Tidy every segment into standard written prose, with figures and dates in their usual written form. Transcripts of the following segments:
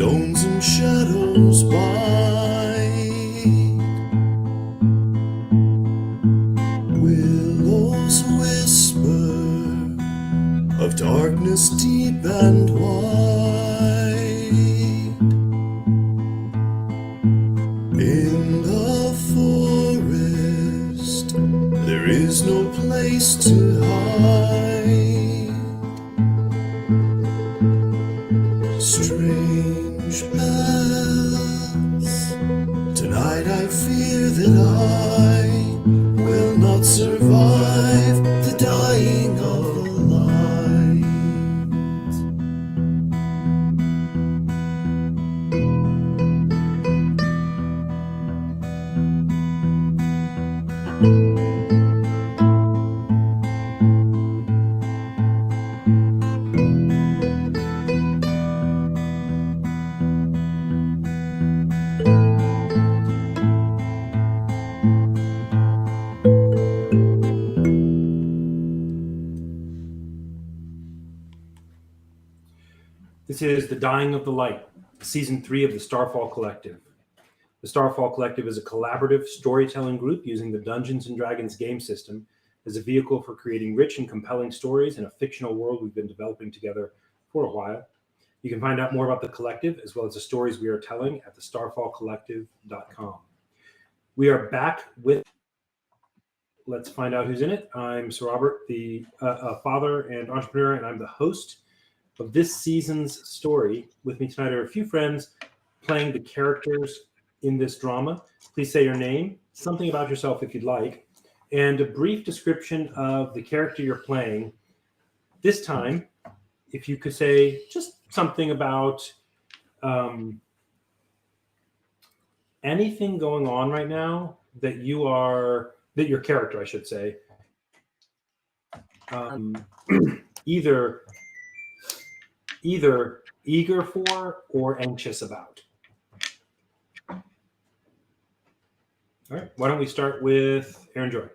Stones and shadows bite, willows whisper of darkness deep and wide. In the forest there is no place to hide. Strange paths, tonight I fear that I will not survive the dying of the light. This is The Dying of the Light, Season 3 of the Starfall Collective. The Starfall Collective is a collaborative storytelling group using the Dungeons & Dragons game system as a vehicle for creating rich and compelling stories in a fictional world we've been developing together for a while. You can find out more about the collective as well as the stories we are telling at thestarfallcollective.com. We are back with Let's find out who's in it. I'm Sir Robert, the father and entrepreneur, and I'm the host of this season's story. With me tonight are a few friends playing the characters in this drama. Please say your name, something about yourself if you'd like, and a brief description of the character you're playing. This time, if you could say just something about anything going on right now that your character, I should say, either eager for or anxious about. All right, why don't we start with Aaron Joy?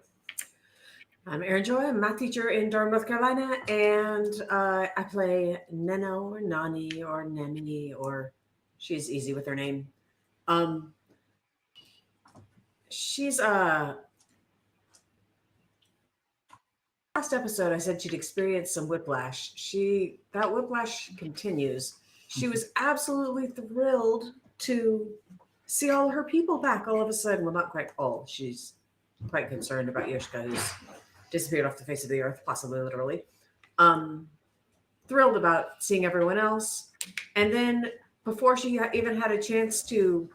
I'm Aaron Joy. I'm a math teacher in Durham, North Carolina, and I play Neno or Nani or Nemi, or she's easy with her name. She's last episode I said she'd experienced some whiplash. That whiplash continues. She was absolutely thrilled to see all her people back all of a sudden. Well, not quite all. She's quite concerned about Yoshika, who's disappeared off the face of the earth, possibly literally. Thrilled about seeing everyone else. And then before she even had a chance to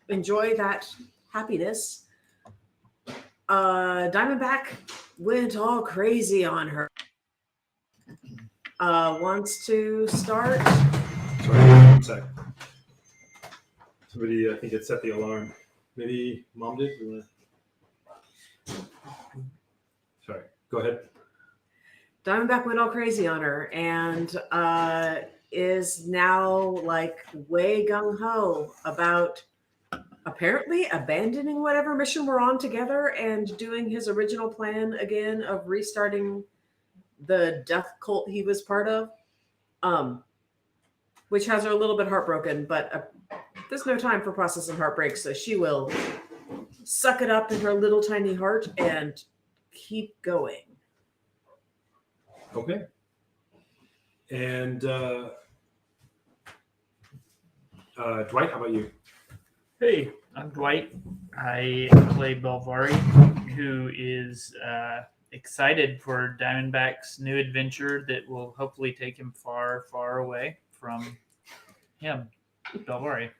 enjoy that happiness, Diamondback went all crazy on her. Wants to start. Sorry, 1 sec. Somebody, I think, had set the alarm. Maybe Mom did? Sorry, go ahead. Diamondback went all crazy on her and is now like way gung-ho about apparently abandoning whatever mission we're on together and doing his original plan again of restarting the death cult he was part of, which has her a little bit heartbroken, but there's no time for processing heartbreak, so she will suck it up in her little tiny heart and keep going. Okay. And Dwight, how about you? Hey, I'm Dwight. I play Belvari, who is excited for Diamondback's new adventure that will hopefully take him far, far away from him, Belvari.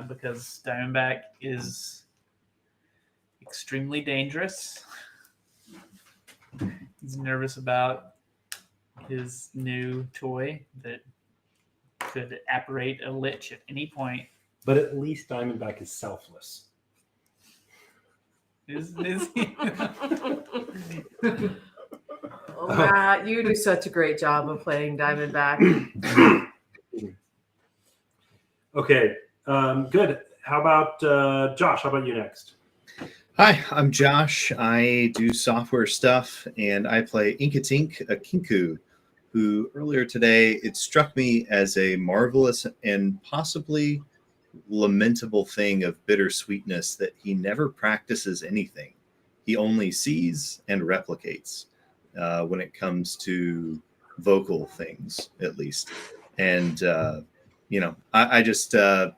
Because Diamondback is extremely dangerous. He's nervous about his new toy that could apparate a lich at any point. But at least Diamondback is selfless. Is he? Oh, Matt, you do such a great job of playing Diamondback. Okay, good. How about Josh? How about you next? Hi, I'm Josh. I do software stuff, and I play Inca Tink, a Kinku, who earlier today, it struck me as a marvelous and possibly lamentable thing of bittersweetness that he never practices anything. He only sees and replicates when it comes to vocal things, at least. And, I just, I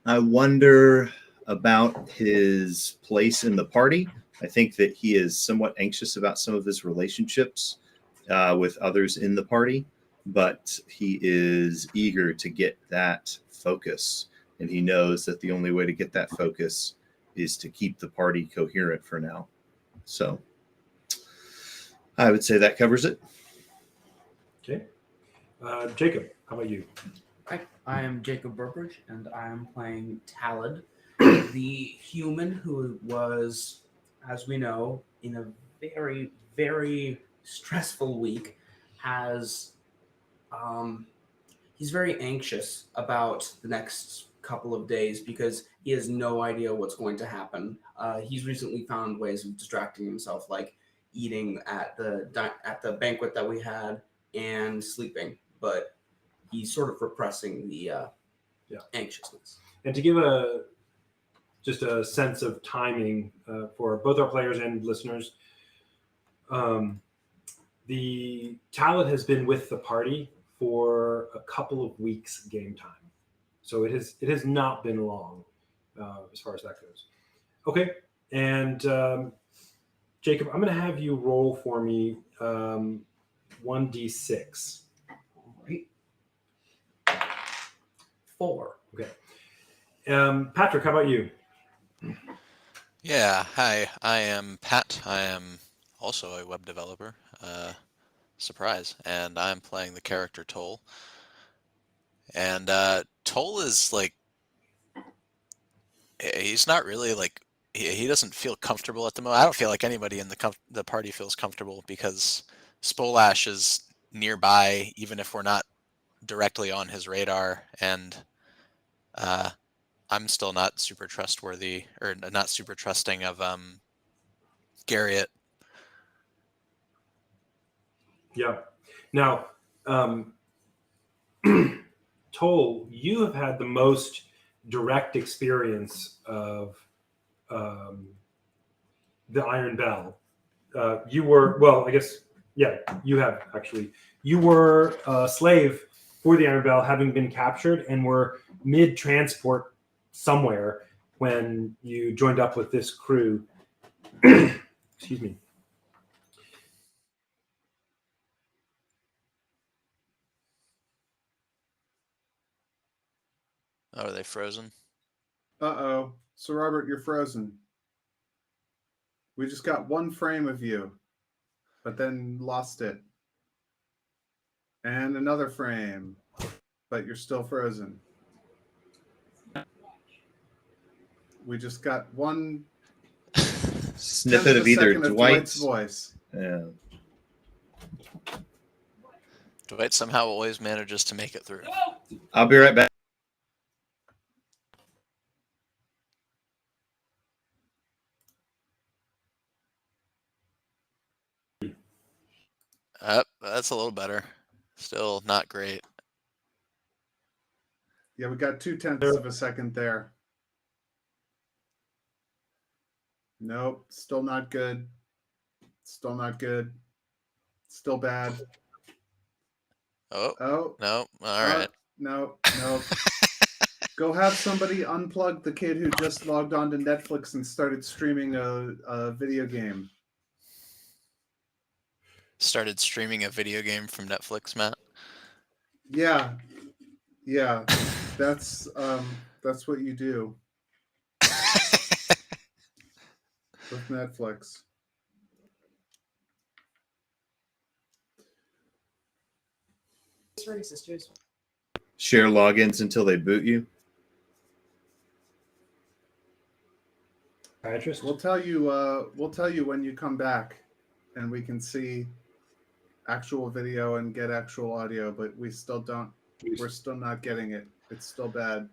wonder about his place in the party. I think that he is somewhat anxious about some of his relationships with others in the party, but he is eager to get that focus. And he knows that the only way to get that focus is to keep the party coherent for now. So I would say that covers it. Okay. Jacob, how about you? Hi, I am Jacob Burbridge, and I am playing Talad, the human who was, as we know, in a very, very stressful week, he's very anxious about the next couple of days because he has no idea what's going to happen. He's recently found ways of distracting himself, like eating at the banquet that we had and sleeping, but he's sort of repressing the anxiousness. And to give just a sense of timing for both our players and listeners, the Talad has been with the party for a couple of weeks game time. So it has not been long as far as that goes. Okay. And Jacob, I'm going to have you roll for me 1d6. All right. 4. Okay. Patrick, how about you? Yeah, hi, I am Pat. I am also a web developer. Surprise. And I'm playing the character Toll. And Toll is like, he's not really like, he doesn't feel comfortable at the moment. I don't feel like anybody in the party feels comfortable because Spolash is nearby, even if we're not directly on his radar. And I'm still not super trustworthy or not super trusting of Garriot. Yeah. Now, Toll, you have had the most direct experience of the Iron Bell. You were, well, I guess, yeah, you have actually. You were a slave for the Iron Bell, having been captured, and were mid-transport somewhere when you joined up with this crew. Excuse me. Oh, are they frozen? Uh-oh. So, Robert, you're frozen. We just got one frame of you, but then lost it. And another frame, but you're still frozen. We just got one Snippet of either Dwight's voice. Yeah. Dwight somehow always manages to make it through. I'll be right back. That's a little better. Still not great. Yeah, we got 0.2 of a second there. Nope, still not good. Still not good. Still bad. Oh. No. All right. No. Go have somebody unplug the kid who just logged on to Netflix and started streaming a video game. Started streaming a video game from Netflix, Matt. Yeah. That's what you do with Netflix. Sisters. Share logins until they boot you. Psychiatrist? We'll tell you when you come back, and we can see actual video and get actual audio, but we still don't. We're still not getting it. It's still bad.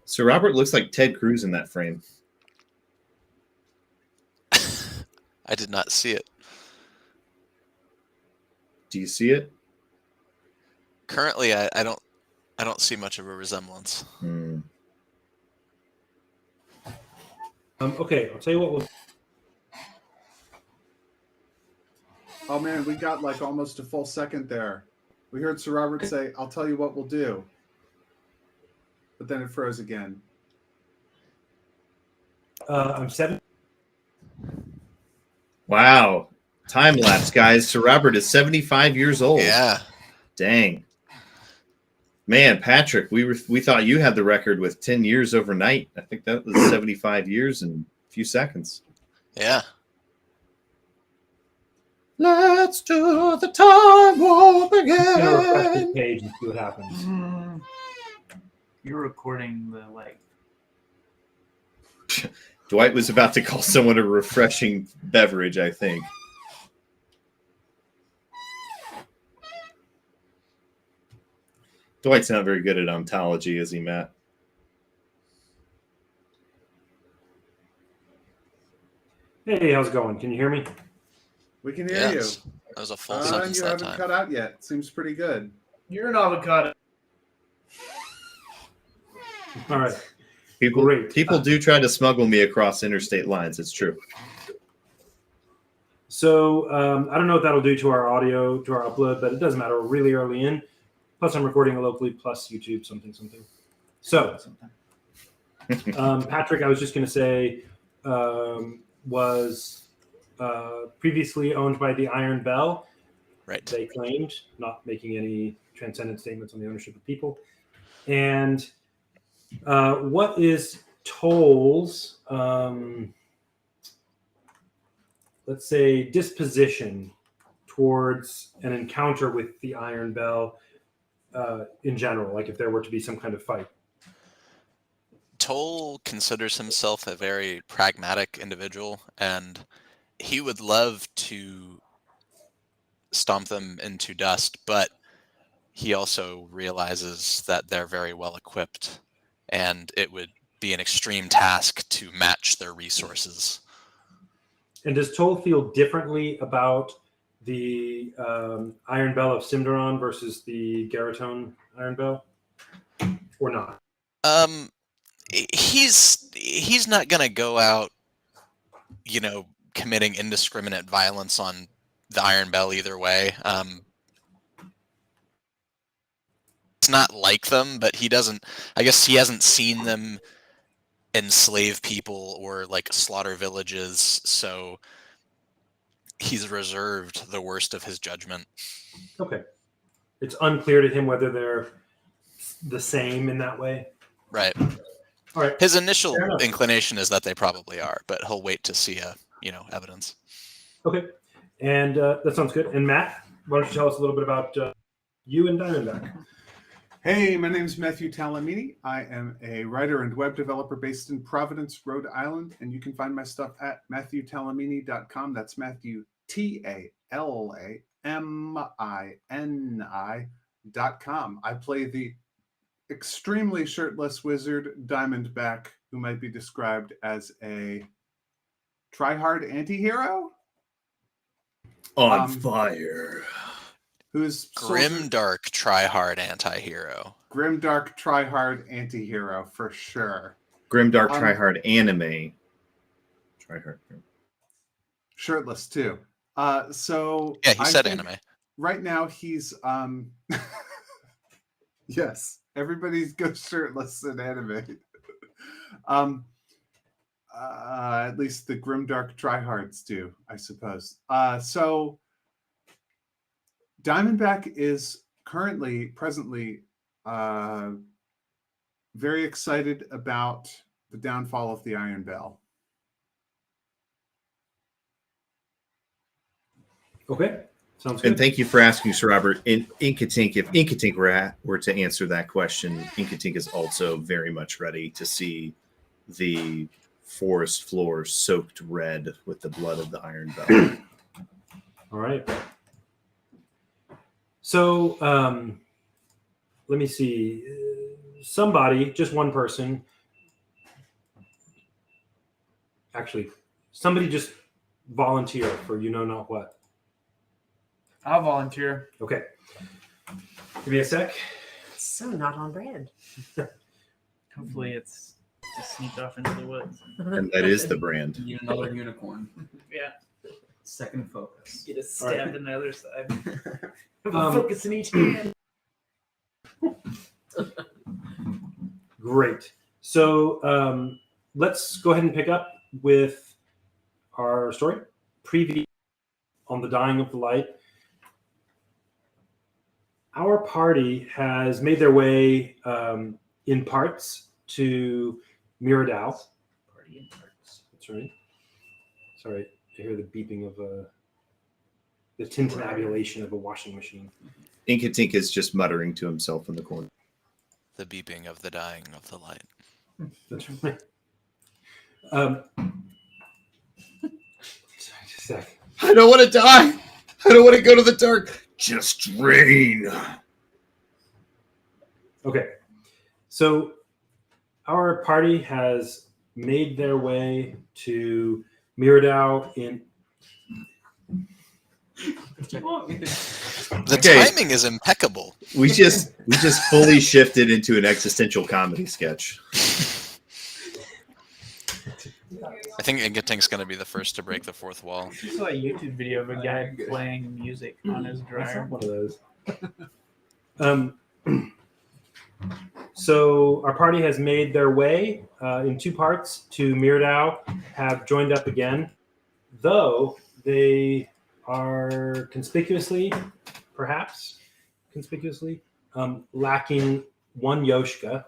So Robert looks like Ted Cruz in that frame. I did not see it. Do you see it? Currently, I don't see much of a resemblance. Hmm. Okay, I'll tell you what. Oh man, we got like almost a full second there. We heard Sir Robert say, "I'll tell you what we'll do," but then it froze again. I'm 7. Wow. Time lapse, guys. Sir Robert is 75 years old. Yeah. Dang. Man, Patrick, we thought you had the record with 10 years overnight. I think that was 75 years in a few seconds. Yeah. Let's do the time warp I'm gonna refresh this again. page and see what happens. You're recording the like. Dwight was about to call someone a refreshing beverage, I think. Dwight's not very good at ontology, is he, Matt? Hey, how's it going? Can you hear me? We can hear Yes. you. That was a full And sentence you that haven't time. cut out yet. Seems pretty good. You're an avocado. All right. People Great. do try to smuggle me across interstate lines. It's true. So I don't know what that'll do to our audio, to our upload, but it doesn't matter. We're really early in. Plus, I'm recording it locally, plus YouTube, something. So, Patrick, I was just going to say, was previously owned by the Iron Bell. Right. They claimed, not making any transcendent statements on the ownership of people. And what is Toll's, let's say, disposition towards an encounter with the Iron Bell in general, like if there were to be some kind of fight? Toll considers himself a very pragmatic individual, and he would love to stomp them into dust, but he also realizes that they're very well equipped, and it would be an extreme task to match their resources. And does Toll feel differently about the Iron Bell of Simderon versus the Garriot Iron Bell, or not? He's not gonna go out, committing indiscriminate violence on the Iron Bell either way. It's not like them, but he doesn't. I guess he hasn't seen them enslave people or like slaughter villages, so he's reserved the worst of his judgment. Okay. It's unclear to him whether they're the same in that way. Right. All right. His initial Fair enough. inclination is that they probably are, but he'll wait to see evidence. Okay. And that sounds good. And Matt, why don't you tell us a little bit about you and Diamondback? Hey, my name is Matthew Talamini. I am a writer and web developer based in Providence, Rhode Island, and you can find my stuff at MatthewTalamini.com. That's Matthew TALAMINI.com. I play the extremely shirtless wizard Diamondback, who might be described as a try-hard anti-hero. On fire. Who's Grimdark try-hard anti-hero. Grimdark try-hard anti-hero for sure. Grimdark tryhard anime. Tryhard. Shirtless too. So Yeah, he I said think anime. right now he's yes, everybody goes shirtless in anime. At least the Grimdark tryhards do, I suppose. So Diamondback is presently very excited about the downfall of the Iron Bell. Okay. Sounds good. And thank you for asking, Sir Robert. In Inkatink, if Inkatink were to answer that question, Inkatink is also very much ready to see the forest floor soaked red with the blood of the Iron Bell. All right. So let me see. Somebody, just one person. Actually, somebody just volunteer for you know not what? I'll volunteer. Okay. Give me a sec. So not on brand. Hopefully, it's just sneaked off into the woods. And that is the brand. Need another unicorn. Yeah, Second focus. get it stabbed on the other side. Focus in each hand. Great. So let's go ahead and pick up with our story. Preview on the dying of the light. Our party has made their way in parts to Miradau. Party in parts. That's right. Sorry, I hear the beeping of the tintinnabulation of a washing machine. Inka Tink is just muttering to himself in the corner. The beeping of the dying of the light. That's right. Just a sec. I don't want to die. I don't want to go to the dark. Just rain. Okay, so our party has made their way to Miradau in. The Okay. timing is impeccable. We just fully shifted into an existential comedy sketch. I think Inkatink's going to be the first to break the fourth wall. I saw a YouTube video of a guy playing music on his It's dryer. not one of those. So our party has made their way in two parts to Miradau, have joined up again, though they are perhaps conspicuously, lacking one Yoshka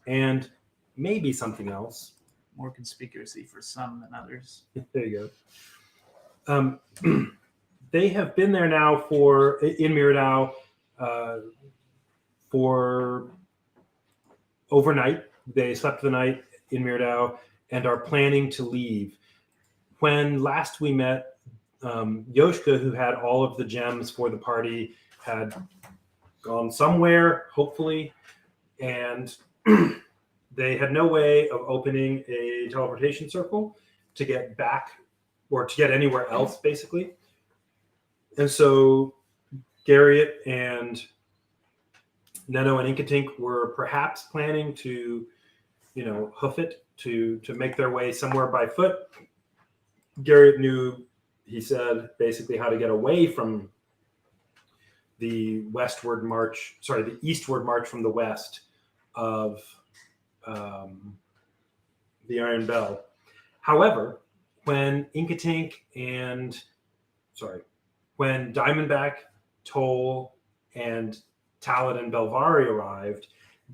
and maybe something else. More conspicuously for some than others. There you go. They have been there now in Miradau for overnight. They slept the night in Miradau and are planning to leave. When last we met, Yoshka, who had all of the gems for the party, had gone somewhere, hopefully, and they had no way of opening a teleportation circle to get back or to get anywhere else, basically. And so Garriot and Neno and Inka Tink were perhaps planning to, hoof it to make their way somewhere by foot. Garriot knew, he said, basically how to get away from the eastward march from the west of the Iron Bell. However, when when Diamondback, Toll, and Talat and Belvari arrived,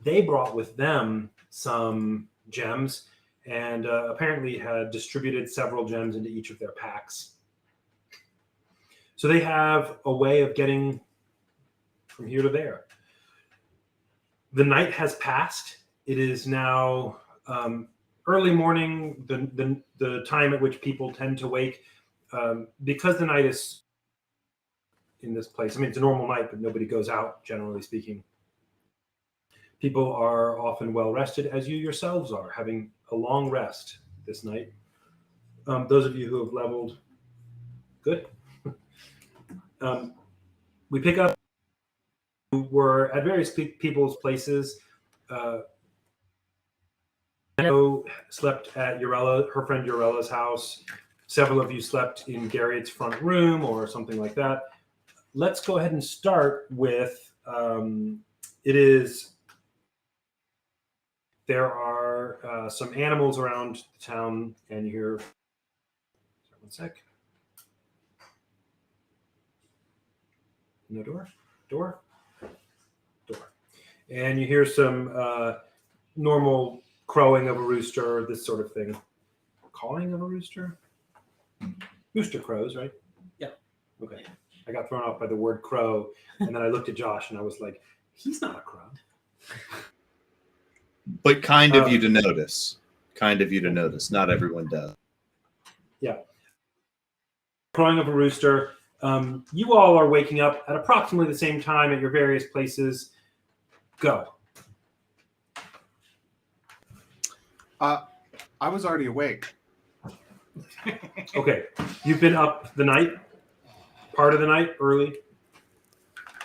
they brought with them some gems and apparently had distributed several gems into each of their packs. So they have a way of getting from here to there. The night has passed. It is now early morning, the time at which people tend to wake. Because the night is in this place, I mean, it's a normal night, but nobody goes out, generally speaking. People are often well rested, as you yourselves are, having a long rest this night. Those of you who have leveled, good. We pick up. We're at various people's places. Neno slept at her friend Urella's house. Several of you slept in Garriot's front room or something like that. Let's go ahead and start with, there are some animals around the town, and you hear, sorry, one sec. No door. And you hear some normal crowing of a rooster, this sort of thing. Cawing of a rooster? Rooster crows, right? Yeah. Okay. I got thrown off by the word crow, and then I looked at Josh, and I was like, he's not a crow. But kind of you to notice. Not everyone does. Yeah. Crowing of a rooster. You all are waking up at approximately the same time at your various places. Go. I was already awake. Okay, you've been up the night, part of the night, early.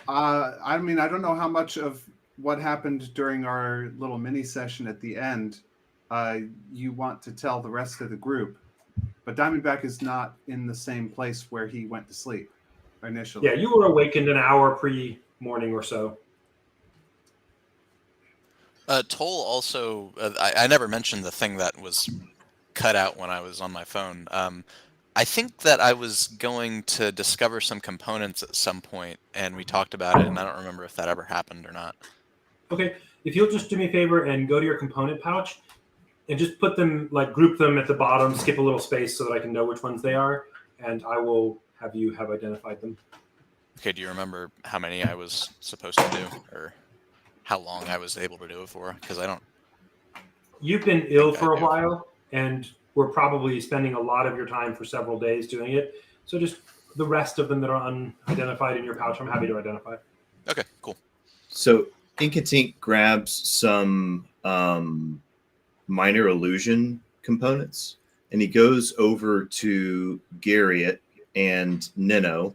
I mean, I don't know how much of what happened during our little mini session at the end you want to tell the rest of the group, but Diamondback is not in the same place where he went to sleep initially. Yeah, you were awakened an hour pre-morning or so. Toll also, I never mentioned the thing that was cut out when I was on my phone. I think that I was going to discover some components at some point, and we talked about it, and I don't remember if that ever happened or not. Okay, if you'll just do me a favor and go to your component pouch and just put them, like group them at the bottom, skip a little space so that I can know which ones they are, and I will have you have identified them. Okay, do you remember how many I was supposed to do, or how long I was able to do it for? Because I don't. You've been ill for a do. while, and we're probably spending a lot of your time for several days doing it. So just the rest of them that are unidentified in your pouch, I'm happy to identify. Okay, cool. So Inka Tink grabs some minor illusion components, and he goes over to Garriot and Nino,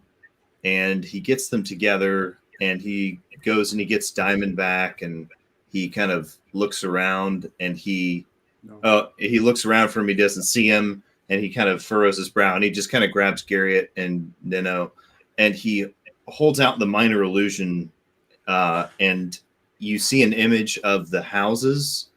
and he gets them together, and he goes and he gets Diamondback, and he kind of looks around, and he looks around for him. He doesn't see him, and he kind of furrows his brow, and he just kind of grabs Garriot and Nino, and he holds out the minor illusion, and you see an image of the houses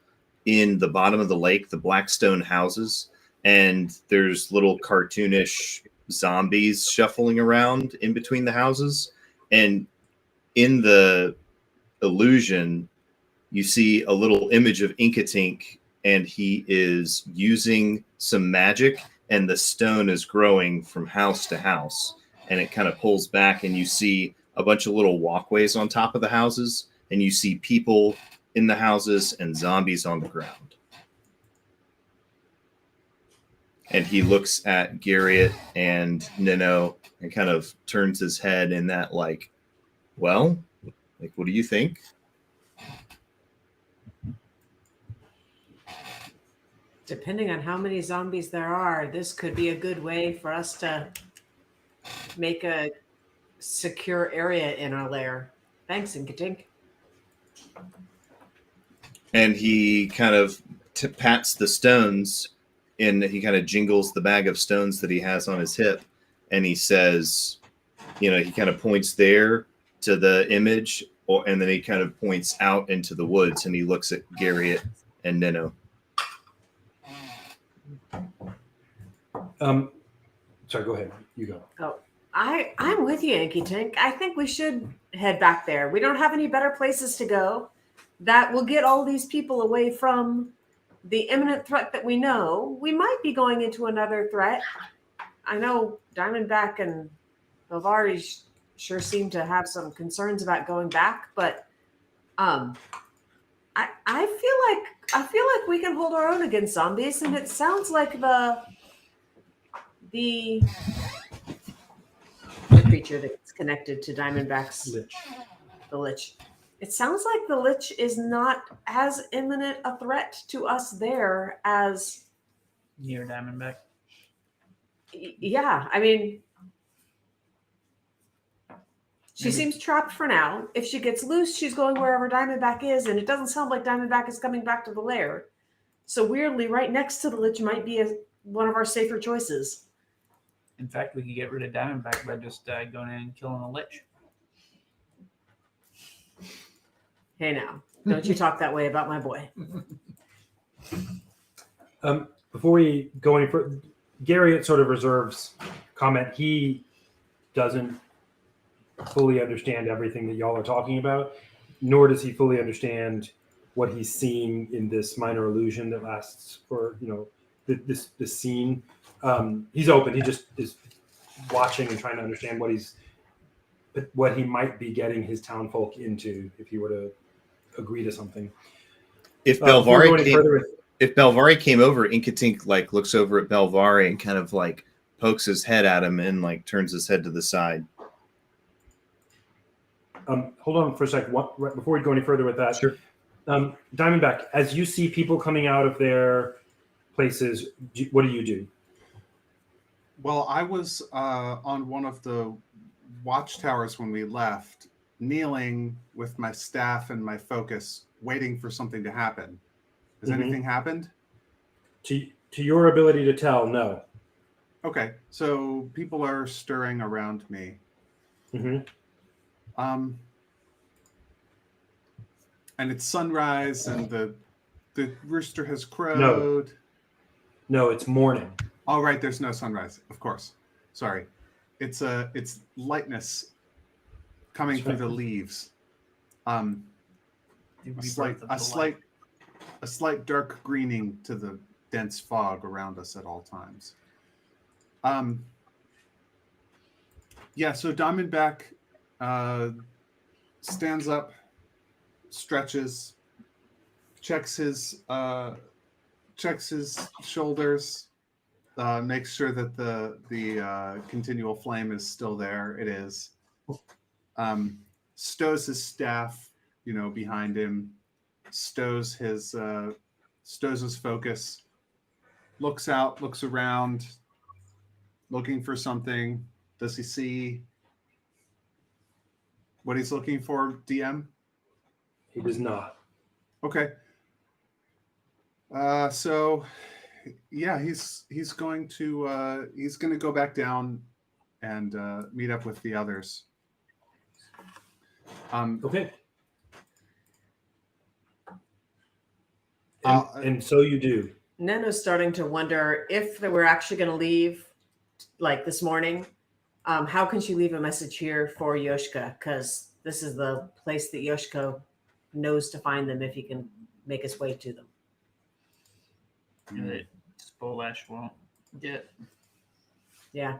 in the bottom of the lake, the black stone houses, and there's little cartoonish zombies shuffling around in between the houses. And in the illusion, you see a little image of Inka Tink, and he is using some magic, and the stone is growing from house to house, and it kind of pulls back, and you see a bunch of little walkways on top of the houses, and you see people in the houses and zombies on the ground. And he looks at Garriot and Nino and kind of turns his head in that, like, well, like, what do you think? Depending on how many zombies there are, this could be a good way for us to make a secure area in our lair. Thanks, Inka Tink. And he kind of pats the stones, and he kind of jingles the bag of stones that he has on his hip, and he says, he kind of points there to the image, and then he kind of points out into the woods, and he looks at Garriot and Nino. Sorry, go ahead. You go. Oh, I'm with you, Inky Tink. I think we should head back there. We don't have any better places to go. That will get all these people away from the imminent threat that we know. We might be going into another threat. I know Diamondback and Belvari sure seem to have some concerns about going back, but I feel like we can hold our own against zombies, and it sounds like the creature that's connected to Diamondback's Lich. the Lich. It sounds like the Lich is not as imminent a threat to us there as Near Diamondback. Yeah, I mean, she Maybe. seems trapped for now. If she gets loose, she's going wherever Diamondback is, and it doesn't sound like Diamondback is coming back to the lair. So weirdly, right next to the Lich might be one of our safer choices. In fact, we could get rid of Diamondback by just going in and killing a Lich. Hey now, don't you talk that way about my boy. Before we go any further, Garriot sort of reserves comment. He doesn't fully understand everything that y'all are talking about, nor does he fully understand what he's seeing in this minor illusion that lasts for, this scene. He's open. He just is watching and trying to understand what he might be getting his townfolk into if he were to agree to something. If Belvari came over, Inka Tink looks over at Belvari and kind of pokes his head at him and turns his head to the side. Hold on for a second. Right before we go any further with that, Sure. Diamondback, as you see people coming out of their places, what do you do? Well, I was on one of the watchtowers when we left, kneeling with my staff and my focus, waiting for something to happen. Has Mhm. anything happened? To your ability to tell, no. Okay, so people are stirring around me. Hmm. Um, and it's sunrise, and the rooster has crowed. No, it's morning. All right, there's no sunrise, of course. Sorry, it's lightness coming That's through right. the leaves. The A rebirth slight, of a the slight, a slight dark greening to the dense fog around us at all times. Yeah. So Diamondback stands up, stretches, checks his shoulders, makes sure that the continual flame is still there. It is. Stows his staff, behind him. Stows his focus. Looks out, looks around, looking for something. Does he see what he's looking for, DM? He does not. Okay. So yeah, he's going to go back down and meet up with the others. Okay. Uh, And so you do. Neno's starting to wonder if they were actually going to leave, like this morning. How can she leave a message here for Yoshka? Because this is the place that Yoshka knows to find them if he can make his way to them. that Spolash won't get. Yeah.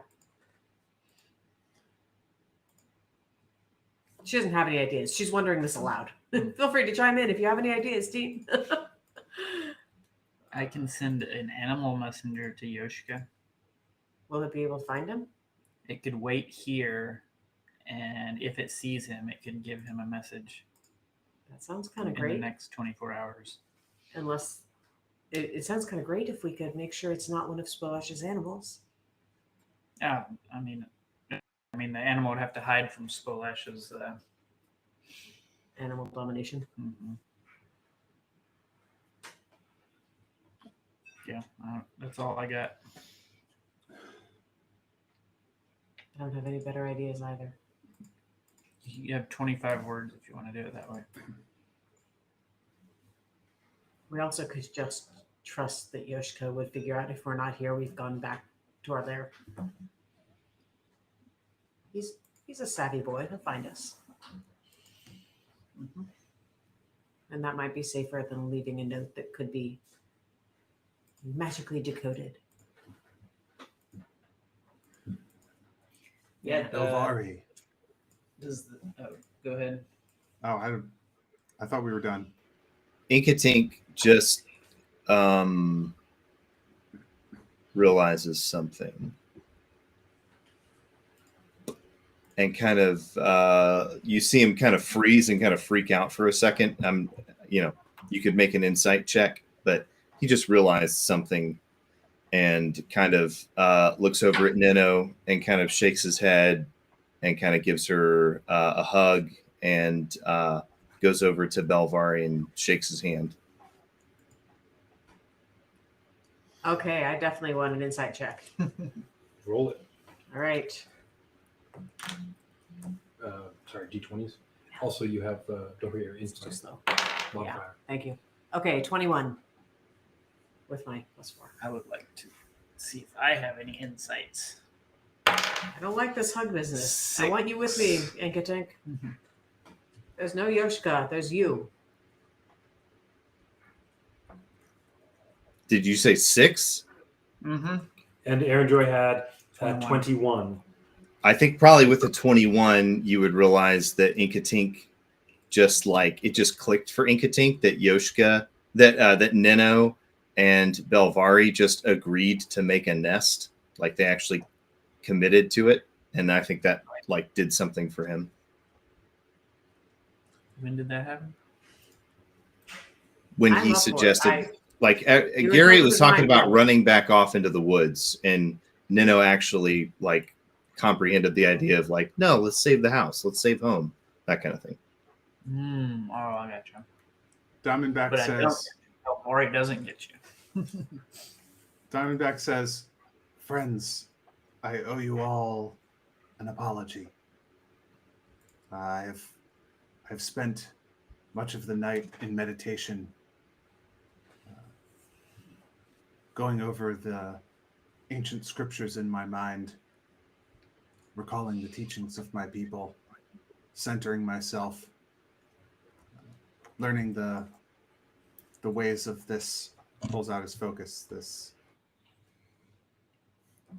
She doesn't have any ideas. She's wondering this aloud. Feel free to chime in if you have any ideas, team. I can send an animal messenger to Yoshika. Will it be able to find him? It could wait here, and if it sees him, it could give him a message That sounds kind of in the great. next 24 hours. Unless it sounds kind of great if we could make sure it's not one of Spolash's animals. Yeah, I mean, the animal would have to hide from Spolash's. Animal domination. Mhm. Yeah, that's all I got. I don't have any better ideas either. You have 25 words if you want to do it that way. We also could just trust that Yoshika would figure out if we're not here, we've gone back to our lair. He's a savvy boy. He'll find us. Mhm. And that might be safer than leaving a note that could be magically decoded. Yeah. Belvari. Go ahead. Oh, I thought we were done. Inka Tink just realizes something. And kind of, you see him kind of freeze and kind of freak out for a second. You could make an insight check, but he just realized something and kind of looks over at Nino and kind of shakes his head and kind of gives her a hug and goes over to Belvari and shakes his hand. Okay, I definitely want an insight check. Roll it. All right. Sorry, D20s. Also, you have don't forget your It's too insight slow. modifier. Thank you. Okay, 21 with my +4. I would like to see if I have any insights. I don't like this hug business. I want you with me, Inkatink. Mhm. There's no Yoshika. There's you. Did you say 6? Mm-hmm. And Aaron Joy had 21. 21. I think probably with the 21, you would realize that Inka Tink just clicked for Inka Tink that Yoshka, that Nino and Belvari just agreed to make a nest. Like they actually committed to it. And I think that did something for him. When did that happen? When I'm he up for it. suggested, You Gary were was talking mine, about yeah. running back off into the woods, and Nino actually like comprehended the idea of like, no, let's save the house, let's save home, that kind of thing. Oh, I got you. Diamondback But I don't. says, Or it doesn't get you. Diamondback says, friends, I owe you all an apology. I've spent much of the night in meditation, going over the ancient scriptures in my mind, recalling the teachings of my people, centering myself, learning the ways of this, pulls out his focus,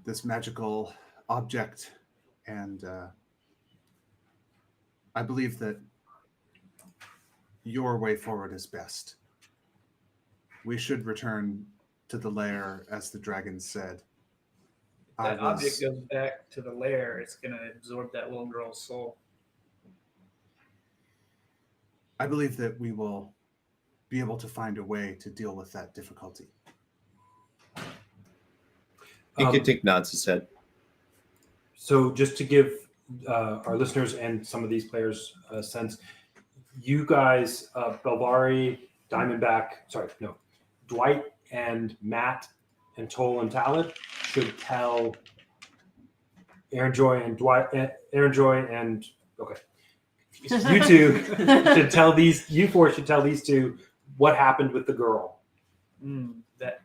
this magical object. And I believe that your way forward is best. We should return to the lair, as the dragon said. That object goes back to the lair. It's going to absorb that little girl's soul. I believe that we will be able to find a way to deal with that difficulty. Inkatink nods his head. So just to give our listeners and some of these players a sense, you guys, Belvari, Diamondback, Dwight and Matt and Toll and Talid should tell Aaron Joy and you two should tell you four should tell these two what happened with the girl. That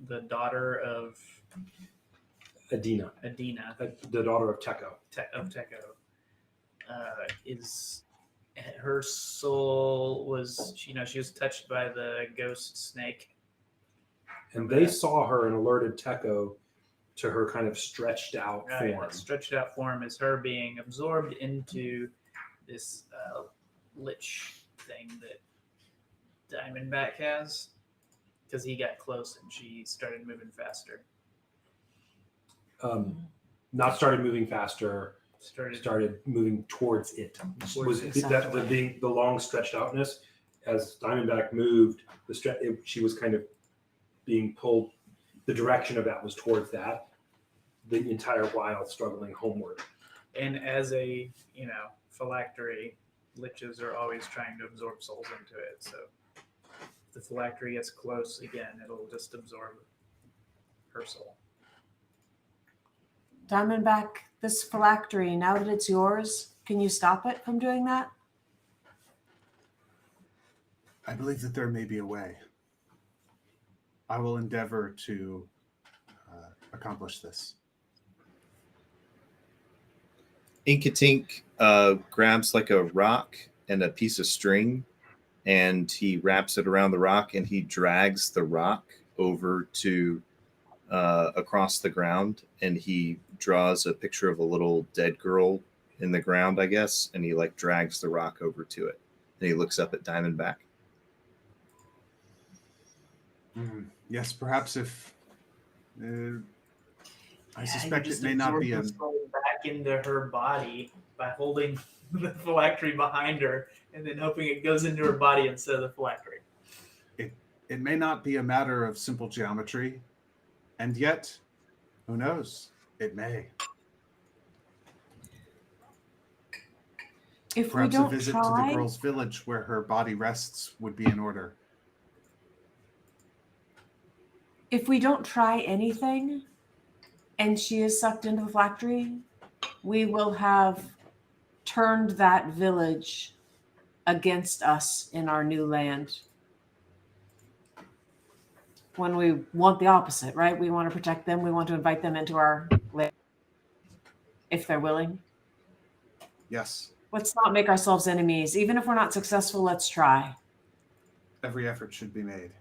the daughter of Adina, the daughter of Teko. Is her soul was, she was touched by the ghost snake, and they saw her and alerted Teko to her kind of stretched out form. That stretched out form is her being absorbed into this lich thing that Diamondback has, because he got close and she started moving faster. Not started moving faster. Started moving towards it. Was that the long stretched outness? As Diamondback moved, she was kind of being pulled. The direction of that was towards that. The entire while struggling homeward. And as a phylactery, liches are always trying to absorb souls into it. So if the phylactery gets close again, it'll just absorb her soul. Diamondback, this phylactery, now that it's yours, can you stop it from doing that? I believe that there may be a way. I will endeavor to accomplish this. Inkatink grabs like a rock and a piece of string, and he wraps it around the rock, and he drags the rock over to across the ground, and he draws a picture of a little dead girl in the ground, I guess, and he like drags the rock over to it. And he looks up at Diamondback. Yes, perhaps if I suspect it may not be back into her body by holding the phylactery behind her and then hoping it goes into her body instead of the phylactery. It may not be a matter of simple geometry, and yet, who knows? It may. If Perhaps we don't a visit try, to the girl's village where her body rests would be in order. if we don't try anything and she is sucked into the phylactery, we will have turned that village against us in our new land. When we want the opposite, right? We want to protect them. We want to invite them into our land if they're willing. Yes, Let's not make ourselves enemies. Even if we're not successful, let's try. every effort should be made.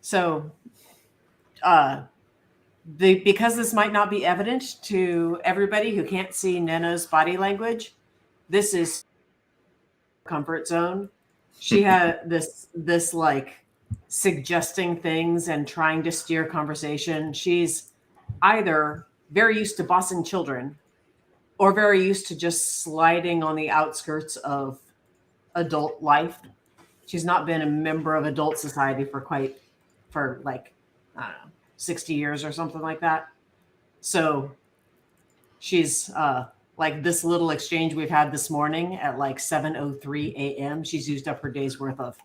So, because this might not be evident to everybody who can't see Nena's body language, this is comfort zone. She had this like suggesting things and trying to steer conversation. She's either very used to bossing children or very used to just sliding on the outskirts of adult life. She's not been a member of adult society for quite for like, I don't know, 60 years or something like that. So she's like this little exchange we've had this morning at like 7:03 a.m. She's used up her day's worth of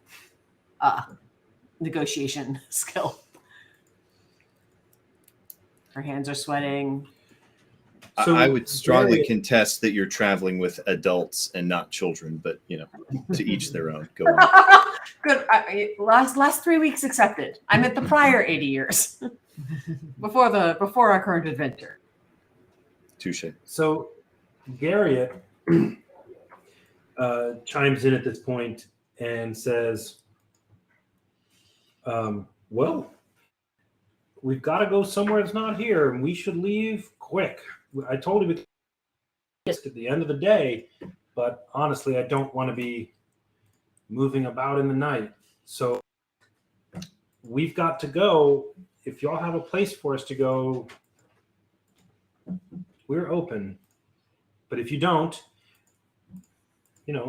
negotiation skill. Her hands are sweating. So, I would strongly Garriot- contest that you're traveling with adults and not children, but to each their own. Go on. Good. Last 3 weeks accepted. I'm at the prior 80 years before our current adventure. Touche. So Garriot chimes in at this point and says, well, we've got to go somewhere that's not here, and we should leave quick. I told him at the end of the day, but honestly, I don't want to be moving about in the night. So we've got to go. If y'all have a place for us to go, we're open. But if you don't,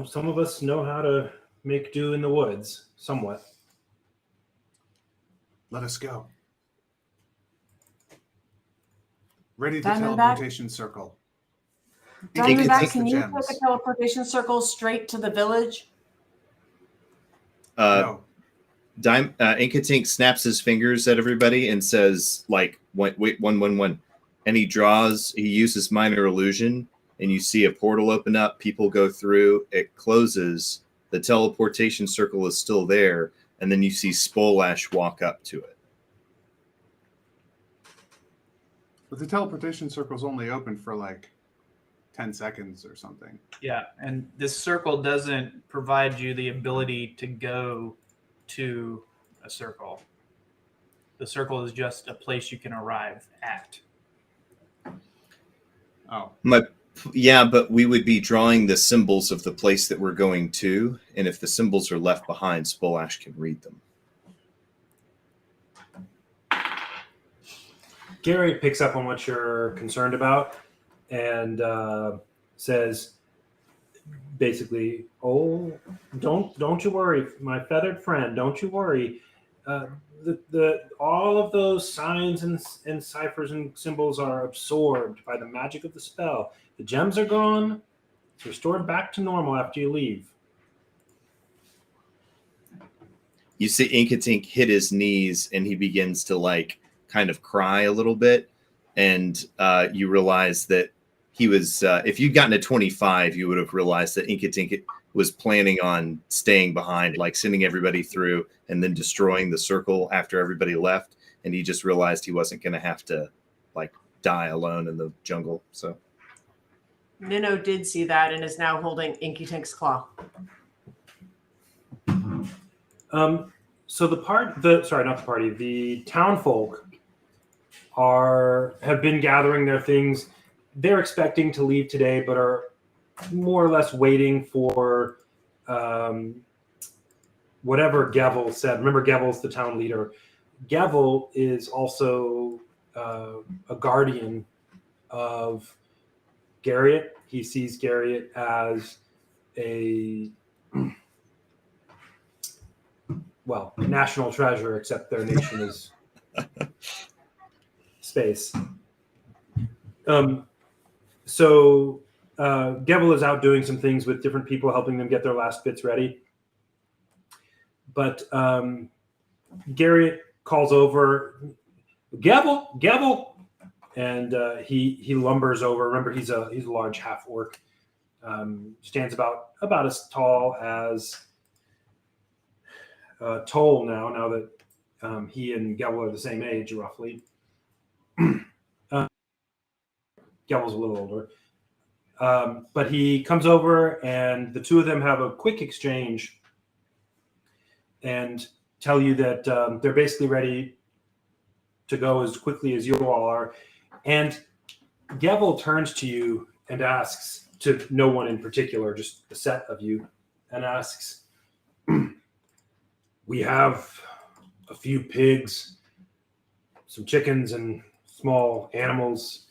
some of us know how to make do in the woods somewhat. Let us go. Ready to Diamondback? teleportation circle. Diamondback, Take can the you gems. take a teleportation circle straight to the village? No. Inka Tink snaps his fingers at everybody and says, like, wait, 111. And he uses minor illusion, and you see a portal open up, people go through, it closes, the teleportation circle is still there, and then you see Spolash walk up to it. But the teleportation circle's only open for like 10 seconds or something. Yeah, and this circle doesn't provide you the ability to go to a circle. The circle is just a place you can arrive at. Oh. Yeah, but we would be drawing the symbols of the place that we're going to, and if the symbols are left behind, Spolash can read them. Garriot picks up on what you're concerned about and says, basically, "Oh, don't you worry, my feathered friend. Don't you worry. All of those signs and ciphers and symbols are absorbed by the magic of the spell. The gems are gone. It's restored back to normal after you leave." You see Inkatink hit his knees, and he begins to kind of cry a little bit, and you realize that he was. If you'd gotten to 25, you would have realized that Inkatink was planning on staying behind, like sending everybody through and then destroying the circle after everybody left. And he just realized he wasn't going to have to die alone in the jungle. So Minnow did see that and is now holding Inky Tink's claw. So the townfolk have been gathering their things. They're expecting to leave today, but are more or less waiting for whatever Gavel said. Remember, Gavel's the town leader. Gavel is also a guardian of Garriot. He sees Garriot as a national treasure, except their nation is space. So Gavel is out doing some things with different people, helping them get their last bits ready. But Garriot calls over, Gavel, and he lumbers over. Remember, he's a large half orc. Stands about as tall as Toll now that he and Gavel are the same age, roughly. Gavel's a little older. But he comes over, and the two of them have a quick exchange and tell you that they're basically ready to go as quickly as you all are. And Gavel turns to you and asks, to no one in particular, just a set of you, and asks, "We have a few pigs, some chickens, and small animals.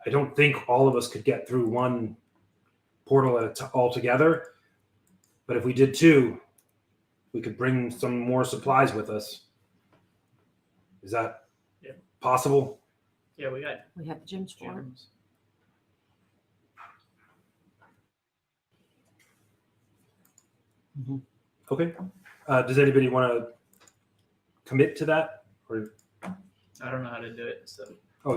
I don't think all of us could get through one portal all together, but if we did two, we could bring some more supplies with us. Is that possible? Yeah, we got We have the gyms for it. gems. Okay. Does anybody want to commit to that? Or I don't know how to do it, so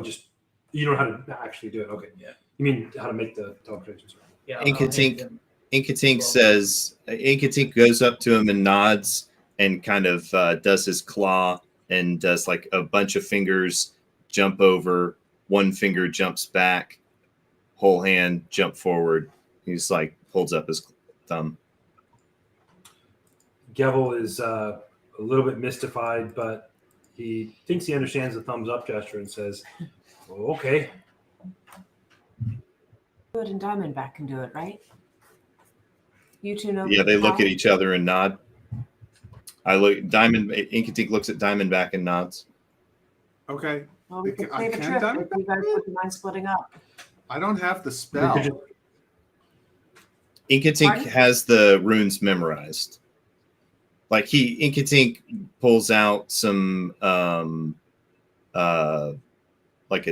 just you don't know how to actually do it? Okay. Yeah. You mean how to make the teleportations? yeah. Inca Tink- them. Inka Tink says, Inka Tink goes up to him and nods and kind of does his claw and does like a bunch of fingers jump over. One finger jumps back, whole hand jump forward. He's like holds up his thumb. Gevel is a little bit mystified, but he thinks he understands the thumbs up gesture and says, "Oh, okay." Good, and Diamondback can do it, right? You two know. Yeah, they look how? at each other and nod. Inka Tink looks at Diamondback and nods. Okay. Well, we could I save a can trip if Diamondback you guys do it? wouldn't mind splitting up. I don't have the We spell. could just- Inka Tink Pardon? has the runes memorized. Like Inka Tink pulls out some like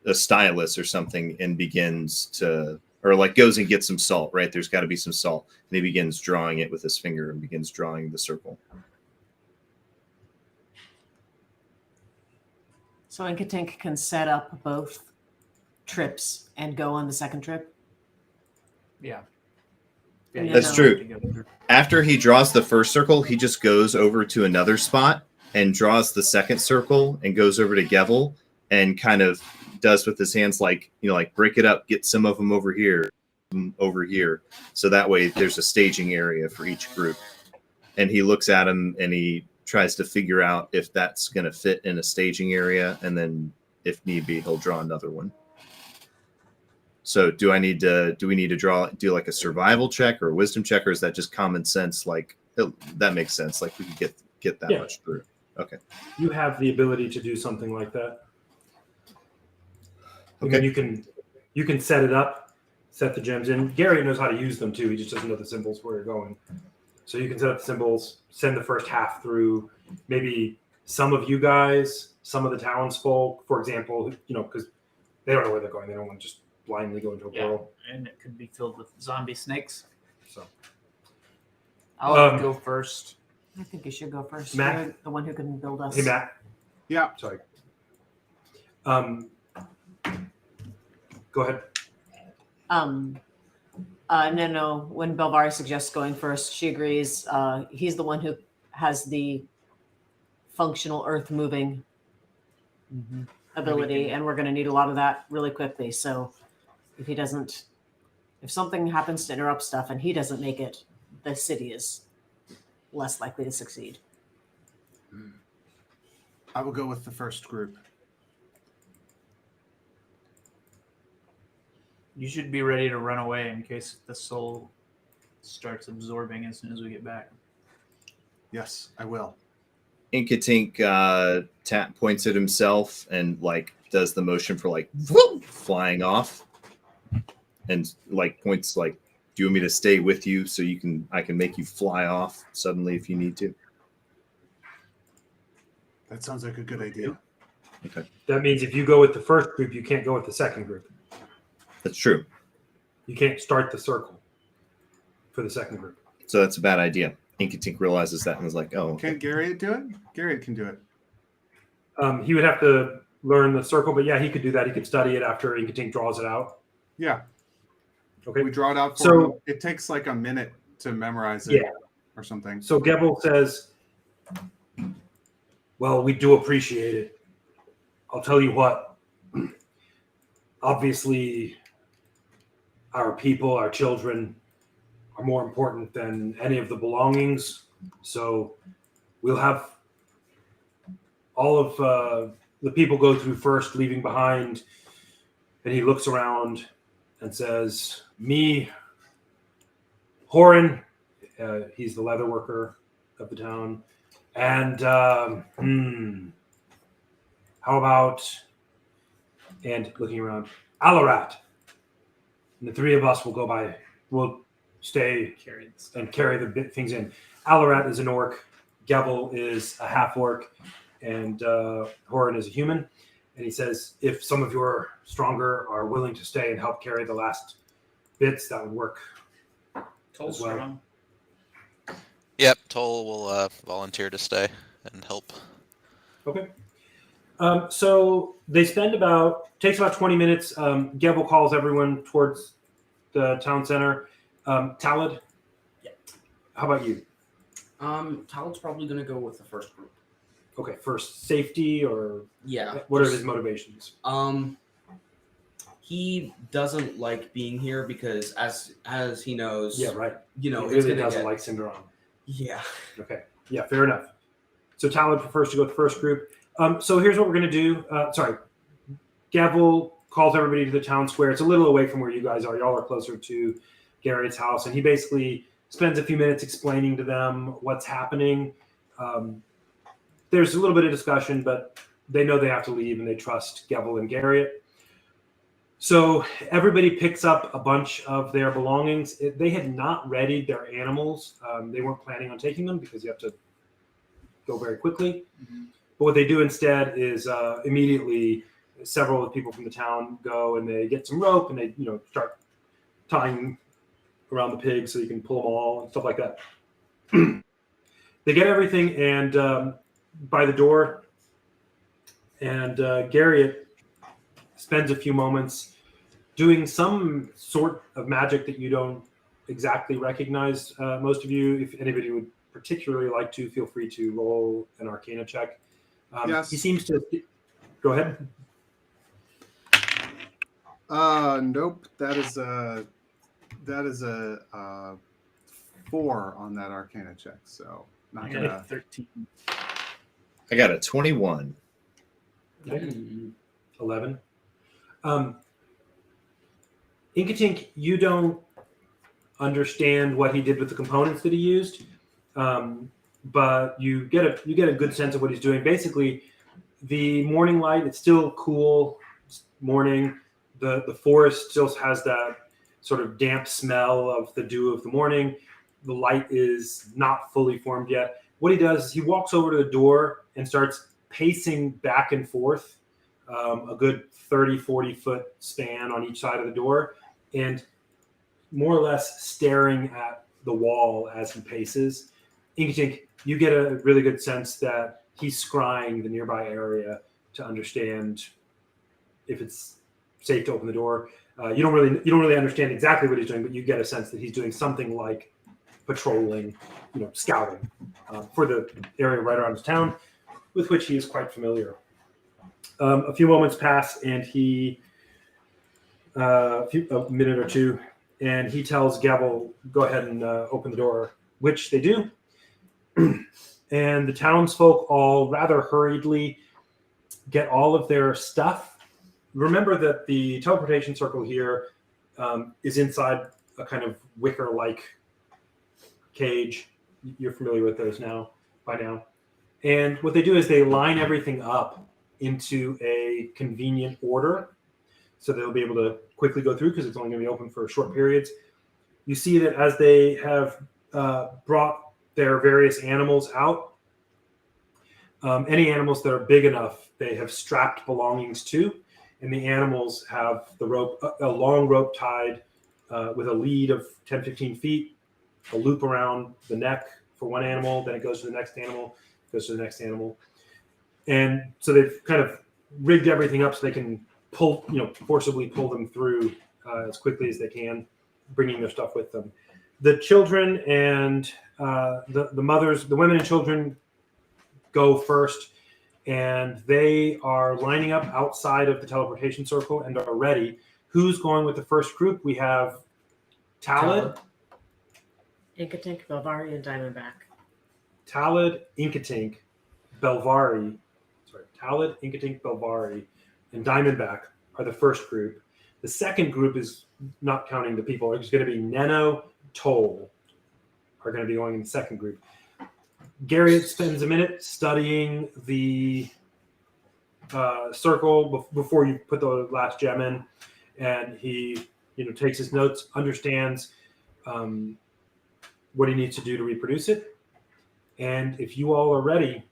a stylus or something and begins to, or like goes and gets some salt, right? There's got to be some salt. And he begins drawing it with his finger and begins drawing the circle. So Inkatink can set up both trips and go on the second trip. Yeah. Yeah, That's no. true. After he draws the first circle, he just goes over to another spot and draws the second circle and goes over to Gevel and kind of does with his hands like, like break it up, get some of them over here. So that way there's a staging area for each group. And he looks at him and he tries to figure out if that's going to fit in a staging area. And then if need be, he'll draw another one. So do we need to do like a survival check or a wisdom check, or is that just common sense? Like that makes sense. Like we could get that much through. Okay. You have the ability to do something like that. Okay. And you can set it up, set the gems in. Garriot knows how to use them too. He just doesn't know the symbols where you're going. So you can set up the symbols, send the first half through. Maybe some of you guys, some of the townsfolk, for example, because they don't know where they're going. They don't want to just blindly go into a portal. And it could be filled with zombie snakes. So I'll go first. I think you should go first. Matt? You're the one who can build us. hey, Matt. Yeah. Sorry. Go ahead. No. When Belvari suggests going first, she agrees. He's the one who has the functional earth moving ability, and we're going to need a lot of that really quickly. So if something happens to interrupt stuff and he doesn't make it, the city is less likely to succeed. I will go with the first group. You should be ready to run away in case the soul starts absorbing as soon as we get back. Yes, I will. Inka Tink points at himself and like does the motion for like flying off, and like points like, "Do you want me to stay with you so I can make you fly off suddenly if you need to?" That sounds like a good idea. Okay, That means if you go with the first group, you can't go with the second group. that's true. You can't start the circle for the second group. So that's a bad idea. Inka Tink realizes that and is like, "Oh, okay." Can Garriot do it? Garriot can do it. He would have to learn the circle, but yeah, he could do that. He could study it after Inkatink draws it out. Yeah. Okay. We draw it out for So- him. It takes like a minute to memorize it Yeah. or something. So Gebel says, "Well, we do appreciate it. I'll tell you what. Obviously, our people, our children, are more important than any of the belongings. So we'll have all of the people go through first, leaving behind." And he looks around and says, "Me, Horan," he's the leather worker of the town, and how about, and looking around, Alarat. And the three of us will stay Carry the stuff. and carry the things in. Alarat is an orc, Gevel is a half orc, and Horan is a human. And he says, if some of your stronger are willing to stay and help carry the last bits, that would work. Toll's as well. strong. Yep, Toll will volunteer to stay and help. Okay. So they spend takes about 20 minutes. Gevel calls everyone towards the town center. Talad, Yeah. how about you? Talad's probably gonna go with the first group. Okay, first safety or Yeah. what are just- his motivations? He doesn't like being here because, as he knows, Yeah, right. you know, He it's really gonna doesn't get like Cinderon. yeah. Okay. Yeah, fair enough. So Talad prefers to go with the first group. So here's what we're going to do. Gavel calls everybody to the town square. It's a little away from where you guys are. Y'all are closer to Garriot's house. And he basically spends a few minutes explaining to them what's happening. There's a little bit of discussion, but they know they have to leave and they trust Gevel and Garriot. So everybody picks up a bunch of their belongings. They had not readied their animals. They weren't planning on taking them because you have to go very quickly. Mm-hmm. But what they do instead is immediately several of the people from the town go and they get some rope and they start tying around the pigs so you can pull them all and stuff like that. They get everything and by the door, and Garriot spends a few moments doing some sort of magic that you don't exactly recognize. Most of you, if anybody would particularly like to, feel free to roll an Arcana check. Yes. He seems to. Go ahead. Nope. That is a 4 on that Arcana check. So not I gonna. got a 13. I got a 21. Mm. 11. Inka Tink, you don't understand what he did with the components that he used, but you get a good sense of what he's doing. Basically, the morning light, it's still cool morning. The forest still has that sort of damp smell of the dew of the morning. The light is not fully formed yet. What he does is he walks over to the door and starts pacing back and forth a good 30, 40 foot span on each side of the door, and more or less staring at the wall as he paces. Inkatink, you get a really good sense that he's scrying the nearby area to understand if it's safe to open the door. You don't really understand exactly what he's doing, but you get a sense that he's doing something like patrolling, scouting for the area right around his town, with which he is quite familiar. A few moments pass, and a minute or two, and he tells Gavel, go ahead and open the door, which they do. And the townsfolk all rather hurriedly get all of their stuff. Remember that the teleportation circle here is inside a kind of wicker-like cage. You're familiar with those by now. And what they do is they line everything up into a convenient order, so they'll be able to quickly go through because it's only going to be open for short periods. You see that as they have brought their various animals out, any animals that are big enough, they have strapped belongings to, and the animals have the rope, a long rope tied with a lead of 10, 15 feet, a loop around the neck for one animal, then it goes to the next animal, goes to the next animal. And so they've kind of rigged everything up so they can forcibly pull them through as quickly as they can, bringing their stuff with them. The children and the mothers, the women and children go first, and they are lining up outside of the teleportation circle and are ready. Who's going with the first group? We have Talad, Inca Tink, Belvari, and Diamondback. Talad, Inkatink, Belvari. Sorry, Talad, Inkatink, Belvari, and Diamondback are the first group. The second group is not counting the people. It's going to be Neno, Toll are going to be going in the second group. Garriot spends a minute studying the circle before you put the last gem in, and he takes his notes, understands what he needs to do to reproduce it. And if you all are ready,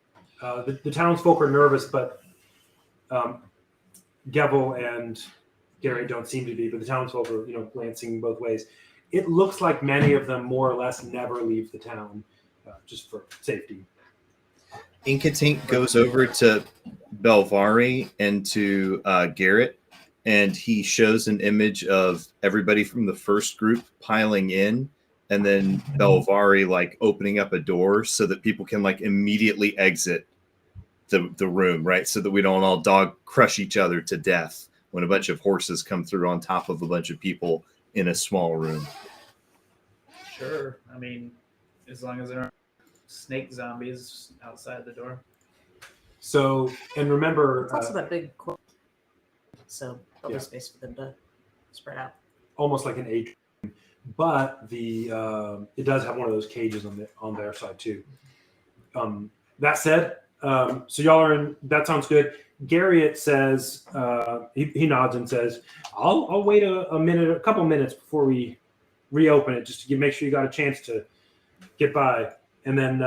the townsfolk are nervous, but Gevel and Garriot don't seem to be, but the townsfolk are, glancing both ways. It looks like many of them more or less never leave the town, just for safety. Inka Tink goes over to Belvari and to Garriot, and he shows an image of everybody from the first group piling in, and then Belvari like opening up a door so that people can like immediately exit the room, right? So that we don't all dog crush each other to death when a bunch of horses come through on top of a bunch of people in a small room. Sure. I mean, as long as there aren't snake zombies outside the door. So, and remember, It's also that big court, so there'll Yeah. be space for them to spread out. almost like an atrium, but it does have one of those cages on their side too. That said, so y'all are in. That sounds good. Garriot says he nods and says, "I'll wait a couple minutes before we reopen it, just to make sure you got a chance to get by." And then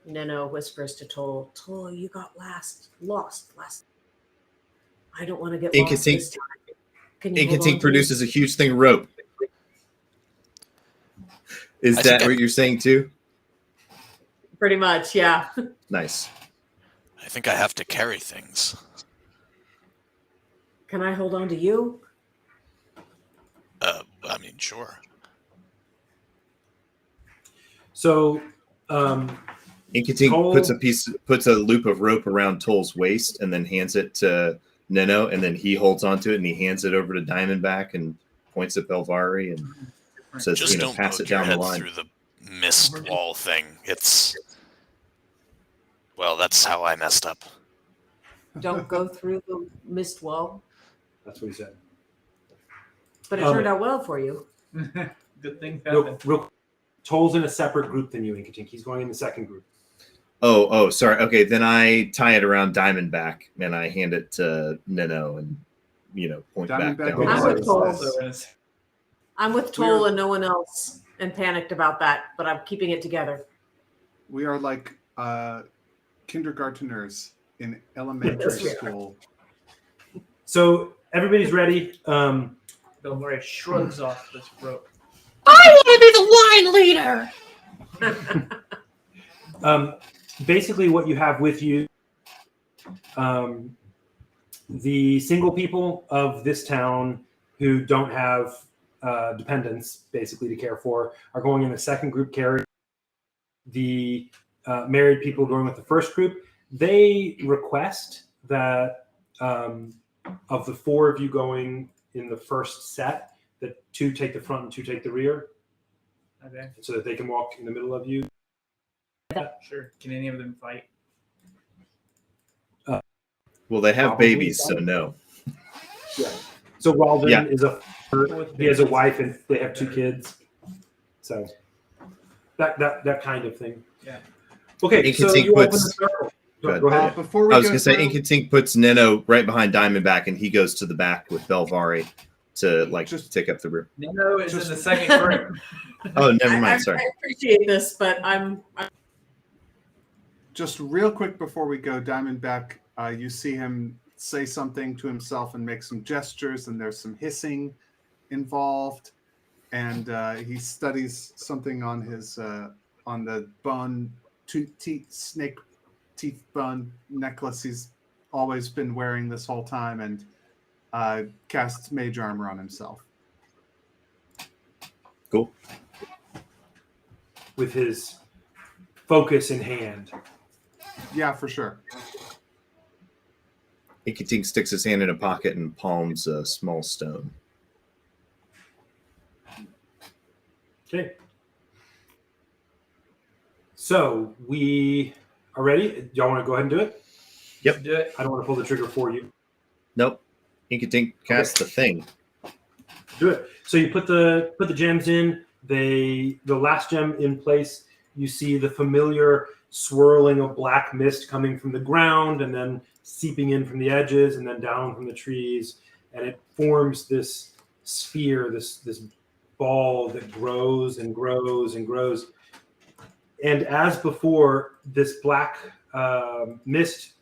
Neno whispers to Toll, "Toll, you got lost last. I don't want to get Inka lost Tink- this time. Can you Inka hold on Tink to produces a huge thing of rope. Is I that think what you're saying too? me?" Pretty much, yeah. Nice. I think I have to carry things. Can I hold on to you? I mean, sure. so Inka Tink Toll- puts a loop of rope around Toll's waist and then hands it to Neno, and then he holds onto it and he hands it over to Diamondback and points at Belvari and says, Just don't pass poke it your down the head line. through the mist wall thing. Well, that's how I messed up. Don't go through the mist wall. that's what he said. But it turned out well for you. Good thing Real, happened. real, Toll's in a separate group than you, Inka Tink. He's going in the second group. Oh, sorry. Okay, then I tie it around Diamondback and I hand it to Neno and point back Diamondback down. goes I'm like with Toll. this. I'm with Toll and no one else, and panicked about that, but I'm keeping it together. We are like kindergarteners in elementary Yes, we are. school. So everybody's ready. Belvari shrugs off this rope. Basically, what you have with you, the single people of this town who don't have dependents, basically, to care for, are going in the second group carry. The married people going with the first group. They request that of the four of you going in the first set, that two take the front and two take the rear, Okay, so that they can walk in the middle of you. sure. Can any of them fight? Well, they have Probably babies, so no. Yeah. So Walden Yeah. is he has a wife and they have two kids. So that kind of thing. Yeah. Okay, Inka so Tink you open the puts- circle. Go ahead. Go ahead. Before we I was go going to say, through- Inka Tink puts Neno right behind Diamondback and he goes to the back with Belvari to Just- take up the rear. Nino is Just- in the second group. Oh, never I mind. Sorry. appreciate this, but I'm Just real quick before we go, Diamondback, you see him say something to himself and make some gestures, and there's some hissing involved. And he studies something on his on the bone snake teeth bone necklace he's always been wearing this whole time, and casts mage armor on himself. Cool. With his focus in hand. Yeah, for sure. Inka Tink sticks his hand in a pocket and palms a small stone. Okay. So we are ready. Y'all want to go ahead and do it? Yep. Do it. I don't want to pull the trigger for you. Nope. Inka Tink casts the thing. Do it. So you put the gems in. The last gem in place. You see the familiar swirling of black mist coming from the ground and then seeping in from the edges and then down from the trees, and it forms this sphere, this ball that grows and grows and grows. And as before, this black mist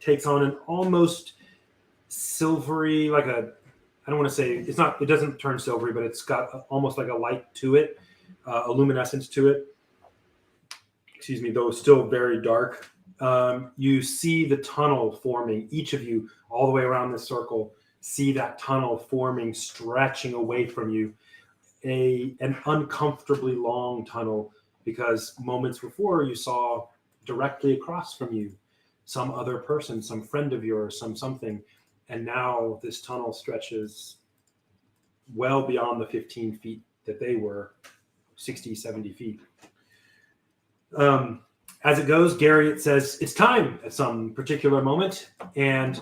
takes on an almost silvery, like a, I don't want to say, it's not, it doesn't turn silvery, but it's got almost like a light to it, a luminescence to it. Excuse me, though still very dark. You see the tunnel forming, each of you, all the way around this circle, see that tunnel forming, stretching away from you, an uncomfortably long tunnel, because moments before you saw directly across from you some other person, some friend of yours, something, and now this tunnel stretches well beyond the 15 feet that they were, 60, 70 feet. As it goes, Garriot says, it's time at some particular moment, and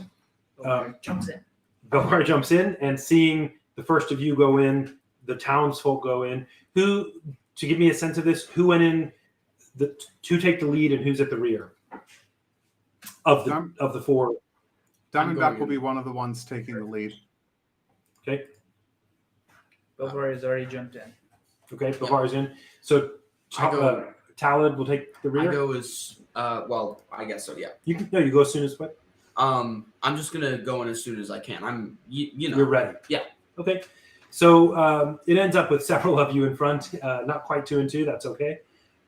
Jumps in. Belvar jumps in, and seeing the first of you go in, the townsfolk go in. Who, to give me a sense of this, who went in to take the lead and who's at the rear of the four? Diamondback will be one of the ones taking the lead. Okay. Belvar has already jumped in. Okay, Belvar's in. So I go- Talad will take the rear. I go as well. I guess so. Yeah. You go as soon as what? I'm just gonna go in as soon as I can. I'm you know. You're ready. Yeah. Okay. So it ends up with several of you in front, not quite 2 and 2. That's okay.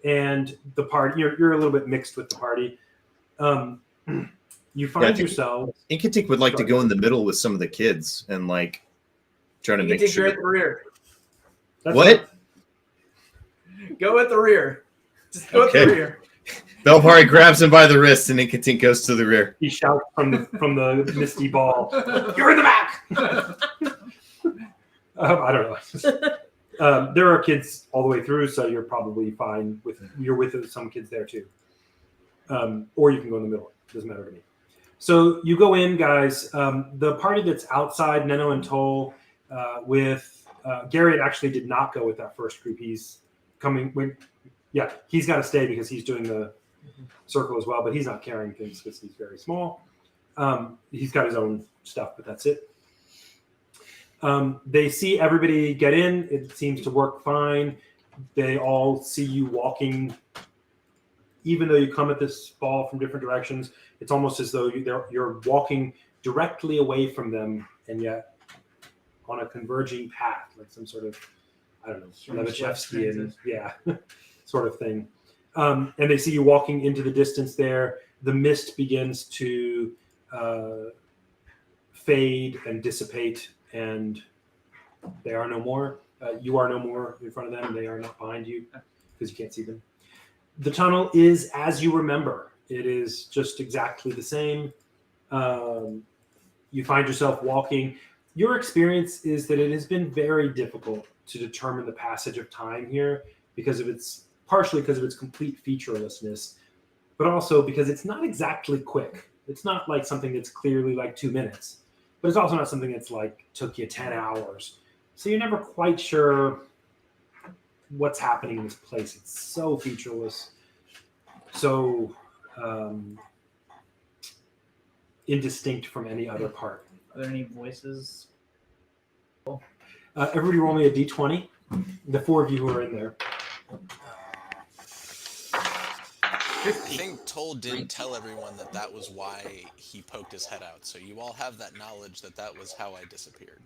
And the party, you're a little bit mixed with the party. You find yourselves. Inkatink would like to go in the middle with some of the kids and like trying to make You're sure. at the rear. What? Go at the rear. Just go at the Okay. rear. Belvari grabs him by the wrist and Inkatink goes to the rear. He shouts from the misty ball, "You're in the back!" I don't know. There are kids all the way through, so you're probably fine you're with some kids there too. Or you can go in the middle. It doesn't matter to me. So you go in, guys. The party that's outside, Neno and Toll, with Garriot actually did not go with that first group. He's coming. Yeah, he's got to stay because he's doing the circle as well, but he's not carrying things because he's very small. He's got his own stuff, but that's it. They see everybody get in. It seems to work fine. They all see you walking. Even though you come at this ball from different directions, it's almost as though you're walking directly away from them, and yet on a converging path, like some sort of, I don't know, Levachevsky and yeah, sort of thing. And they see you walking into the distance there. The mist begins to fade and dissipate, and they are no more. You are no more in front of them. They are not behind you because you can't see them. The tunnel is as you remember. It is just exactly the same. You find yourself walking. Your experience is that it has been very difficult to determine the passage of time here partially because of its complete featurelessness, but also because it's not exactly quick. It's not like something that's clearly like 2 minutes, but it's also not something that's like took you 10 hours. So you're never quite sure what's happening in this place. It's so featureless, so indistinct from any other part. Are there any voices? Everybody roll me a d20. The 4 of you who are in there. I think Toll didn't tell everyone that was why he poked his head out. So you all have that knowledge that was how I disappeared.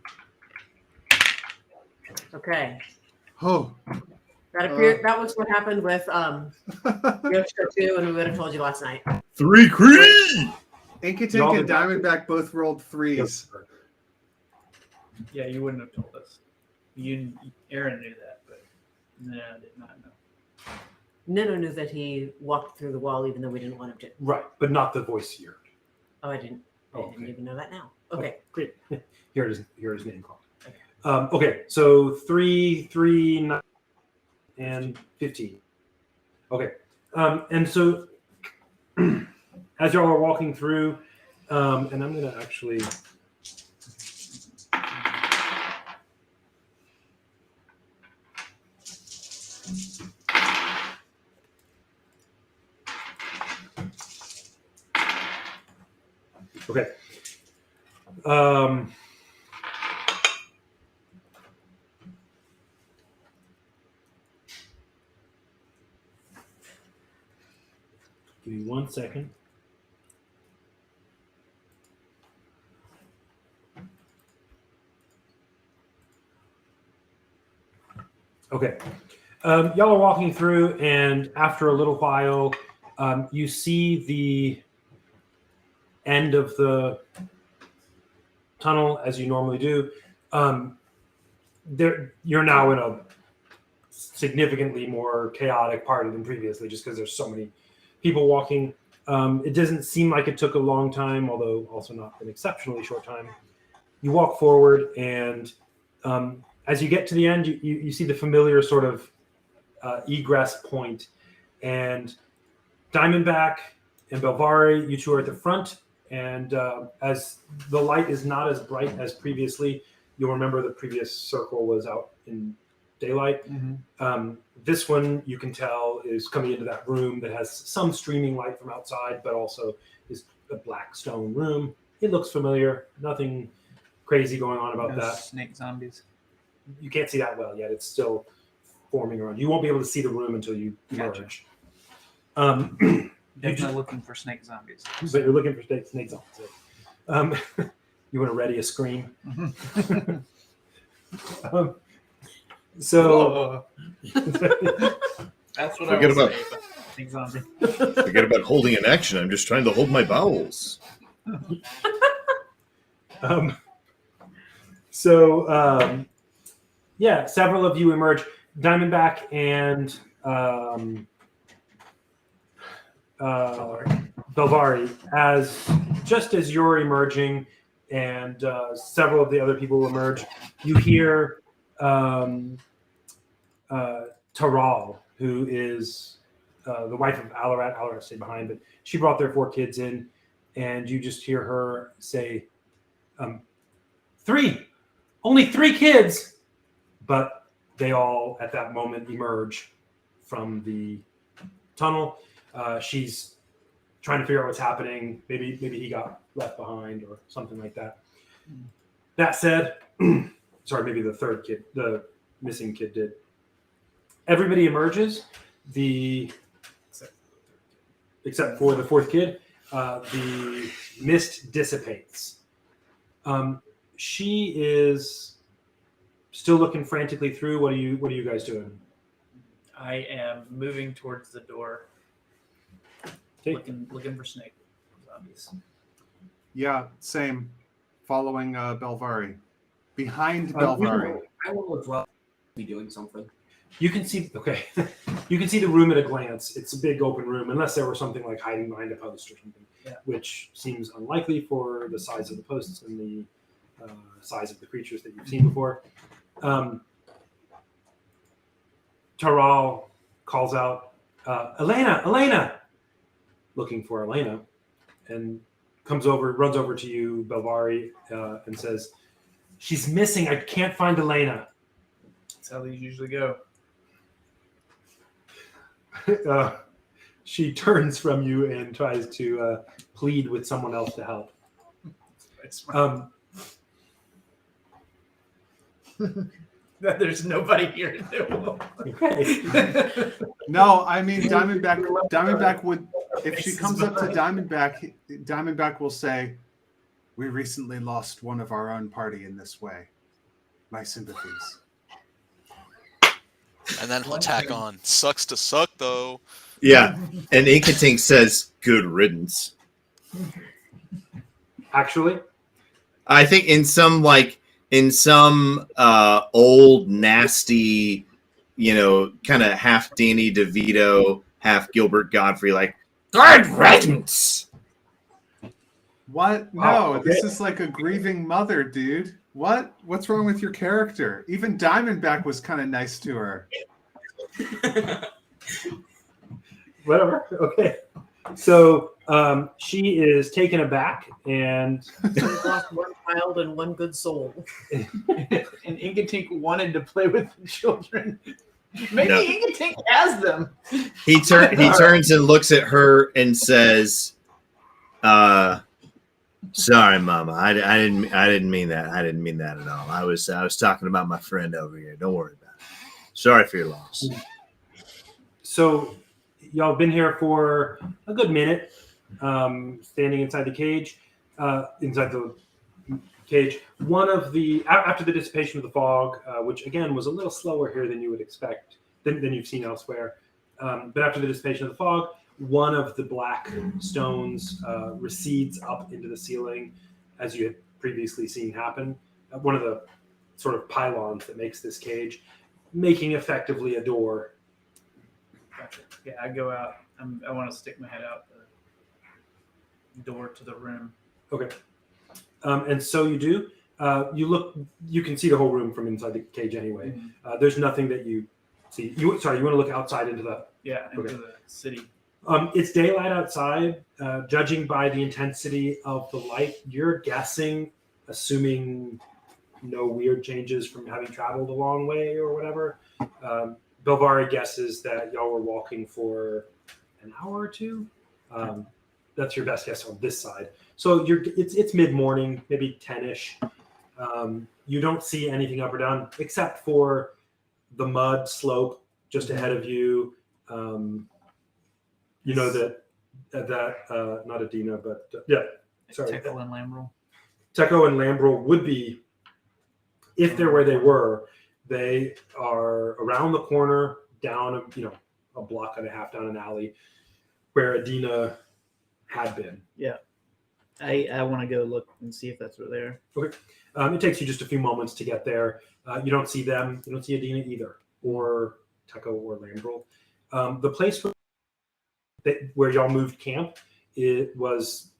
Okay. Oh, That was what happened with Yoshiko too, and we would have told you last night. 3 Cree! Inkatink and Diamondback both rolled 3s. Yeah, you wouldn't have told us. Aaron knew that, but no, I did not know. Nino knew that he walked through the wall even though we didn't want him to. Right, but not the voice you heard. Oh, I didn't Okay. even know that now. Okay. Great. Here is his name called. Okay, so 3, 9, and 15. Okay, and so as y'all are walking through, and I'm going to actually. Okay. Give me 1 second. Okay. Y'all are walking through, and after a little while, you see the end of the tunnel as you normally do. You're now in a significantly more chaotic part than previously, just because there's so many people walking. It doesn't seem like it took a long time, although also not an exceptionally short time. You walk forward, and as you get to the end, you see the familiar sort of egress point, and Diamondback and Belvari, you two are at the front, and as the light is not as bright as previously, you'll remember the previous circle was out in daylight. This one, you can tell, is coming into that room that has some streaming light from outside, but also is a black stone room. It looks familiar. Nothing crazy going on about that. Snake zombies. You can't see that well yet. It's still forming around. You won't be able to see the room until you emerge. Definitely looking for snake zombies. But you're looking for snake zombies. You want to ready a scream? So that's what Forget I about- say about snake zombie. Forget about holding an action. I'm just trying to hold my bowels. Yeah, several of you emerge. Diamondback and Belvari, as you're emerging, and several of the other people emerge, you hear Taral, who is the wife of Alarat. Alarat stayed behind, but she brought their 4 kids in, and you just hear her say, 3, only 3 kids. But they all, at that moment, emerge from the tunnel. She's trying to figure out what's happening. Maybe he got left behind or something like that. That said, sorry, maybe the 3rd kid, the missing kid did. Everybody emerges. Except for the 4th kid, the mist dissipates. She is still looking frantically through. What are you guys doing? I am moving towards the door, looking for snake zombies. Yeah, same. Following Belvari. Behind Belvari. I will as well be doing something. You can see. Okay, you can see the room at a glance. It's a big open room, unless there were something like hiding behind a post or something, which seems unlikely for the size of the posts and the size of the creatures that you've seen before. Taral calls out, Elena, looking for Elena, and runs over to you, Belvari, and says, she's missing. I can't find Elena. That's how these usually go. She turns from you and tries to plead with someone else to help. There's nobody here to do it. Okay. No, I mean Diamondback would, if she comes up to Diamondback will say, we recently lost one of our own party in this way. My sympathies. And then he'll tack on, sucks to suck, though. Yeah, and Inka Tink says, good riddance. Actually, I think in some old, nasty, kind of half Danny DeVito, half Gilbert Godfrey, like, good riddance. What? No, Wow, okay. This is like a grieving mother, dude. What? What's wrong with your character? Even Diamondback was kind of nice to her. whatever. Okay. So she is taken aback, and She's lost 1 child and 1 good soul. And Inka Tink wanted to play with the children. Maybe No. Inka Tink has them. He turns and looks at her and says, sorry, Mama. I didn't mean that. I didn't mean that at all. I was talking about my friend over here. Don't worry about it. Sorry for your loss. so y'all have been here for a good minute, standing inside the cage. One of the after the dissipation of the fog, which again was a little slower here than you would expect than you've seen elsewhere, but after the dissipation of the fog, one of the black stones recedes up into the ceiling, as you had previously seen happen. One of the sort of pylons that makes this cage, making effectively a door. Gotcha. Yeah, I go out. I want to stick my head out the door to the room. Okay. And so you do. You can see the whole room from inside the cage anyway. Mm-hmm. There's nothing that you see. You want to look outside into the. Yeah, into Okay. the city. It's daylight outside. Judging by the intensity of the light, you're guessing, assuming no weird changes from having traveled a long way or whatever. Belvari guesses that y'all were walking for an hour or two. That's your best guess on this side. So it's mid-morning, maybe 10-ish. You don't see anything up or down except for the mud slope just ahead of you. You know that not Adina, but sorry. Tekel and Lambrel. Teco and Lambrel would be, if they're where they were, they are around the corner, down a block and a half down an alley, where Adina had been. Yeah. I want to go look and see if that's where they are. Okay. It takes you just a few moments to get there. You don't see them. You don't see Adina either, or Teco or Lambrel. The place where y'all moved camp, it was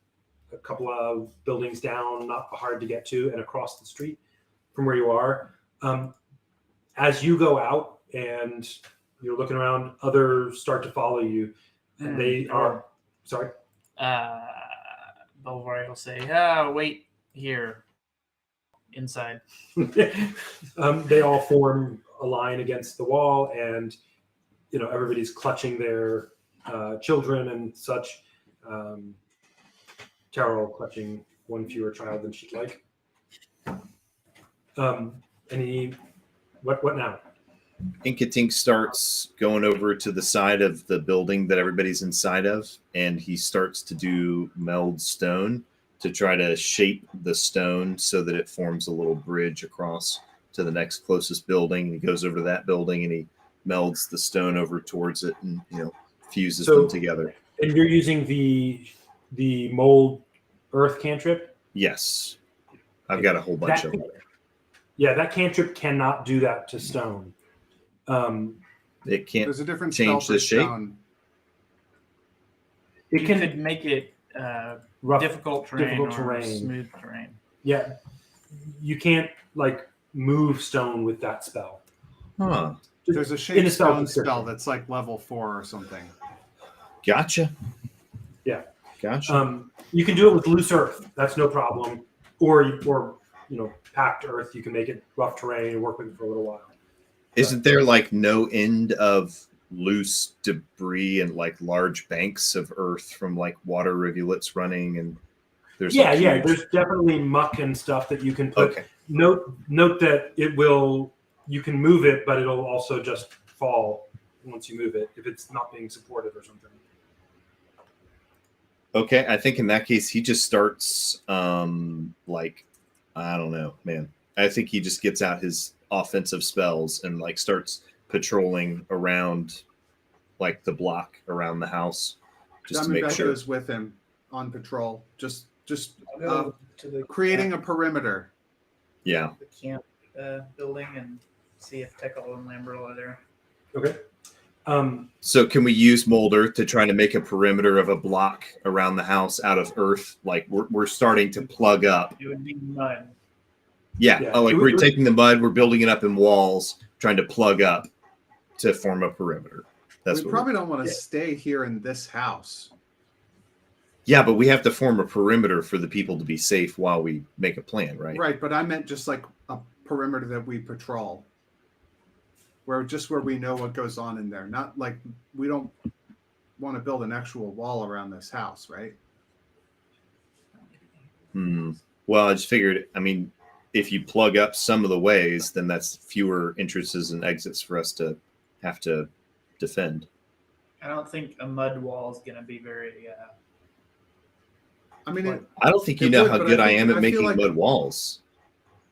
a couple of buildings down, not hard to get to, and across the street from where you are. As you go out and you're looking around, others start to follow you, and they are sorry. Belvari will say, wait here inside. They all form a line against the wall, and everybody's clutching their children and such. Carol clutching one fewer child than she'd like. What now? Inka Tink starts going over to the side of the building that everybody's inside of, and he starts to do meld stone to try to shape the stone so that it forms a little bridge across to the next closest building. And he goes over to that building and he melds the stone over towards it and fuses them together. And you're using the mold earth cantrip? Yes. I've got a whole bunch of them. Yeah, that cantrip cannot do that to stone. It can't There's a different change spell for the shape. stone. It You can could make it rough, difficult terrain or terrain. smooth terrain. Yeah, you can't move stone with that spell. Huh. There's a In shape the spell stone description. spell that's like level 4 or something. Gotcha. Yeah. Gotcha. You can do it with loose earth. That's no problem. Or packed earth. You can make it rough terrain and work with it for a little while. Isn't there no end of loose debris and large banks of earth from water rivulets running? And there's There's definitely muck and stuff that you can put. Okay. Note that you can move it, but it'll also just fall once you move it if it's not being supported or something. Okay, I think in that case he just starts I don't know, man. I think he just gets out his offensive spells and starts patrolling around the block around the house just to make Diamondback sure. goes with him on patrol, just I'll go to the creating a perimeter. Yeah. the camp building and see if Tekel and Lambrel are there. Okay. So can we use mold earth to try to make a perimeter of a block around the house out of earth? We're starting to plug up. It would be mud. Yeah. Yeah. We're taking the mud, we're building it up in walls, trying to plug up to form a perimeter. That's We what probably don't want to stay here in this house. Yeah, but we have to form a perimeter for the people to be safe while we make a plan, right? Right, but I meant just a perimeter that we patrol. Where we know what goes on in there. Not we don't want to build an actual wall around this house, right? Well, I just figured, if you plug up some of the ways, then that's fewer entrances and exits for us to have to defend. I don't think a mud wall is going to be very. I mean, I don't think you It know would, how but good I I think- am at I feel making like- mud walls.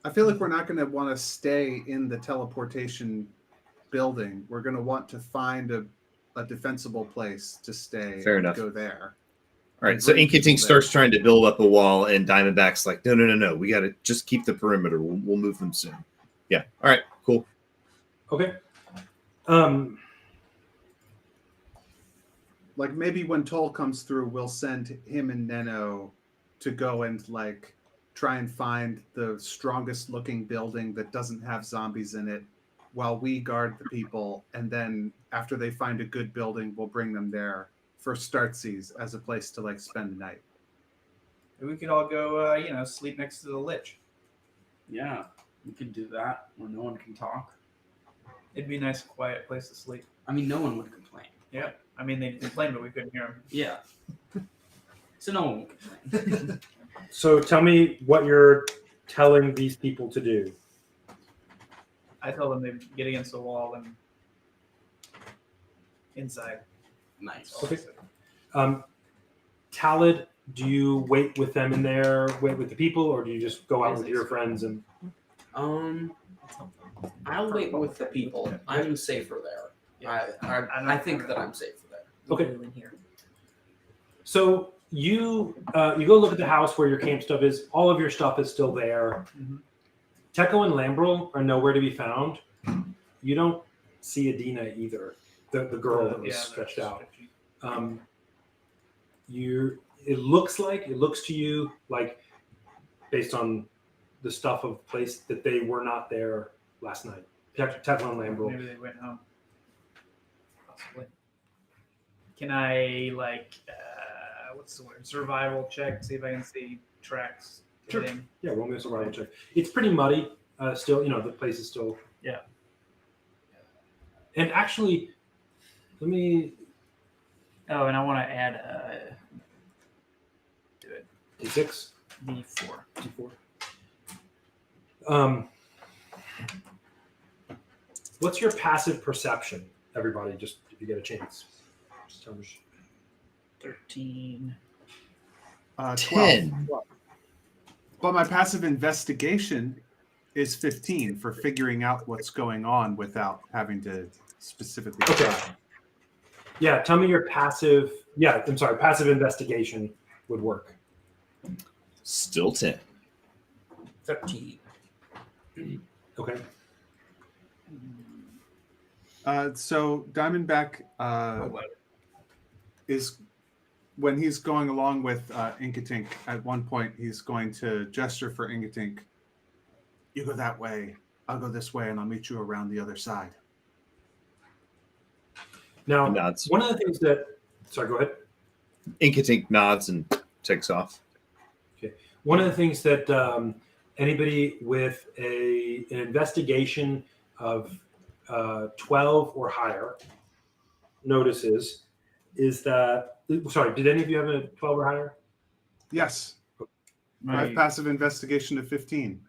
I feel like we're not going to want to stay in the teleportation building. We're going to want to find a defensible place to stay. Fair and enough. Go there. All right, and so bring Inka people Tink starts there. trying to build up a wall, and Diamondback's like, no. We got to just keep the perimeter. We'll move them soon. Yeah. All right, cool. Okay. Like maybe when Toll comes through, we'll send him and Neno to go and like try and find the strongest looking building that doesn't have zombies in it while we guard the people. And then after they find a good building, we'll bring them there for Startsies as a place to like spend the night. We could all go, sleep next to the lich. Yeah, we could do that where no one can talk. It'd be a nice, quiet place to sleep. I mean, no one would complain. Yeah. I mean, they'd complain, but we couldn't hear them. Yeah. So no one would complain. So tell me what you're telling these people to do. I tell them they get against the wall and inside. Nice. Okay. Talid, do you wait with them in there, wait with the people, or do you just go out with your friends and? I'll wait with the people. I'm safer there. I think that I'm safer there. Okay. In here. So you go look at the house where your camp stuff is. All of your stuff is still there. Mhm. Teco and Lambrel are nowhere to be found. You don't see Adina either, the girl that was stretched out. It looks to you like, based on the stuff of place, that they were not there last night. Teco and Lambrel. Maybe they went home. Possibly. Can I what's the word? Survival check. See if I can see tracks. Sure. Getting- Yeah, roll me a survival check. It's pretty muddy. Still, the place is still. Yeah. And actually, let me Oh, and I want to add do it. D6, D4. D4. What's your passive perception, everybody? Just if you get a chance. Just tell me. 13. 12. 10. But my passive investigation is 15 for figuring out what's going on without having to specifically Okay. try. Yeah, tell me your passive. Yeah, I'm sorry. Passive investigation would work. Still 10. 13. Okay. So Diamondback is, when he's going along with Inkatink, at one point he's going to gesture for Inkatink. You go that way, I'll go this way, and I'll meet you around the other side. Now, He nods. one of the things that. Sorry, go ahead. Inka Tink nods and takes off. One of the things that anybody with an investigation of 12 or higher notices is that. Sorry, did any of you have a 12 or higher? Yes, I have My, passive investigation of 15.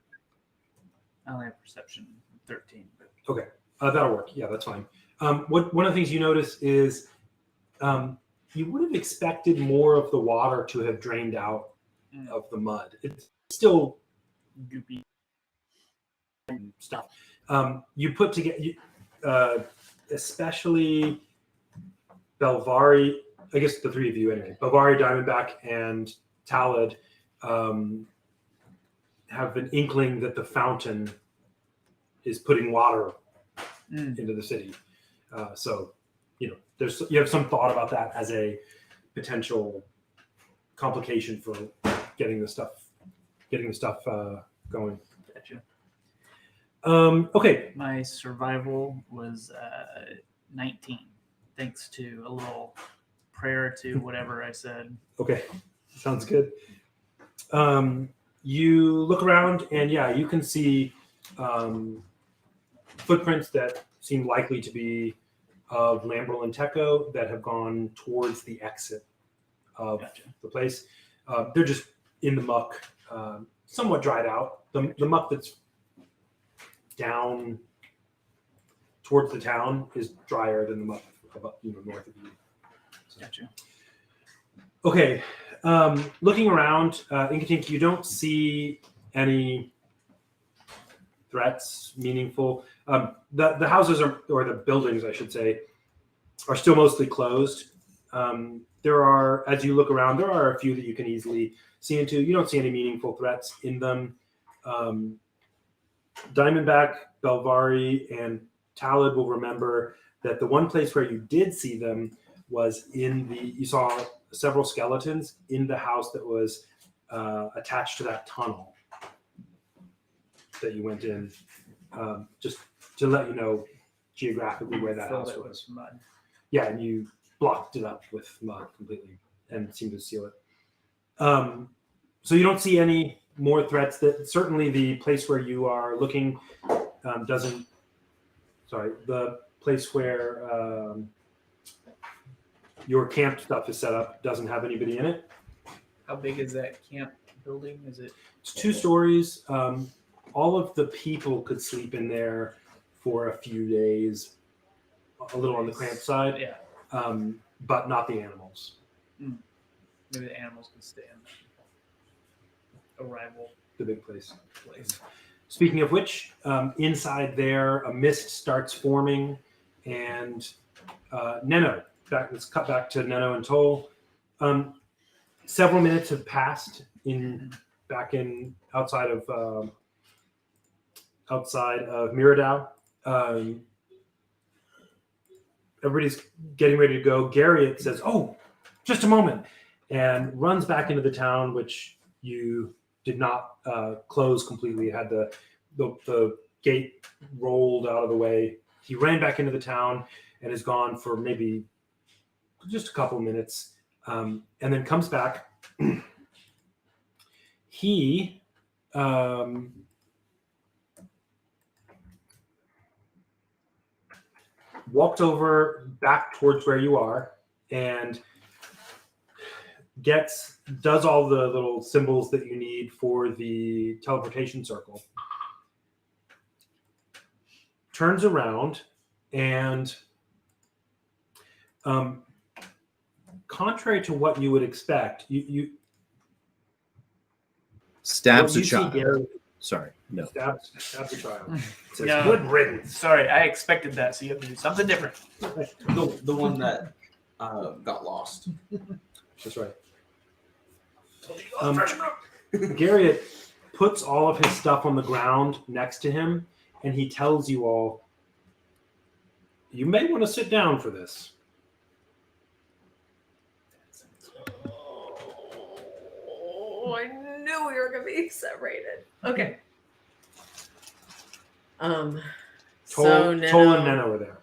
I only have perception 13. But Okay, that'll work. Yeah, that's fine. One of the things you notice is you would have expected more of the water to have drained out of the mud. It's still goopy. stuff. You put together, especially Belvari, I guess the three of you anyway, Belvari, Diamondback, and Talid have an inkling that the fountain is putting water into the city. So, you have some thought about that as a potential complication for getting the stuff going. Gotcha. Okay. My survival was 19, thanks to a little prayer to whatever I said. Okay. Sounds good. You look around and you can see footprints that seem likely to be of Lambrel and Teco that have gone towards the exit of the place. They're just in the muck, somewhat dried out. The muck that's down towards the town is drier than the muck north of you. So. Gotcha. Okay. Looking around, Inkatink, you don't see any threats meaningful. The houses or the buildings, I should say, are still mostly closed. There are, as you look around, there are a few that you can easily see into. You don't see any meaningful threats in them. Diamondback, Belvari, and Talid will remember that the one place where you did see them was you saw several skeletons in the house that was attached to that tunnel that you went in, just to let you know geographically where that Filled house it was. with mud. Yeah, and you blocked it up with mud completely and seemed to seal it. So you don't see any more threats. That certainly the place where you are looking doesn't. Sorry, the place where your camp stuff is set up doesn't have anybody in it. How big is that camp building? Is it? It's 2 stories. All of the people could sleep in there for a few days, a little on the cramped side, Yeah. but not the animals. Maybe the animals can stay in the arrival The big place. place. Speaking of which, inside there, a mist starts forming, and Neno. Let's cut back to Neno and Toll. Several minutes have passed back in outside of Miradau. Everybody's getting ready to go. Garriot says, "Oh, just a moment," and runs back into the town, which you did not close completely. It had the gate rolled out of the way. He ran back into the town and is gone for maybe just a couple minutes, and then comes back. He walked over back towards where you are and does all the little symbols that you need for the teleportation circle. Turns around and contrary to what you would expect, you Stabs a see child. Garriot Sorry, no. stabs a child. Says, No. "Good riddance." Sorry, I expected that, so you have to do something different. The one that got lost. That's right. Garriot puts all of his stuff on the ground next to him, and he tells you all, "You may want to sit down for this." Oh, I knew we were gonna be separated. Okay. Toll So and Neno Neno are there.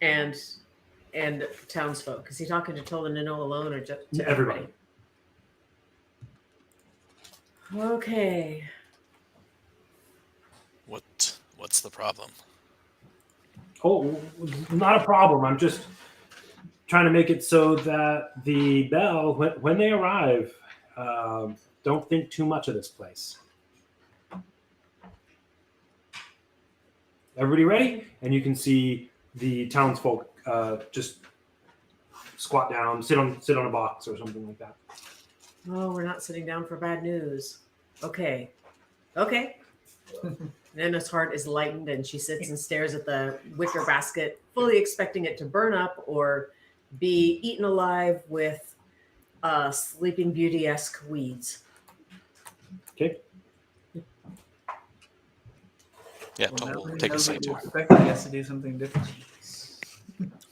and townsfolk. Is he talking to Toll and Neno alone or just to Everybody. Okay. What's the problem? Oh, not a problem. I'm just trying to make it so that the bell, when they arrive, don't think too much of this place. Everybody ready? And you can see the townsfolk just squat down, sit on a box or something like that. Oh, we're not sitting down for bad news. Okay. Okay. Nana's heart is lightened and she sits and stares at the wicker basket, fully expecting it to burn up or be eaten alive with Sleeping Beauty-esque weeds. Okay. Yeah, Well, now Toll, we take know a that seat you too. expected us to do something different.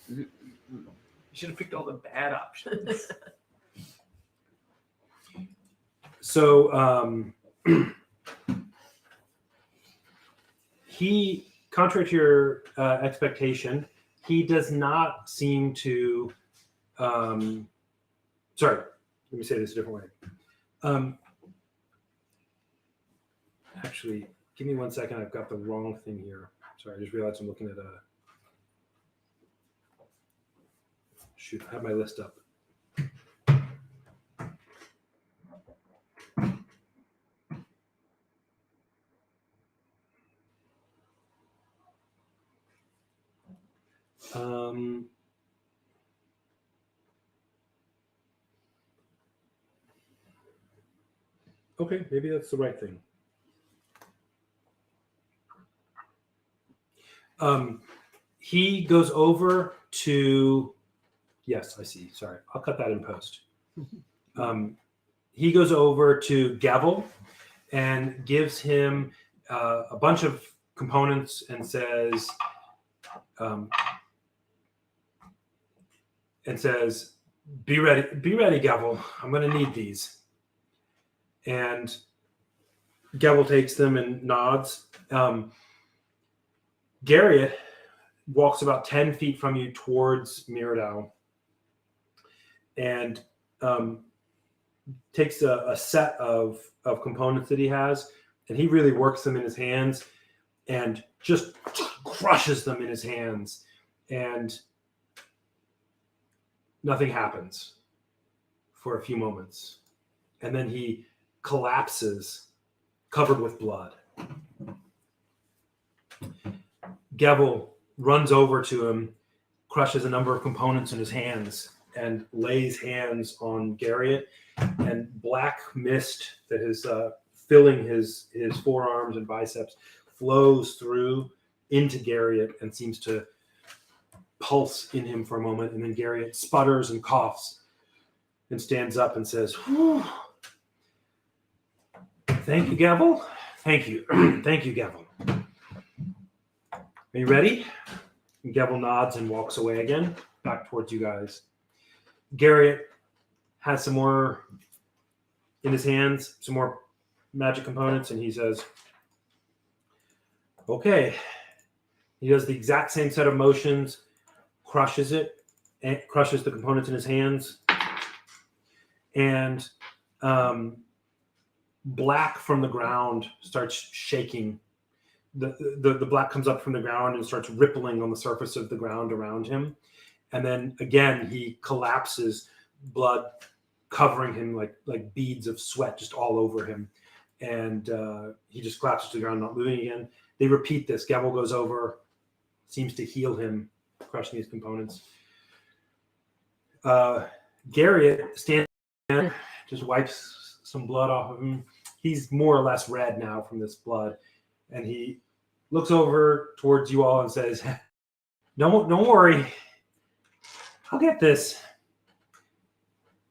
You should have picked all the bad options. So he, contrary to your expectation, he does not seem to. Sorry, let me say this a different way. Actually, give me 1 second. I've got the wrong thing here. Sorry, I just realized I'm looking at a. Shoot, I have my list up. Okay, maybe that's the right thing. He goes over to. Yes, I see. Sorry, I'll cut that in post. He goes over to Gavel and gives him a bunch of components and says, "Be ready, Gavel. I'm going to need these." And Gavel takes them and nods. Garriot walks about 10 feet from you towards Mirrodau and takes a set of components that he has, and he really works them in his hands and just crushes them in his hands, and nothing happens for a few moments. And then he collapses, covered with blood. Gavel runs over to him, crushes a number of components in his hands, and lays hands on Garriot, and black mist that is filling his forearms and biceps flows through into Garriot and seems to pulse in him for a moment, and then Garriot sputters and coughs and stands up and says, "Whew. Thank you, Gavel. Thank you. Thank you, Gavel. Are you ready?" And Gavel nods and walks away again, back towards you guys. Garriot has some more in his hands, some more magic components, and he says, "Okay." He does the exact same set of motions, crushes it, and crushes the components in his hands, and black from the ground starts shaking. The black comes up from the ground and starts rippling on the surface of the ground around him. And then again, he collapses, blood covering him like beads of sweat just all over him. And he just collapses to the ground, not moving again. They repeat this. Gavel goes over, seems to heal him, crushing these components. Garriot stands there, just wipes some blood off of him. He's more or less red now from this blood. And he looks over towards you all and says, don't worry. I'll get this."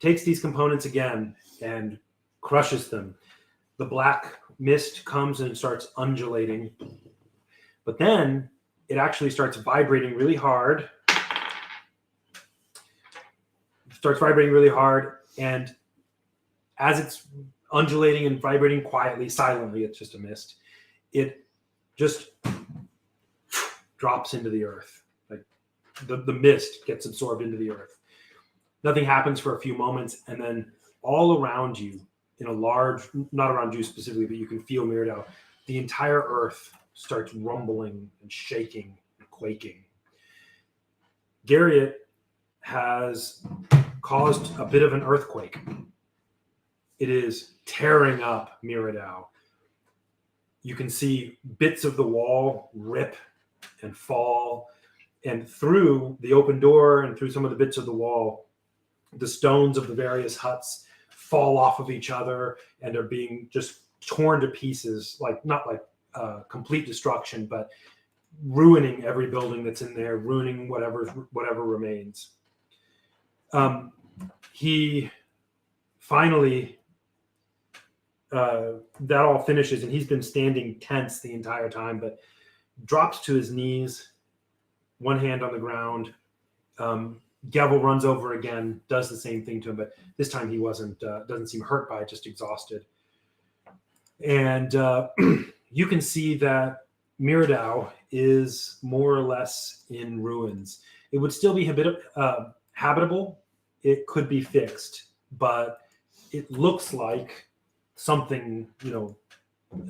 Takes these components again and crushes them. The black mist comes and starts undulating. But then it actually starts vibrating really hard. And as it's undulating and vibrating quietly, silently, it's just a mist, it just drops into the earth. Like the mist gets absorbed into the earth. Nothing happens for a few moments, and then all around you, in a large, not around you specifically, but you can feel Mirrodau, the entire earth starts rumbling and shaking and quaking. Garriot has caused a bit of an earthquake. It is tearing up Mirrodau. You can see bits of the wall rip and fall, and through the open door and through some of the bits of the wall, the stones of the various huts fall off of each other and are being just torn to pieces, like not like complete destruction, but ruining every building that's in there, ruining whatever remains. He finally, that all finishes, and he's been standing tense the entire time, but drops to his knees, one hand on the ground. Gavel runs over again, does the same thing to him, but this time he doesn't seem hurt by it, just exhausted. And you can see that Mirrodau is more or less in ruins. It would still be a bit habitable. It could be fixed, but it looks like something,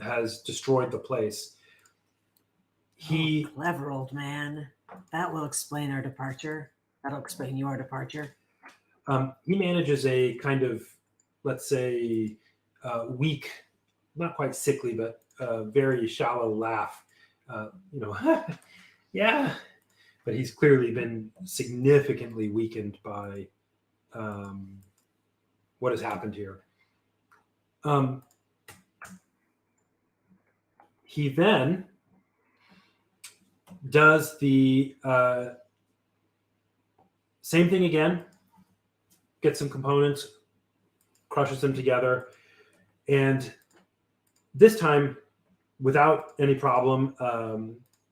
has destroyed the place. Clever old man. That will explain our departure. That'll explain your departure. He manages a kind of, let's say, weak, not quite sickly, but very shallow laugh. Yeah. But he's clearly been significantly weakened by what has happened here. He then does the same thing again, gets some components, crushes them together, and this time, without any problem,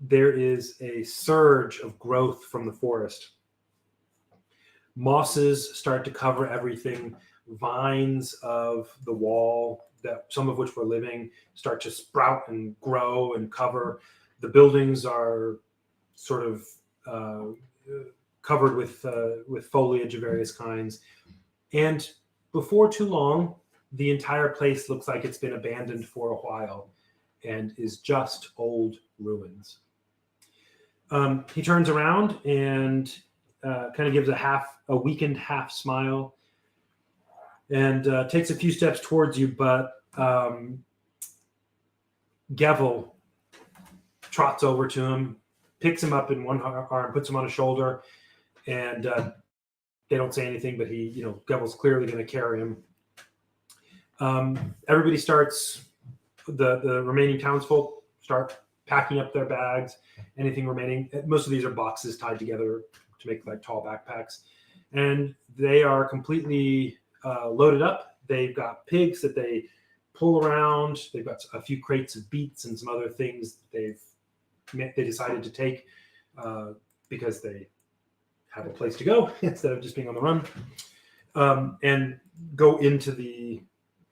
there is a surge of growth from the forest. Mosses start to cover everything. Vines of the wall, that some of which were living, start to sprout and grow and cover. The buildings are sort of covered with foliage of various kinds. And before too long, the entire place looks like it's been abandoned for a while and is just old ruins. He turns around and kind of gives a weakened half smile and takes a few steps towards you, but Gevel trots over to him, picks him up in one arm, puts him on his shoulder, and they don't say anything, but Gevel's clearly going to carry him. Everybody starts, the remaining townsfolk start packing up their bags, anything remaining. Most of these are boxes tied together to make like tall backpacks. And they are completely loaded up. They've got pigs that they pull around. They've got a few crates of beets and some other things that they decided to take because they have a place to go instead of just being on the run, and go into the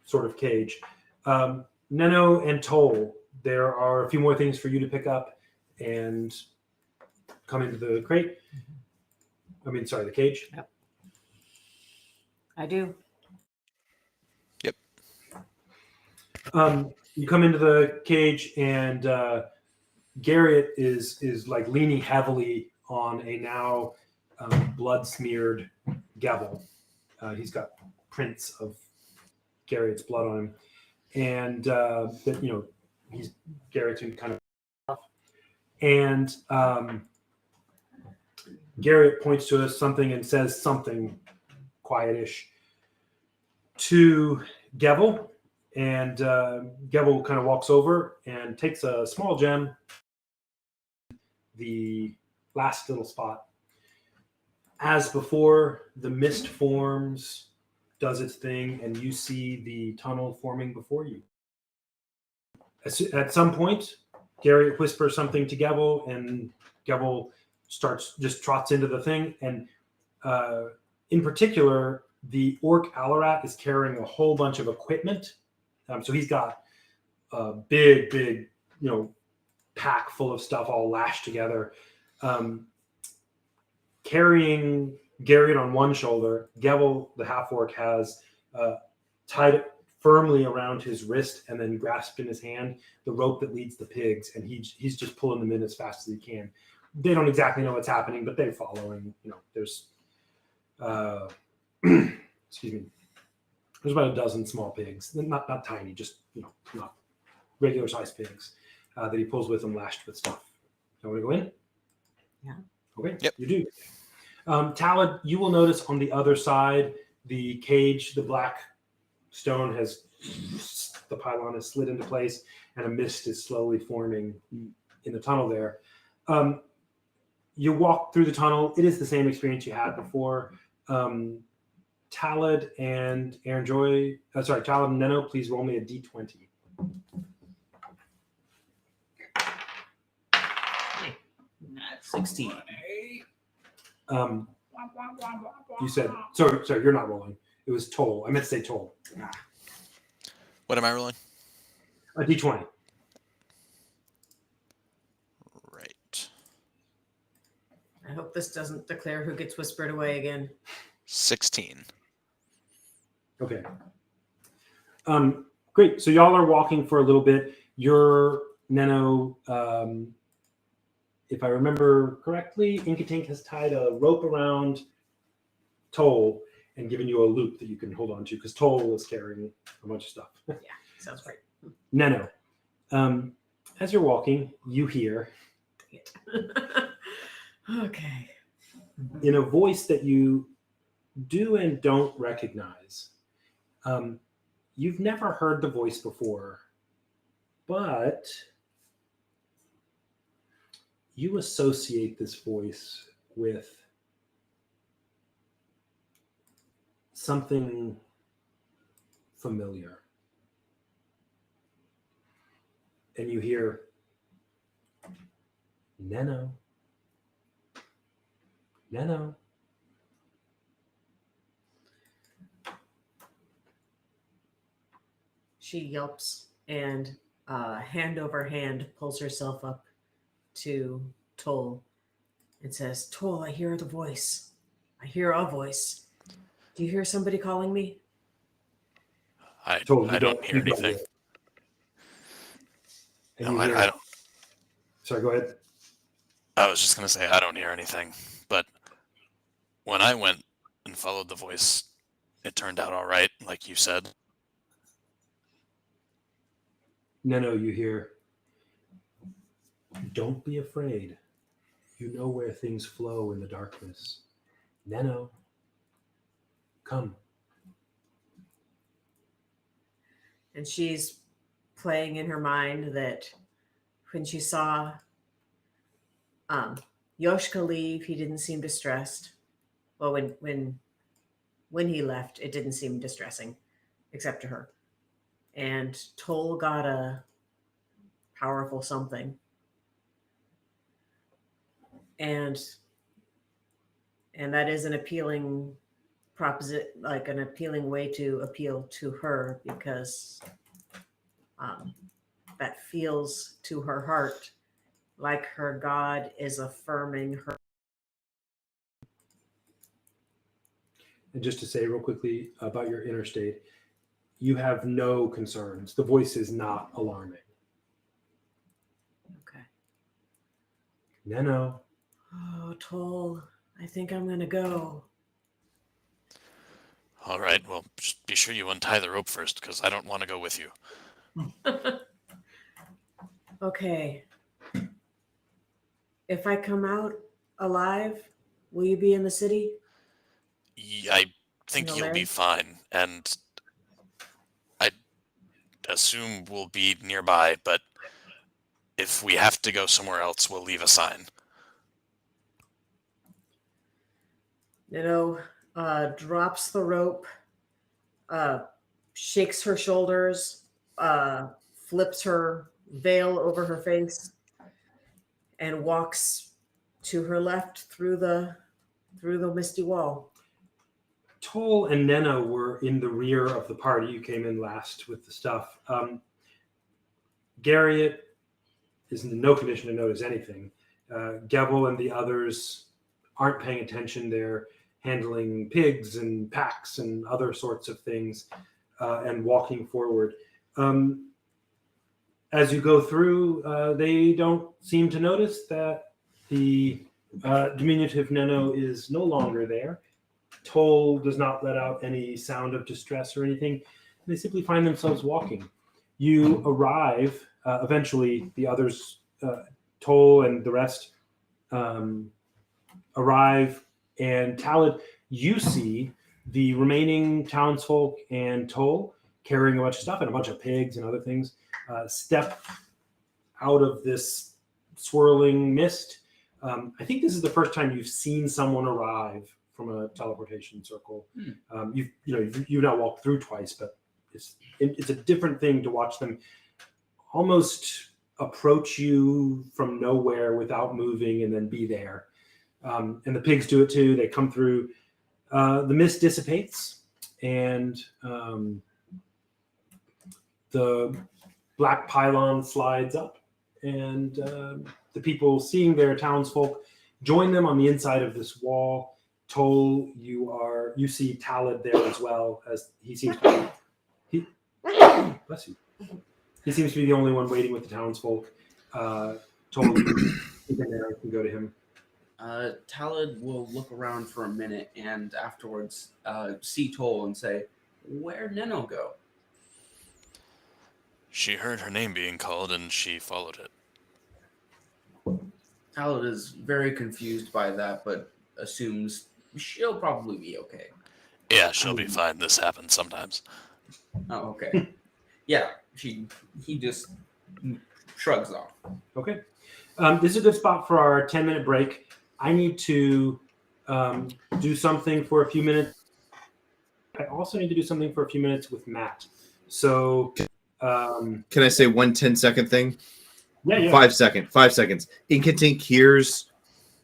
sort of cage. Neno and Toll, there are a few more things for you to pick up and come into the crate. The cage. Yep. I do. Yep. You come into the cage, and Garriot is like leaning heavily on a now blood smeared Gevel. He's got prints of Garriot's blood on him, and he's Garriot's been kind of, and Garriot points to something and says something quietish to Gevel, and Gevel kind of walks over and takes a small gem, the last little spot. As before, the mist forms, does its thing, and you see the tunnel forming before you. At some point, Garriot whispers something to Gevel, and Gevel trots into the thing. And in particular, the orc Alarat is carrying a whole bunch of equipment. So he's got a big, pack full of stuff all lashed together. Carrying Garriot on one shoulder, Gevel, the half-orc, has tied it firmly around his wrist and then grasped in his hand the rope that leads the pigs, and he's just pulling them in as fast as he can. They don't exactly know what's happening, but they're following. There's excuse me. There's about a dozen small pigs, not tiny, just not regular sized pigs that he pulls with him, lashed with stuff. You want to go in? Yeah. Okay. Yep. You do. Talad, you will notice on the other side, the cage, the black stone the pylon has slid into place, and a mist is slowly forming in the tunnel there. You walk through the tunnel. It is the same experience you had before. Talad and Talad and Neno, please roll me a d20. At 16. You said, sorry, you're not rolling. It was Toll. I meant to say Toll. What am I rolling? A d20. Right. I hope this doesn't declare who gets whispered away again. 16. Okay. Great. So y'all are walking for a little bit. You're Neno. If I remember correctly, Inka Tink has tied a rope around Toll and given you a loop that you can hold on to, because Toll is carrying a bunch of stuff. Yeah, sounds right. Neno, as you're walking, you hear Okay. in a voice that you do and don't recognize. You've never heard the voice before, but you associate this voice with something familiar. And you hear, Neno, Neno. She yelps and hand over hand pulls herself up to Toll and says, Toll, I hear the voice. I hear a voice. Do you hear somebody calling me? I Toll, you don't hear you don't anything. And No, you hear, I don't. sorry, go ahead. I was just gonna say I don't hear anything. But when I went and followed the voice, it turned out all right, like you said. Neno, you hear, don't be afraid. You know where things flow in the darkness. Neno, come. And she's playing in her mind that when she saw Yoshka leave, he didn't seem distressed. Well, when he left, it didn't seem distressing, except to her. And Toll got a powerful something. And that is an appealing proposition, like an appealing way to appeal to her, because that feels to her heart like her God is affirming her. And just to say real quickly about your inner state, you have no concerns. The voice is not alarming. Okay. Neno, Oh, Toll, I think I'm going to go. All right, well, just be sure you untie the rope first, because I don't want to go with you. Okay. If I come out alive, will you be in the city? I think No, you'll be Larry? fine, and I assume we'll be nearby, but if we have to go somewhere else, we'll leave a sign. Drops the rope, shakes her shoulders, flips her veil over her face, and walks to her left through the misty wall. Toll and Neno were in the rear of the party. You came in last with the stuff. Garriot is in no condition to notice anything. Gebel and the others aren't paying attention. They're handling pigs and packs and other sorts of things and walking forward. As you go through, they don't seem to notice that the diminutive Neno is no longer there. Toll does not let out any sound of distress or anything. They simply find themselves walking. You arrive, eventually the others, Toll and the rest, arrive, and Talid, you see the remaining townsfolk and Toll carrying a bunch of stuff and a bunch of pigs and other things, step out of this swirling mist. I think this is the first time you've seen someone arrive from a teleportation circle. You've not walked through twice, but it's a different thing to watch them almost approach you from nowhere without moving and then be there. And the pigs do it too. They come through. The mist dissipates, and the black pylon slides up, and the people, seeing their townsfolk, join them on the inside of this wall. Toll, you see Talid there as well, as he seems to be, bless you. He seems to be the only one waiting with the townsfolk. Toll, you can go to him. Talid will look around for a minute and afterwards see Toll and say, "Where'd Neno go?" She heard her name being called, and she followed it. Talid is very confused by that, but assumes she'll probably be okay. Yeah, she'll be fine. This happens sometimes. Oh, okay. Yeah, he just shrugs off. Okay. This is a good spot for our 10-minute break. I need to do something for a few minutes. I also need to do something for a few minutes with Matt. So, Can I say 1 10-second thing? yeah. 5 seconds. Inka Tink hears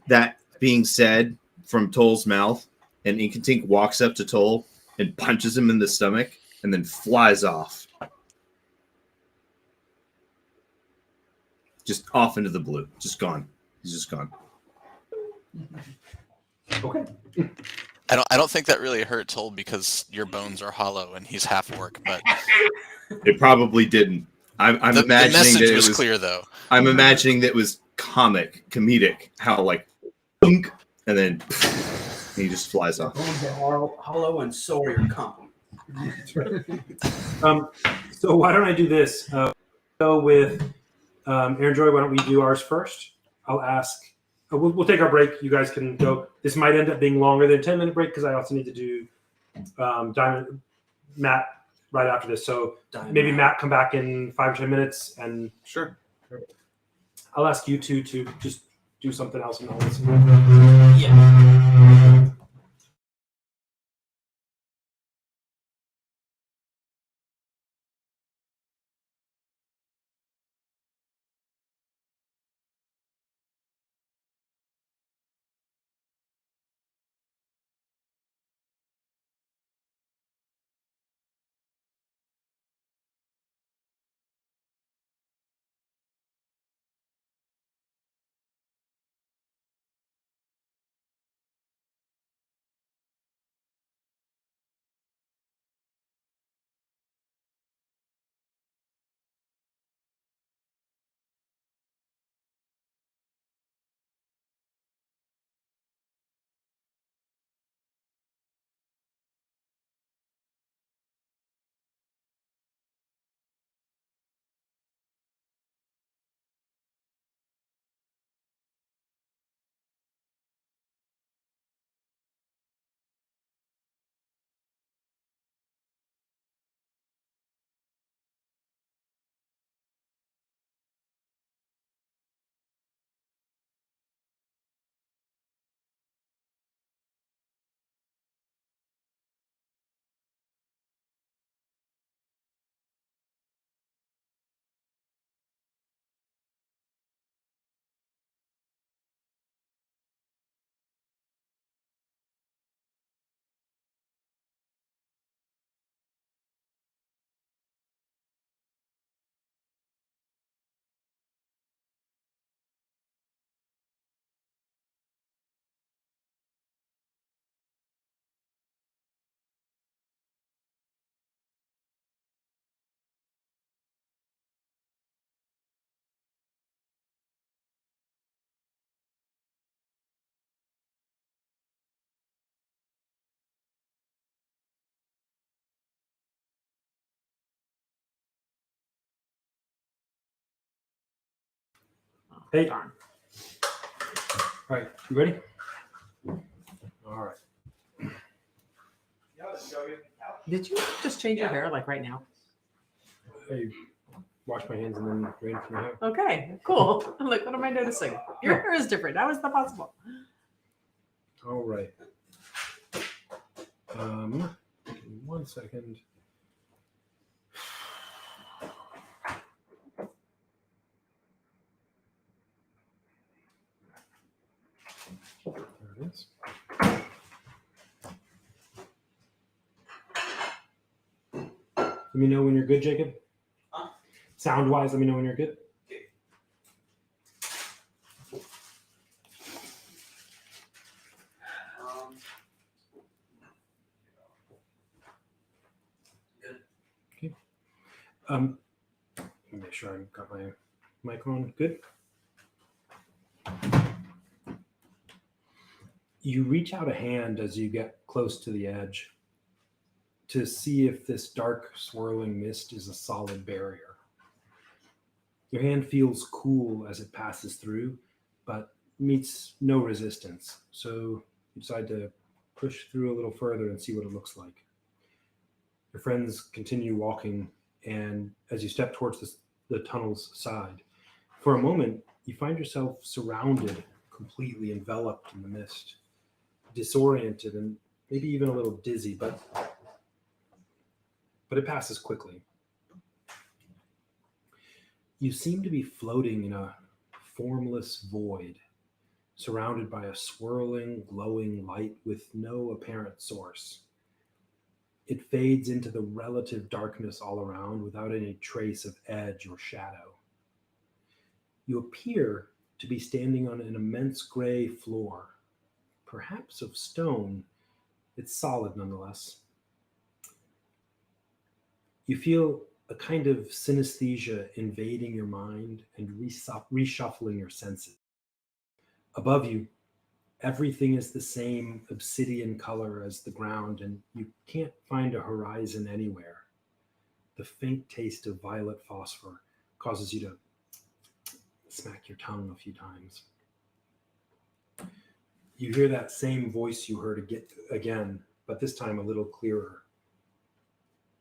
that being said from Toll's mouth, and Inka Tink walks up to Toll and punches him in the stomach and then flies off. Just off into the blue. Just gone. He's just gone. Okay. I don't think that really hurt Toll because your bones are hollow and he's half orc, but It probably didn't. I'm the imagining message that it was was clear though. I'm imagining that it was comedic, how like, thunk, and then he just flies off. Bones are hollow, and so are your compliments. So why don't I do this? Go with Aaron Joy. Why don't we do ours first? I'll ask. We'll take our break. You guys can go. This might end up being longer than a 10-minute break because I also need to do Matt right after this. So maybe Matt come back in 5 or 10 minutes, and Sure. I'll ask you two to just do something else and I'll listen. Yeah. Hey. Darn. All right, you ready? All right. Did you just change your hair like right now? I wash my hands and then rain from my hair. Okay, cool. I'm like, what am I noticing? Your hair is different. How is that possible? All right. Give me 1 second. There it is. Let me know when you're good, Jacob. Sound wise, let me know when you're good. Let me make sure I've got my mic on. Good. You reach out a hand as you get close to the edge to see if this dark swirling mist is a solid barrier. Your hand feels cool as it passes through, but meets no resistance. So you decide to push through a little further and see what it looks like. Your friends continue walking, and as you step towards the tunnel's side, For a moment, you find yourself surrounded, completely enveloped in the mist, disoriented and maybe even a little dizzy, but it passes quickly. You seem to be floating in a formless void, surrounded by a swirling, glowing light with no apparent source. It fades into the relative darkness all around without any trace of edge or shadow. You appear to be standing on an immense gray floor, perhaps of stone. It's solid nonetheless. You feel a kind of synesthesia invading your mind and reshuffling your senses. Above you, everything is the same obsidian color as the ground, and you can't find a horizon anywhere. The faint taste of violet phosphor causes you to smack your tongue a few times. You hear that same voice you heard again, but this time a little clearer.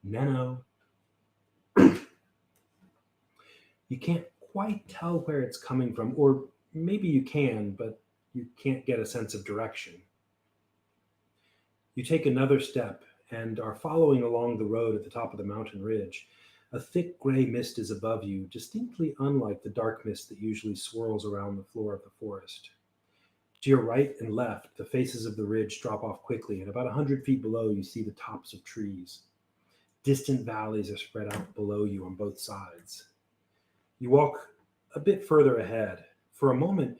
Neno. You can't quite tell where it's coming from, or maybe you can, but you can't get a sense of direction. You take another step and are following along the road at the top of the mountain ridge. A thick gray mist is above you, distinctly unlike the dark mist that usually swirls around the floor of the forest. To your right and left, the faces of the ridge drop off quickly, and about 100 feet below, you see the tops of trees. Distant valleys are spread out below you on both sides. You walk a bit further ahead. For a moment,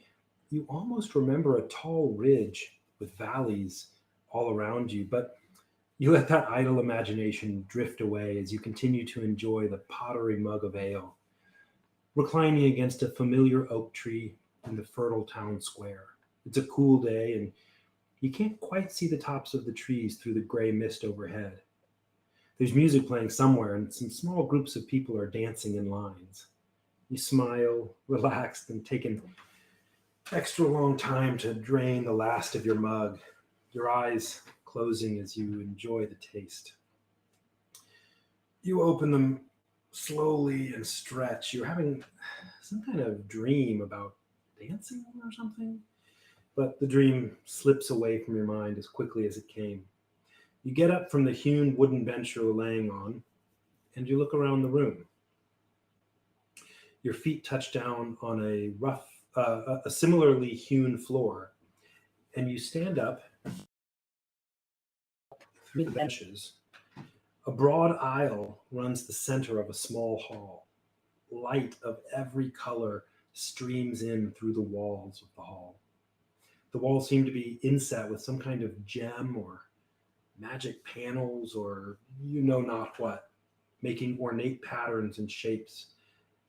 you almost remember a tall ridge with valleys all around you, but you let that idle imagination drift away as you continue to enjoy the pottery mug of ale, reclining against a familiar oak tree in the fertile town square. It's a cool day, and you can't quite see the tops of the trees through the gray mist overhead. There's music playing somewhere, and some small groups of people are dancing in lines. You smile, relaxed, and take an extra long time to drain the last of your mug, your eyes closing as you enjoy the taste. You open them slowly and stretch. You're having some kind of dream about dancing or something, but the dream slips away from your mind as quickly as it came. You get up from the hewn wooden bench you're laying on, and you look around the room. Your feet touch down on a similarly hewn floor, and you stand up through the benches. A broad aisle runs the center of a small hall. Light of every color streams in through the walls of the hall. The walls seem to be inset with some kind of gem or magic panels or you know not what, making ornate patterns and shapes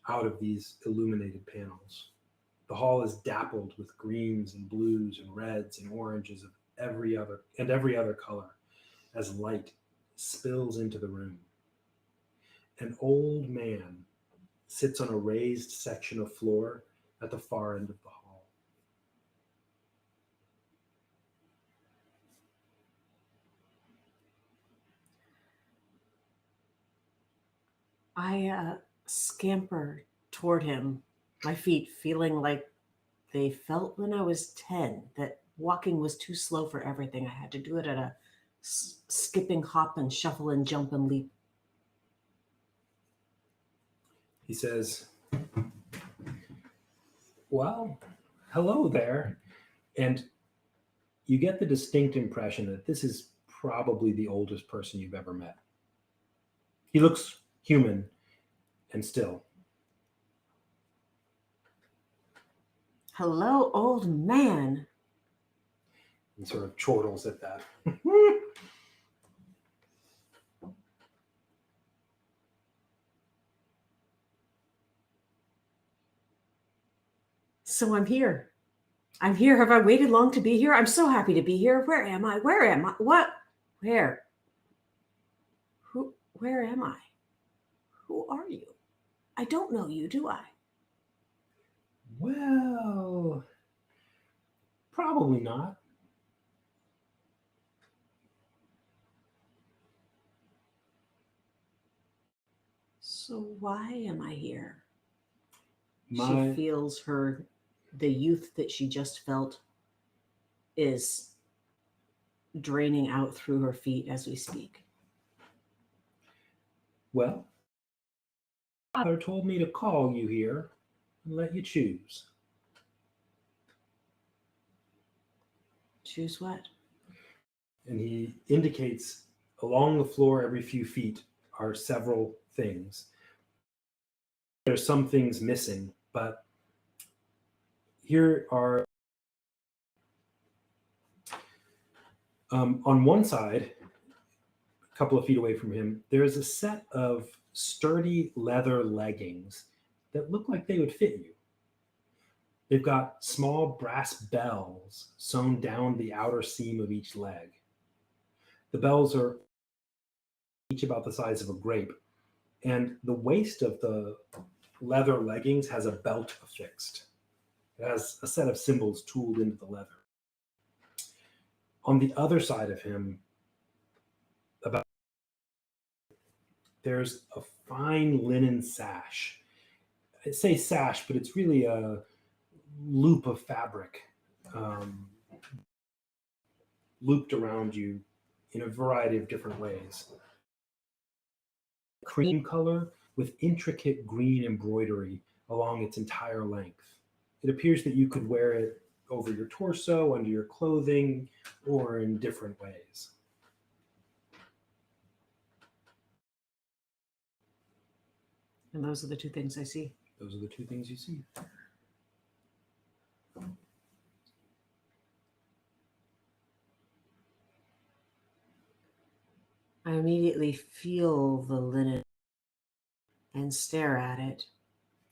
out of these illuminated panels. The hall is dappled with greens and blues and reds and oranges of every other color as light spills into the room. An old man sits on a raised section of floor at the far end of the hall. I scamper toward him, my feet feeling like they felt when I was 10, that walking was too slow for everything. I had to do it at a skipping, hop, and shuffle and jump and leap. He says, "Well, hello there." And you get the distinct impression that this is probably the oldest person you've ever met. He looks human and still. Hello, old man. He sort of chortles at that. So I'm here. I'm here. Have I waited long to be here? I'm so happy to be here. Where am I? Where am I? What? Where? Who? Where am I? Who are you? I don't know you, do I? Well, probably not. So why am I here? She feels the youth that she just felt is draining out through her feet as we speak. Well, father told me to call you here and let you choose. Choose what? And he indicates along the floor every few feet are several things. There's some things missing, but here are on one side, a couple of feet away from him, there's a set of sturdy leather leggings that look like they would fit you. They've got small brass bells sewn down the outer seam of each leg. The bells are each about the size of a grape, and the waist of the leather leggings has a belt affixed. It has a set of symbols tooled into the leather. On the other side of him, there's a fine linen sash. I say sash, but it's really a loop of fabric looped around you in a variety of different ways. Cream color with intricate green embroidery along its entire length. It appears that you could wear it over your torso, under your clothing, or in different ways. And those are the two things I see. Those are the two things you see. I immediately feel the linen and stare at it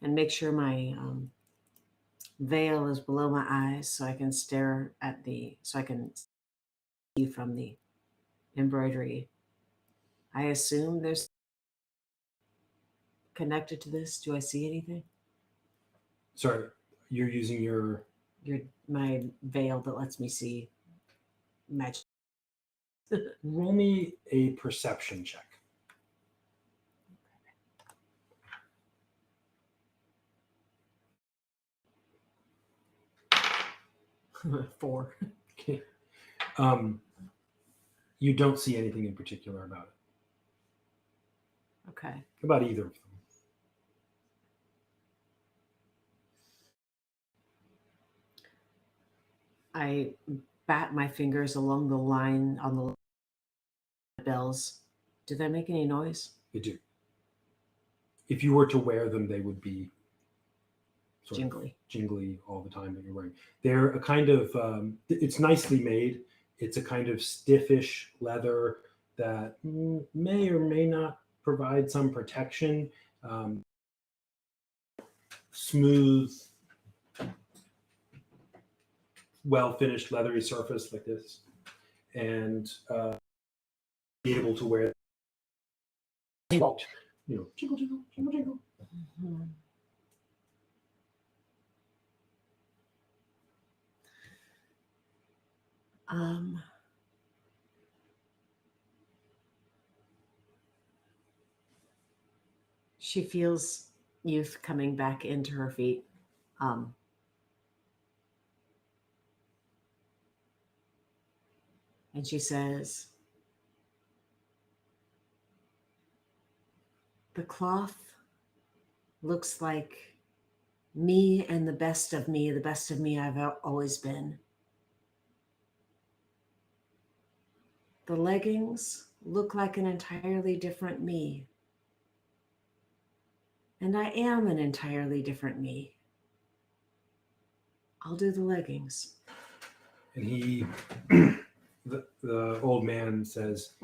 and make sure my veil is below my eyes so I can stare at so I can see from the embroidery. I assume there's connected to this. Do I see anything? Sorry, you're using my veil that lets me see magic. Roll me a perception check. Four. Okay. You don't see anything in particular about it. Okay. About either of them. I bat my fingers along the line on the bells. Do they make any noise? They do. If you were to wear them, they would be sort Jingly. of jingly all the time that you're wearing. They're a kind of, it's nicely made. It's a kind of stiffish leather that may or may not provide some protection. Smooth, well-finished leathery surface like this. And be able to wear, jingle, jingle, jingle, jingle, jingle. Mm-hmm. She feels youth coming back into her feet. And she says, the cloth looks like me and the best of me I've always been. The leggings look like an entirely different me. And I am an entirely different me. I'll do the leggings. And he, the old man says,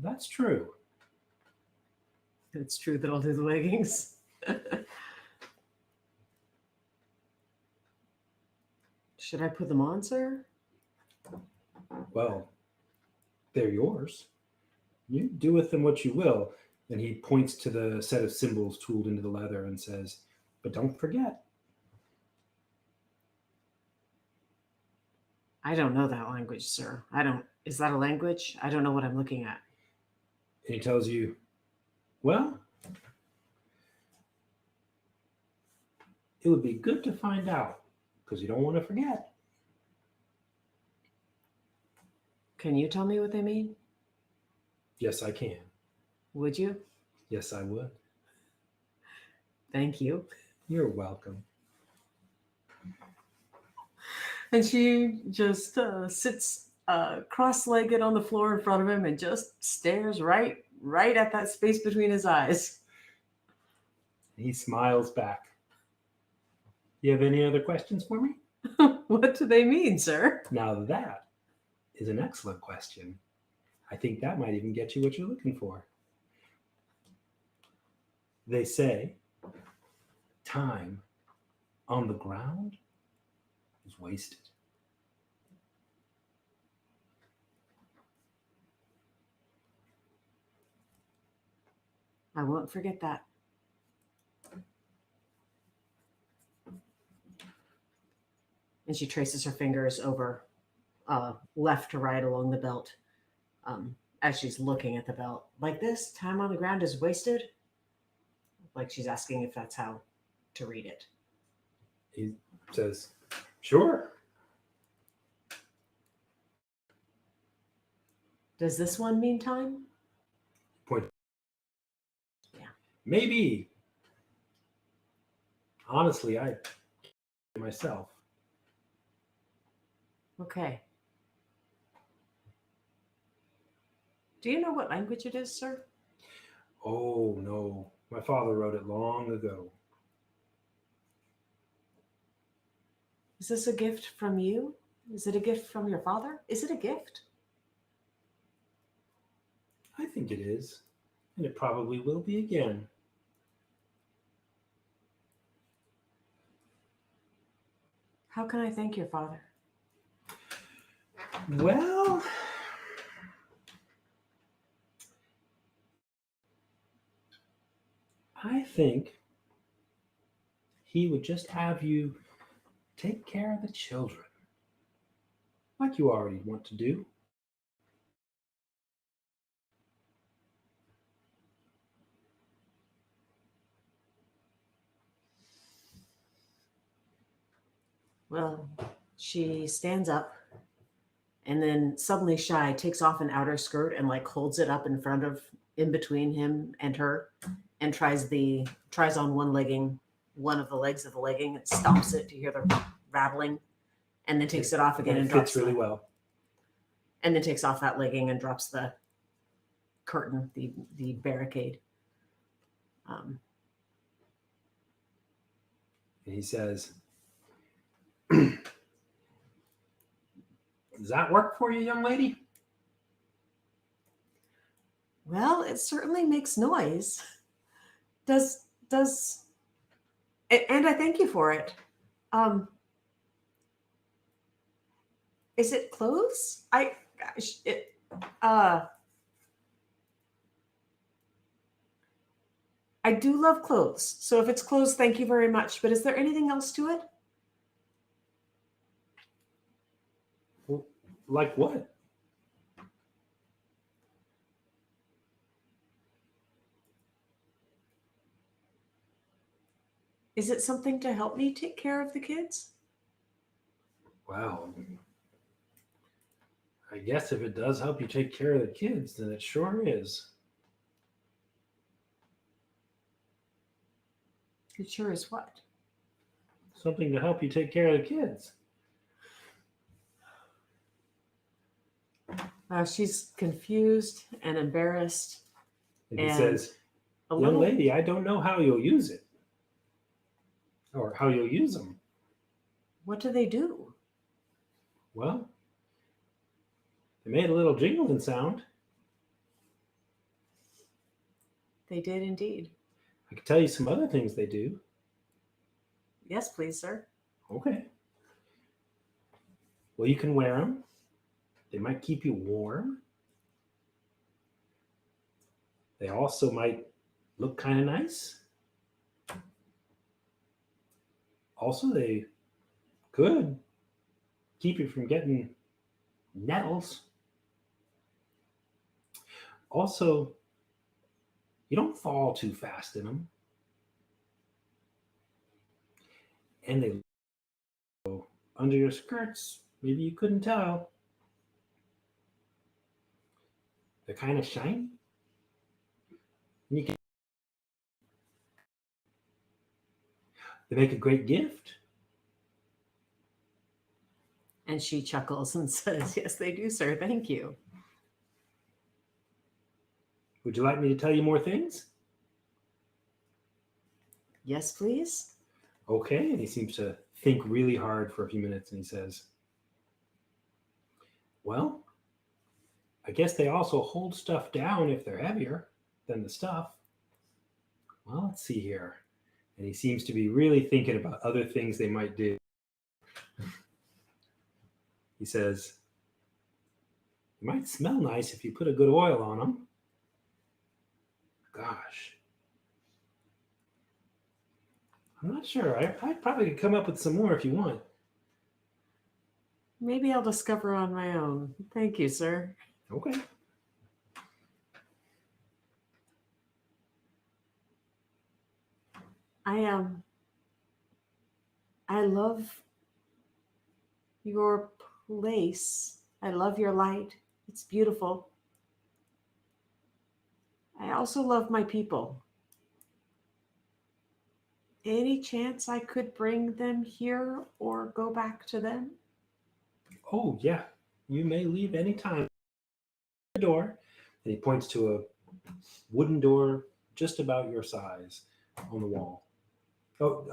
that's true. It's true that I'll do the leggings. Should I put them on, sir? Well, they're yours. You do with them what you will. And he points to the set of symbols tooled into the leather and says, but don't forget. I don't know that language, sir. Is that a language? I don't know what I'm looking at. And he tells you, well, It would be good to find out because you don't want to forget. Can you tell me what they mean? Yes, I can. Would you? Yes, I would. Thank you. You're welcome. And she just sits cross-legged on the floor in front of him and just stares right at that space between his eyes. He smiles back. You have any other questions for me? What do they mean, sir? Now that is an excellent question. I think that might even get you what you're looking for. They say time on the ground is wasted. I won't forget that. And she traces her fingers over left to right along the belt as she's looking at the belt. Like this, time on the ground is wasted? Like she's asking if that's how to read it. He says, sure. Does this one mean time? Point. Yeah. Maybe. Honestly, I myself. Okay. Do you know what language it is, sir? Oh, no. My father wrote it long ago. Is this a gift from you? Is it a gift from your father? Is it a gift? I think it is. And it probably will be again. How can I thank your father? Well, I think he would just have you take care of the children, like you already want to do. Well, she stands up and then suddenly shy takes off an outer skirt and like holds it up in between him and her and tries on one of the legs of the legging and stomps it to hear the rattling and then takes it off again and it drops fits really well. and then takes off that legging and drops the curtain, the barricade. And he says, does that work for you, young lady? Well, it certainly makes noise. And I thank you for it. Is it clothes? I do love clothes. So if it's clothes, thank you very much. But is there anything else to it? Like what? Is it something to help me take care of the kids? Wow. I guess if it does help you take care of the kids, then it sure is. It sure is what? Something to help you take care of the kids. She's confused and embarrassed. And he And says, young lady, I don't know how you'll use it. Or how you'll use them. What do they do? Well, they made a little jingling sound. They did indeed. I could tell you some other things they do. Yes, please, sir. Okay. Well, you can wear them. They might keep you warm. They also might look kind of nice. Also, they could keep you from getting nettles. Also, you don't fall too fast in them. and they go under your skirts. Maybe you couldn't tell. They're kind of shiny. And you can, they make a great gift. And she chuckles and says, "Yes, they do, sir. Thank you." Would you like me to tell you more things? Yes, please. Okay. And he seems to think really hard for a few minutes and he says, well, I guess they also hold stuff down if they're heavier than the stuff. Well, let's see here. And he seems to be really thinking about other things they might do. He says, it might smell nice if you put a good oil on them. Gosh. I'm not sure. I probably could come up with some more if you want. Maybe I'll discover on my own. Thank you, sir. Okay. I love your place. I love your light. It's beautiful. I also love my people. Any chance I could bring them here or go back to them? Oh, yeah. You may leave any time. The door. And he points to a wooden door just about your size on the wall. Oh,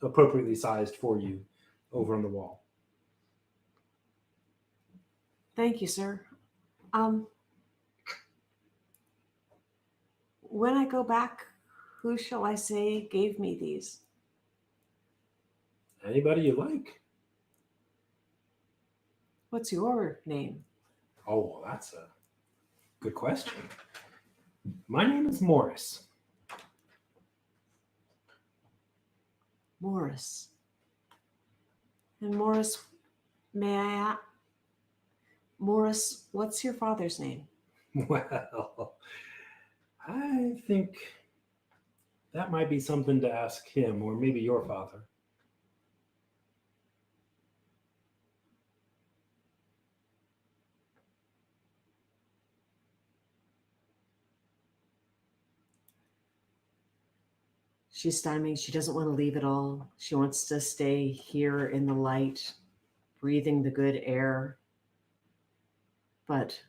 appropriately sized for you over on the wall. Thank you, sir. When I go back, who shall I say gave me these? Anybody you like. What's your name? Oh, well, that's a good question. My name is Morris. Morris. And Morris, Morris, what's your father's name? Well, I think that might be something to ask him or maybe your father. She's stymied. She doesn't want to leave at all. She wants to stay here in the light, breathing the good air. But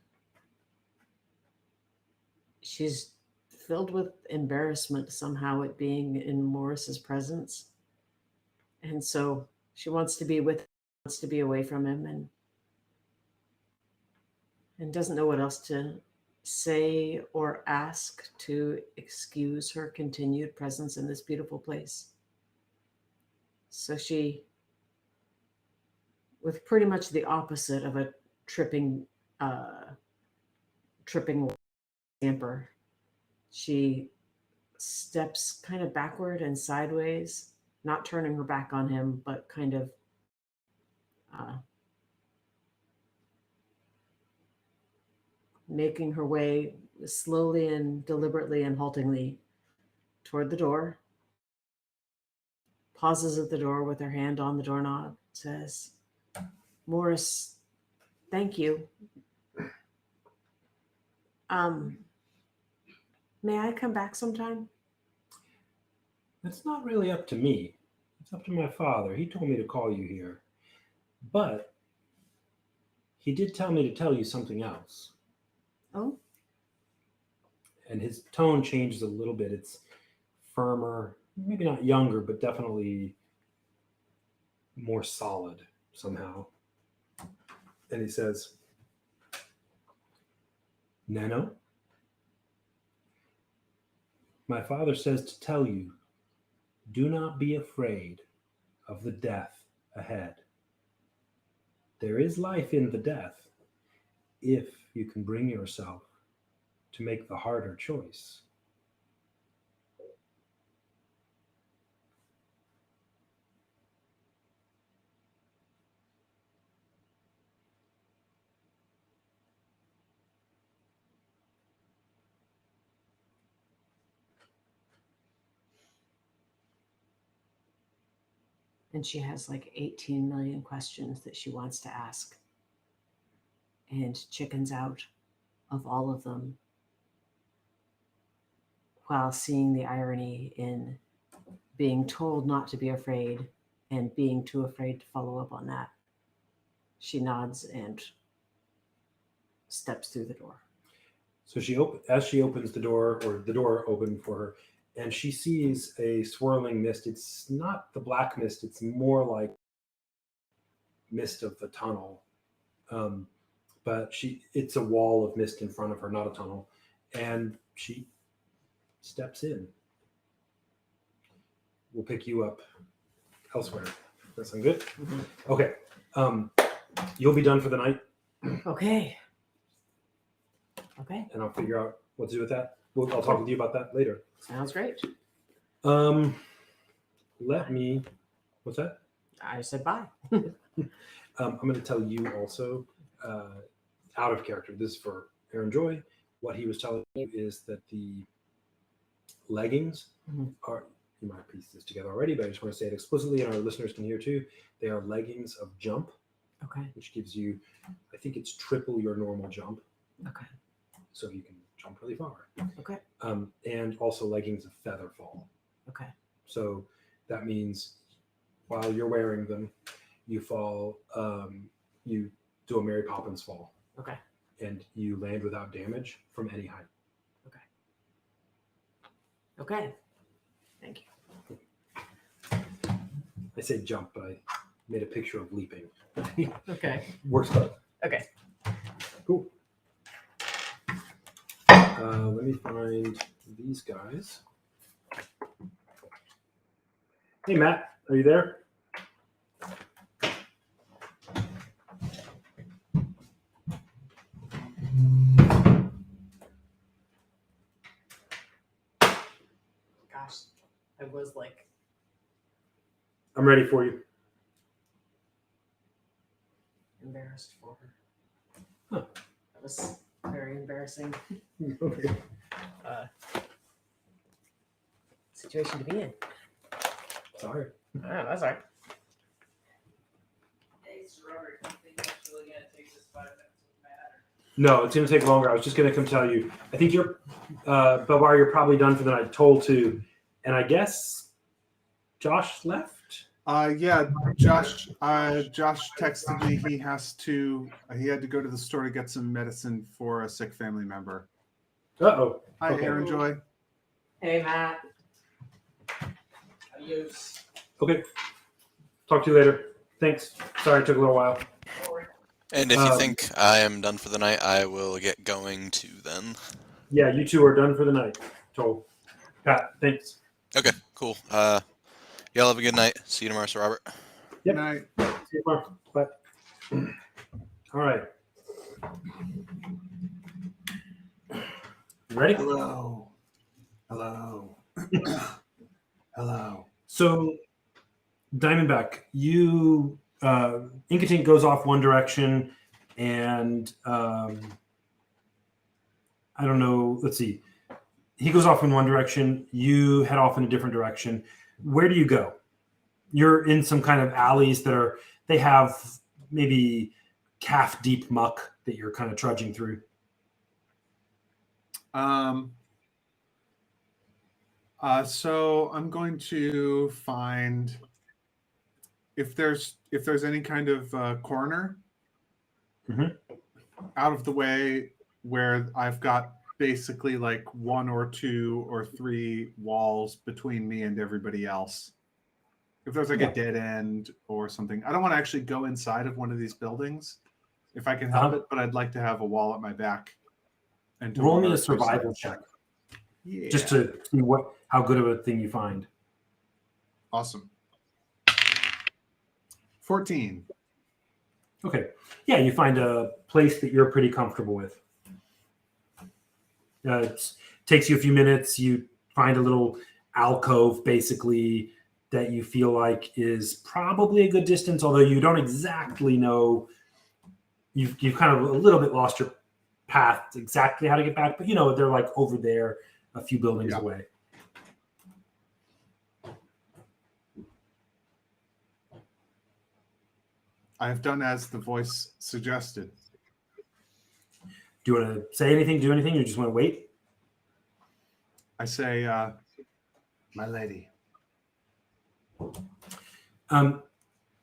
she's filled with embarrassment somehow at being in Morris's presence. And so she wants to be with him, wants to be away from him, and doesn't know what else to say or ask to excuse her continued presence in this beautiful place. So she, with pretty much the opposite of a tripping scamper, she steps kind of backward and sideways, not turning her back on him, but kind of making her way slowly and deliberately and haltingly toward the door, pauses at the door with her hand on the doorknob, says, Morris, thank you. May I come back sometime? It's not really up to me. It's up to my father. He told me to call you here. But he did tell me to tell you something else. Oh? And his tone changes a little bit. It's firmer, maybe not younger, but definitely more solid somehow. And he says, Nano, my father says to tell you, do not be afraid of the death ahead. There is life in the death if you can bring yourself to make the harder choice. And she has like 18 million questions that she wants to ask. And chickens out of all of them while seeing the irony in being told not to be afraid and being too afraid to follow up on that. She nods and steps through the door. So as she opens the door, or the door opened for her, and she sees a swirling mist. It's not the black mist. It's more like mist of the tunnel. But it's a wall of mist in front of her, not a tunnel. And she steps in. We'll pick you up elsewhere. That sound good? Mm-hmm. Okay. You'll be done for the night. Okay. And I'll figure out what to do with that. I'll talk with you about that later. Sounds great. What's that? I said bye. I'm going to tell you also, out of character, this is for Aaron Joy. What he was telling you is that the leggings are, you might piece this together already, but I just want to say it explicitly and our listeners can hear too. They are leggings of jump, Okay. which gives you, I think it's triple your normal jump. Okay. So you can jump really far. Okay. And also leggings of feather fall. Okay. So that means while you're wearing them, you fall, you do a Mary Poppins fall. Okay. And you land without damage from any height. Okay. Thank you. I say jump, but I made a picture of leaping. Okay. Works both. Okay. Cool. Let me find these guys. Hey, Matt, are you there? Gosh, I was like, I'm ready for you. embarrassed for her. Huh. That was very embarrassing Okay. situation to be in. Sorry. Oh, that's all right. No, it's going to take longer. I was just going to come tell you. I think you're, Belvar, you're probably done for the night. Told to, and I guess Josh left. Yeah, Josh texted me he had to go to the store to get some medicine for a sick family member. Uh-oh. Hi, Okay. Aaron Joy. Hey, Matt. Adios. Okay. Talk to you later. Thanks. Sorry it took a little while. And if you think I am done for the night, I will get going too then. Yeah, you two are done for the night. Told. Pat, thanks. Okay, cool. Y'all have a good night. See you tomorrow, Sir Robert. Yep. Good night. See you tomorrow. Bye. All right. You ready? Hello. Hello. So, Diamondback, you Inca Tink goes off one direction, and I don't know. Let's see. He goes off in one direction. You head off in a different direction. Where do you go? You're in some kind of alleys they have maybe calf deep muck that you're kind of trudging through. So I'm going to find if there's any kind of corner out of the way where I've got basically like one or two or three walls between me and everybody else. If there's like a dead end or something, I don't want to actually go inside of one of these buildings if I can help it, but I'd like to have a wall at my back. And to Roll me a water survival through check, Yeah. just to see how good of a thing you find. Awesome. 14. Okay. Yeah, you find a place that you're pretty comfortable with. It takes you a few minutes. You find a little alcove, basically, that you feel like is probably a good distance, although you don't exactly know. You've kind of a little bit lost your path exactly how to get back, but they're like over there, a few buildings away. I have done as the voice suggested. Do you want to say anything, do anything, or you just want to wait? I say, my lady.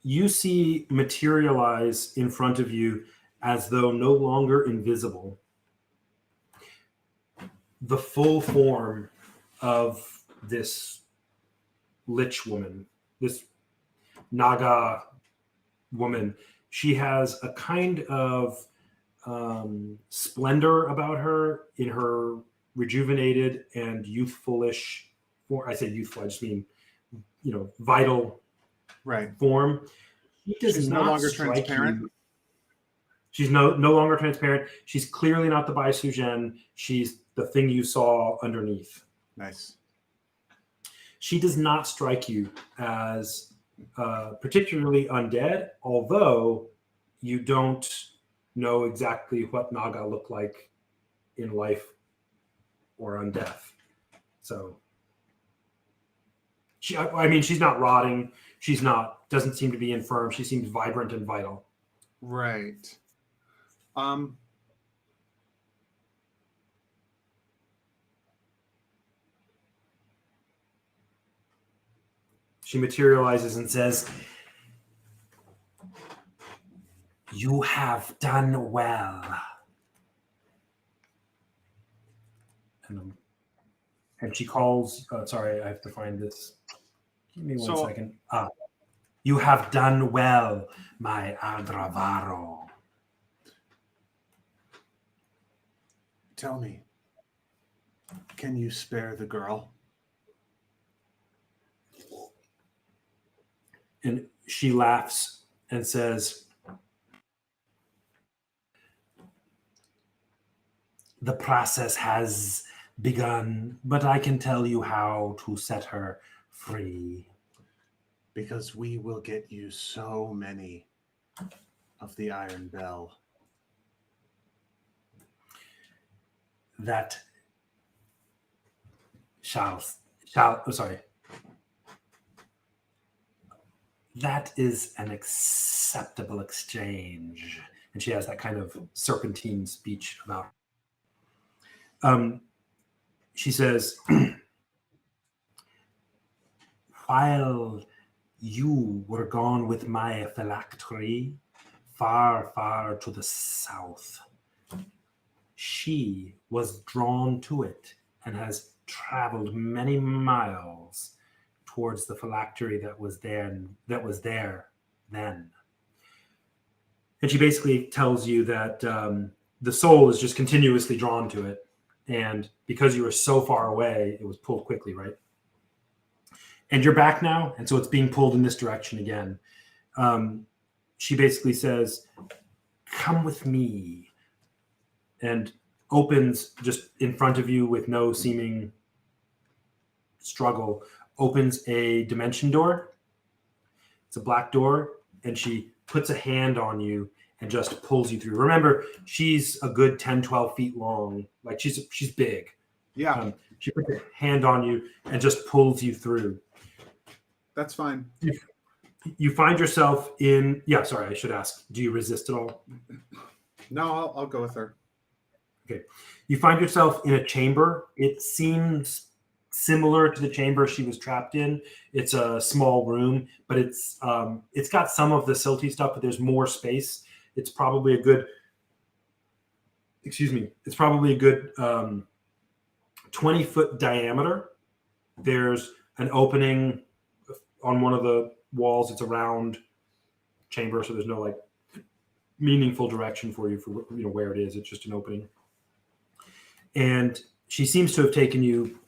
You see materialize in front of you as though no longer invisible the full form of this lich woman, this Naga woman. She has a kind of splendor about her in her rejuvenated and youthfulish form. I say youthful, I just mean, vital Right. form. She does She's not no longer strike transparent. you. She's no longer transparent. She's clearly not the Bai Sujen. She's the thing you saw underneath. Nice. She does not strike you as particularly undead, although you don't know exactly what Naga look like in life or on death. So, she's not rotting. She's not, doesn't seem to be infirm. She seems vibrant and vital. Right. She materializes and says, "You have done well." And she calls, sorry, I have to find this. Give me one second. You have done well, my Adravaro. Tell me, can you spare the girl? And she laughs and says, "The process has begun, but I can tell you how to set her free." Because we will get you so many of the Iron Bell. That that is an acceptable exchange. And she has that kind of serpentine speech about she says, "While you were gone with my phylactery far, far to the south, she was drawn to it and has traveled many miles towards the phylactery that was there then." And she basically tells you that the soul is just continuously drawn to it. And because you were so far away, it was pulled quickly, right? And you're back now, and so it's being pulled in this direction again. She basically says, "Come with me," and opens just in front of you with no seeming struggle, opens a dimension door. It's a black door, and she puts a hand on you and just pulls you through. Remember, she's a good 10, 12 feet long. Like she's big. Yeah. She puts a hand on you and just pulls you through. That's fine. You find yourself in, sorry, I should ask, do you resist at all? No, I'll go with her. Okay. You find yourself in a chamber. It seems similar to the chamber she was trapped in. It's a small room, but it's got some of the silty stuff, but there's more space. It's probably a good 20-foot diameter. There's an opening on one of the walls. It's a round chamber, so there's no like meaningful direction for you for where it is. It's just an opening. And she seems to have taken you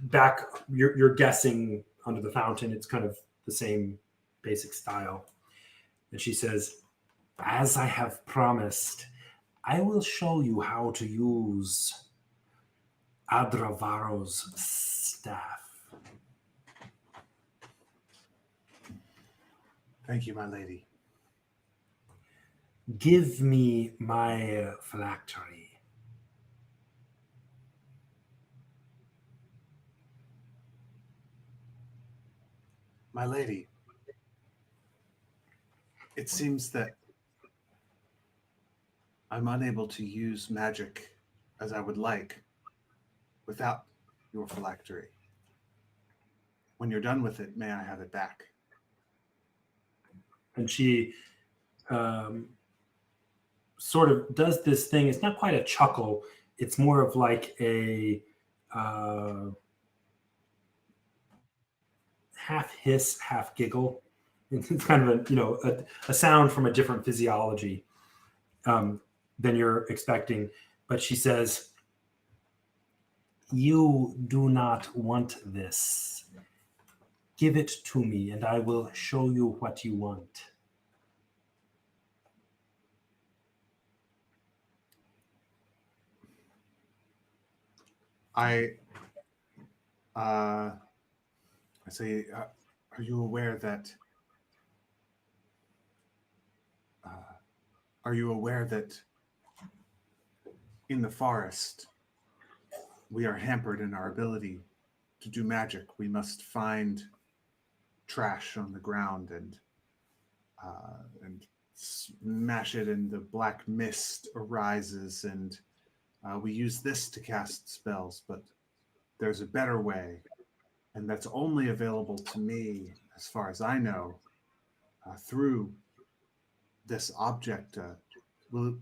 back. You're guessing under the fountain. It's kind of the same basic style. And she says, "As I have promised, I will show you how to use Adravaro's staff." Thank you, my lady. "Give me my phylactery." My lady, It seems that I'm unable to use magic as I would like without your phylactery. When you're done with it, may I have it back? And she sort of does this thing. It's not quite a chuckle. It's more of like a half hiss, half giggle. It's kind of a sound from a different physiology than you're expecting. But she says, "You do not want this. Give it to me, and I will show you what you want." I say, are you aware that? Are you aware that in the forest we are hampered in our ability to do magic? We must find trash on the ground and smash it, and the black mist arises, and we use this to cast spells. But there's a better way, and that's only available to me, as far as I know, through this object. Will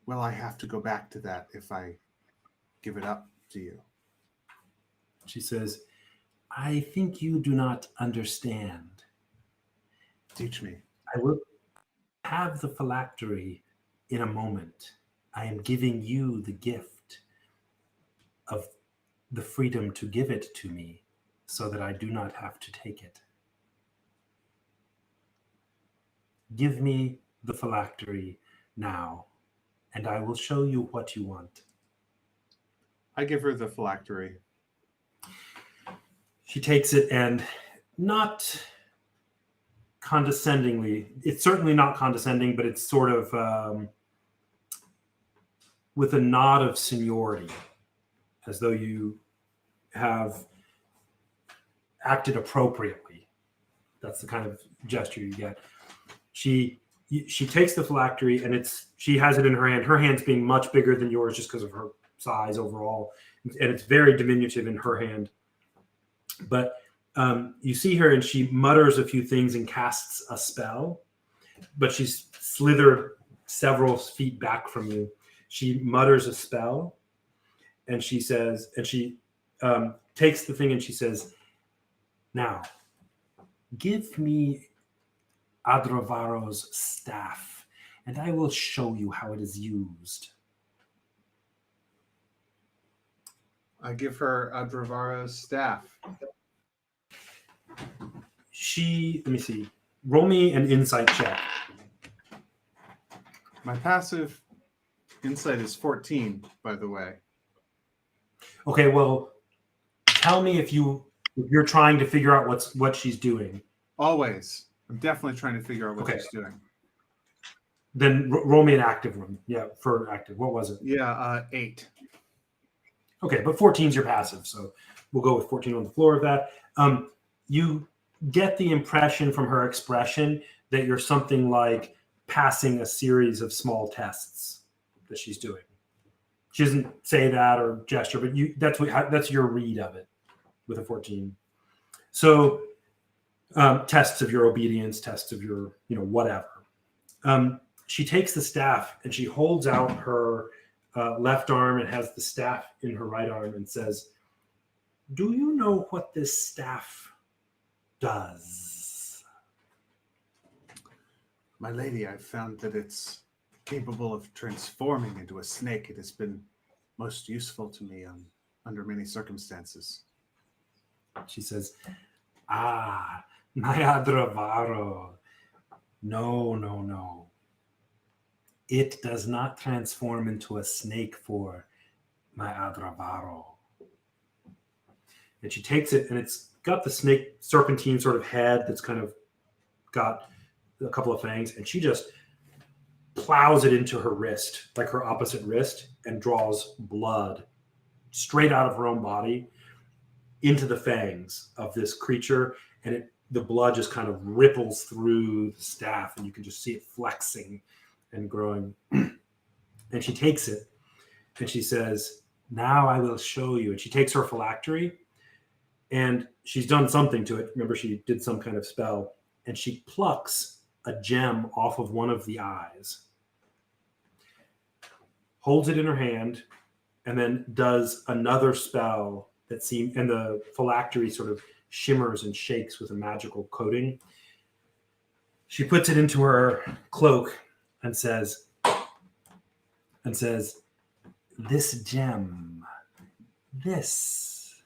I have to go back to that if I give it up to you? She says, "I think you do not understand. Teach me." I will have the phylactery in a moment. I am giving you the gift of the freedom to give it to me so that I do not have to take it. Give me the phylactery now, and I will show you what you want." I give her the phylactery. She takes it, and not condescendingly, it's certainly not condescending, but it's sort of with a nod of seniority, as though you have acted appropriately. That's the kind of gesture you get. She takes the phylactery, and she has it in her hand. Her hand's being much bigger than yours just because of her size overall, and it's very diminutive in her hand. But you see her, and she mutters a few things and casts a spell, but she's slithered several feet back from you. She mutters a spell, and she says, and she takes the thing, and she says, "Now, give me Adravaro's staff, and I will show you how it is used." I give her Adravaro's staff. Let me see, roll me an insight check. My passive insight is 14, by the way. Okay, well, tell me if you're trying to figure out what she's doing. Always. I'm definitely trying to figure out what Okay. she's doing. Then roll me an active one. Yeah, for active. What was it? Yeah, 8. Okay, but 14 is your passive, so we'll go with 14 on the floor of that. You get the impression from her expression that you're something like passing a series of small tests that she's doing. She doesn't say that or gesture, but that's your read of it with a 14. So tests of your obedience, tests of your whatever. She takes the staff and she holds out her left arm and has the staff in her right arm and says, "Do you know what this staff does?" My lady, I've found that it's capable of transforming into a snake. It has been most useful to me under many circumstances. She says, "Ah, my Adravaro. No. It does not transform into a snake for my Adravaro." And she takes it, and it's got the snake serpentine sort of head that's kind of got a couple of fangs, and she just plows it into her wrist, like her opposite wrist, and draws blood straight out of her own body into the fangs of this creature, and it the blood just kind of ripples through the staff, and you can just see it flexing and growing. And she takes it, and she says, "Now I will show you." And she takes her phylactery, and she's done something to it. Remember, she did some kind of spell, and she plucks a gem off of one of the eyes, holds it in her hand, and then does another spell that seems, and the phylactery sort of shimmers and shakes with a magical coating. She puts it into her cloak and says, "This gem, this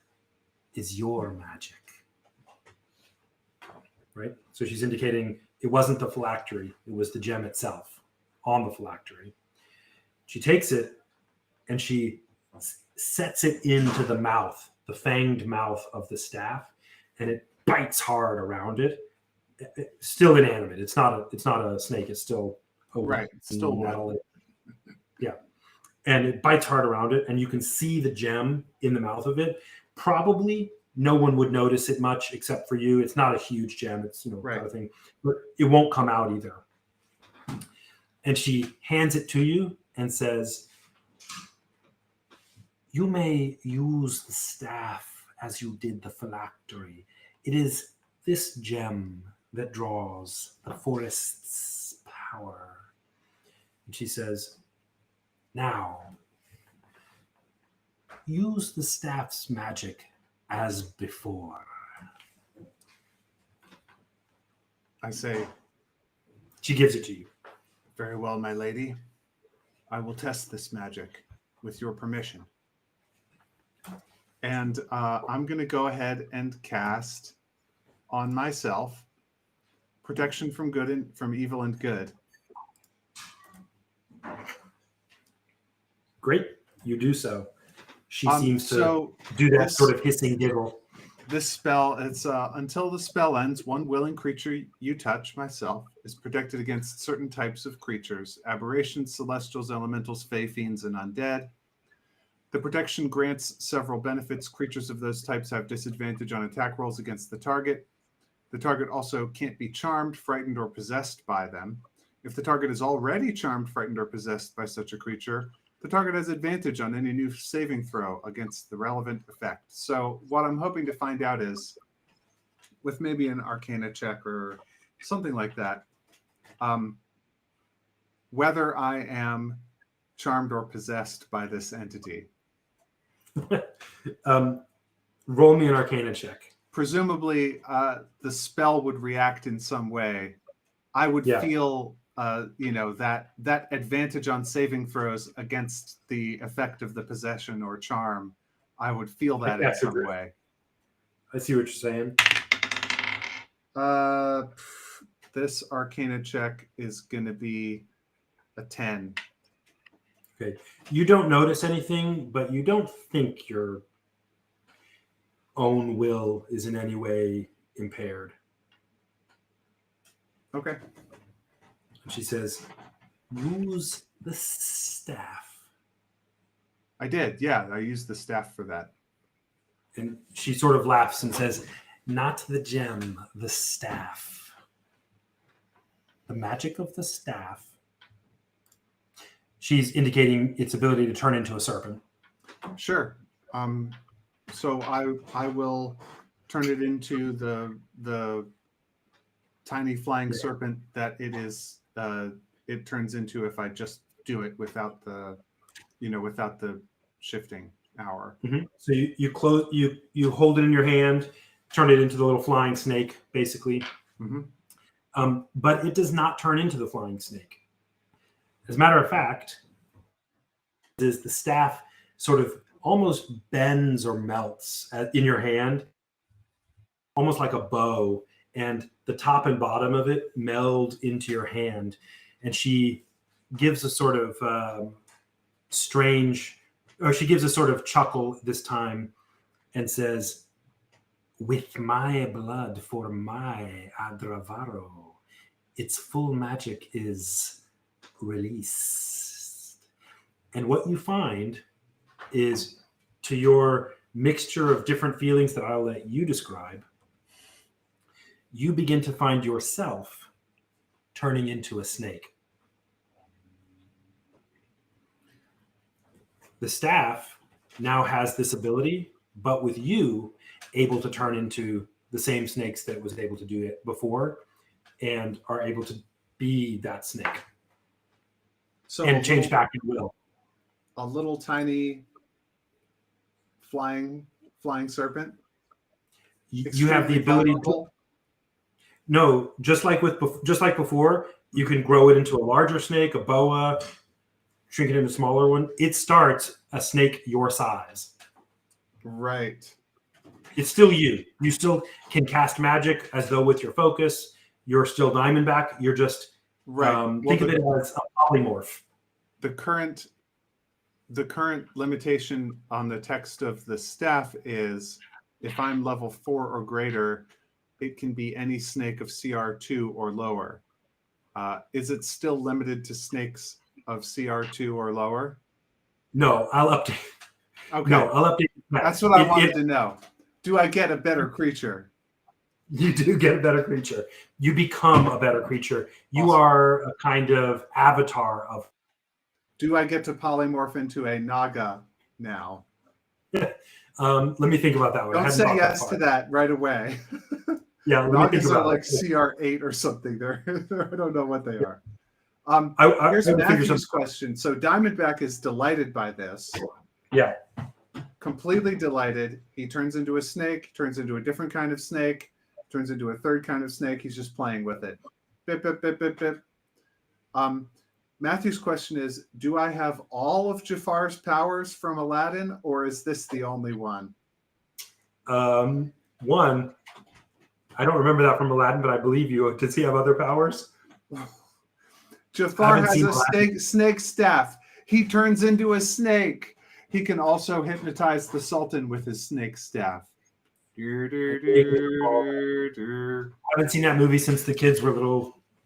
is your magic." Right? So she's indicating it wasn't the phylactery, it was the gem itself on the phylactery. She takes it and she sets it into the mouth, the fanged mouth of the staff, and it bites hard around it. It's still inanimate. It's not a snake. It's still Right. It's still metal. Yeah. And it bites hard around it, and you can see the gem in the mouth of it. Probably no one would notice it much except for you. It's not a huge gem. It's, Right. kind of thing, but it won't come out either. And she hands it to you and says, "You may use the staff as you did the phylactery. It is this gem that draws the forest's power." And she says, "Now, use the staff's magic as before." I say, She gives it to you. "Very well, my lady. I will test this magic with your permission." And I'm going to go ahead and cast on myself protection from from evil and good. Great. You do so. She seems to so do that this- sort of hissing giggle. This spell, it's until the spell ends, one willing creature you touch, myself, is protected against certain types of creatures: aberrations, celestials, elementals, fey, fiends, and undead. The protection grants several benefits. Creatures of those types have disadvantage on attack rolls against the target. The target also can't be charmed, frightened, or possessed by them. If the target is already charmed, frightened, or possessed by such a creature, the target has advantage on any new saving throw against the relevant effect. So what I'm hoping to find out is, with maybe an Arcana check or something like that, whether I am charmed or possessed by this entity. Roll me an Arcana check. Presumably, the spell would react in some way. I would feel, that advantage on saving throws against the effect of the possession or charm. I would feel that in some way. I see what you're saying. This Arcana check is going to be a 10. Okay. You don't notice anything, but you don't think your own will is in any way impaired. Okay. And she says, "Use the staff." I did. Yeah, I used the staff for that. And she sort of laughs and says, "Not the gem, the staff. The magic of the staff." She's indicating its ability to turn into a serpent. Sure. So I will turn it into the tiny flying serpent that it is. It turns into if I just do it without the shifting hour. Mm-hmm. So you hold it in your hand, turn it into the little flying snake, basically. Mm-hmm. But it does not turn into the flying snake. As a matter of fact, the staff sort of almost bends or melts in your hand, almost like a bow, and the top and bottom of it meld into your hand. And she gives a sort of she gives a sort of chuckle this time and says, "With my blood for my Adravaro, its full magic is released." And what you find is, to your mixture of different feelings that I'll let you describe, you begin to find yourself turning into a snake. The staff now has this ability, but with you able to turn into the same snakes that was able to do it before and are able to be that snake So and change back at will. a little tiny flying serpent. You have the Extremely ability to, vulnerable. no, just like before, you can grow it into a larger snake, a boa, shrink it into a smaller one. It starts a snake your size. Right. It's still you. You still can cast magic as though with your focus. You're still Diamondback. You're just Right. think of it as a polymorph. The current limitation on the text of the staff is if I'm level 4 or greater, it can be any snake of CR2 or lower. Is it still limited to snakes of CR2 or lower? No, I'll update. Okay. No, I'll update. That's what I wanted to know. Do I get a better creature? You do get a better creature. You become a better creature. You Awesome. are a kind of avatar of. Do I get to polymorph into a Naga now? Let me think about that one. I Don't hadn't say thought yes far. to that right away. Yeah, let me think Nagas are about like it. CR8 or something. They're I don't know what they are. Here's I would figure Matthew's something. question. So Diamondback is delighted by this. Yeah. Completely delighted. He turns into a snake, turns into a different kind of snake, turns into a third kind of snake. He's just playing with it. Bip, bip, bip, bip, bip. Matthew's question is, do I have all of Jafar's powers from Aladdin, or is this the only one? One, I don't remember that from Aladdin, but I believe you. Does he have other powers? Jafar haven't has seen a snake staff. He turns into a snake. He can also hypnotize the Sultan with his snake staff. I haven't seen that movie since the kids were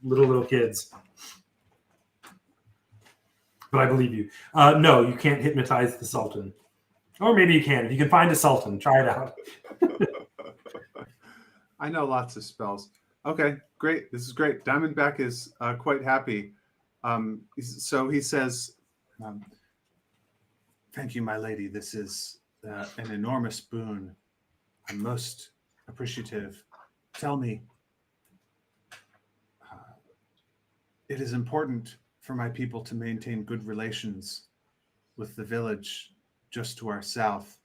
little kids. But I believe you. No, you can't hypnotize the Sultan. Or maybe you can. If you can find a Sultan, try it out. I know lots of spells. Okay, great. This is great. Diamondback is quite happy. So he says, thank you, my lady. This is an enormous boon. I'm most appreciative. Tell me, it is important for my people to maintain good relations with the village just to our south.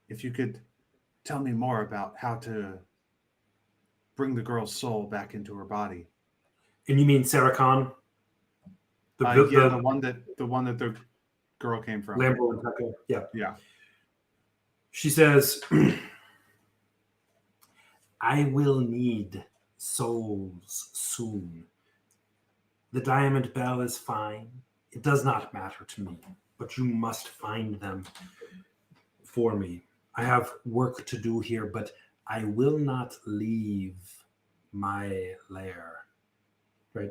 If you could tell me more about how to bring the girl's soul back into her body. And you mean Sarah Khan? The one that the girl came from. Lambo and Tucker. Yeah. Yeah. She says, I will need souls soon. The diamond bell is fine. It does not matter to me, but you must find them for me. I have work to do here, but I will not leave my lair. Right?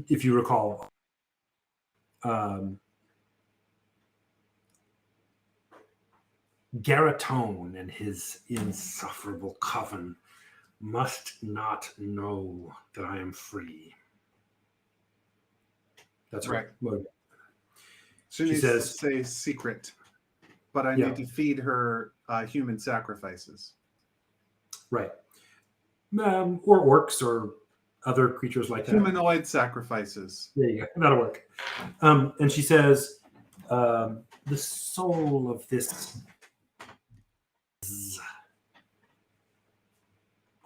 If you recall, Garriot and his insufferable coven must not know that I am free. That's right. She needs says, to say secret, but I Yeah. need to feed her human sacrifices. Right. Or orcs or other creatures like that. Humanoid sacrifices. There you go. That'll work. And she says, the soul of this is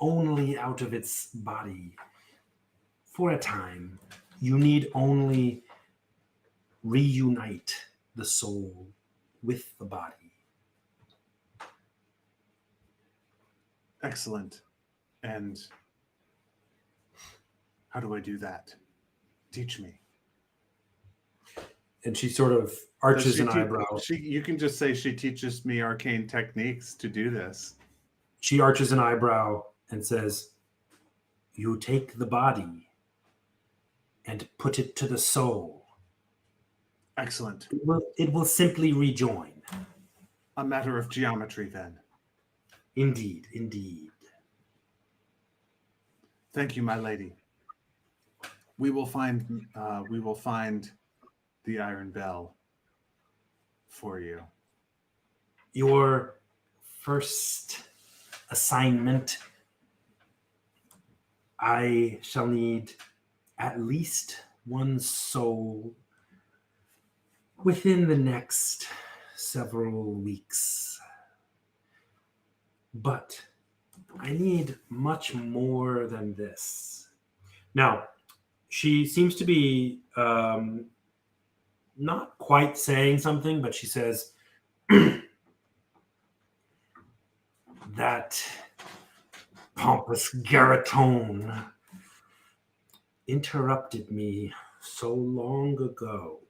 only out of its body for a time. You need only reunite the soul with the body. Excellent. And how do I do that? Teach me. And she sort of arches an eyebrow. You can just say she teaches me arcane techniques to do this. She arches an eyebrow and says, you take the body and put it to the soul. Excellent. It will simply rejoin. A matter of geometry, then. Indeed, indeed. Thank you, my lady. We will find the Iron Bell for you. Your first assignment, I shall need at least one soul within the next several weeks. But I need much more than this. Now, she seems to be not quite saying something, but she says that pompous Garriot interrupted me so long ago.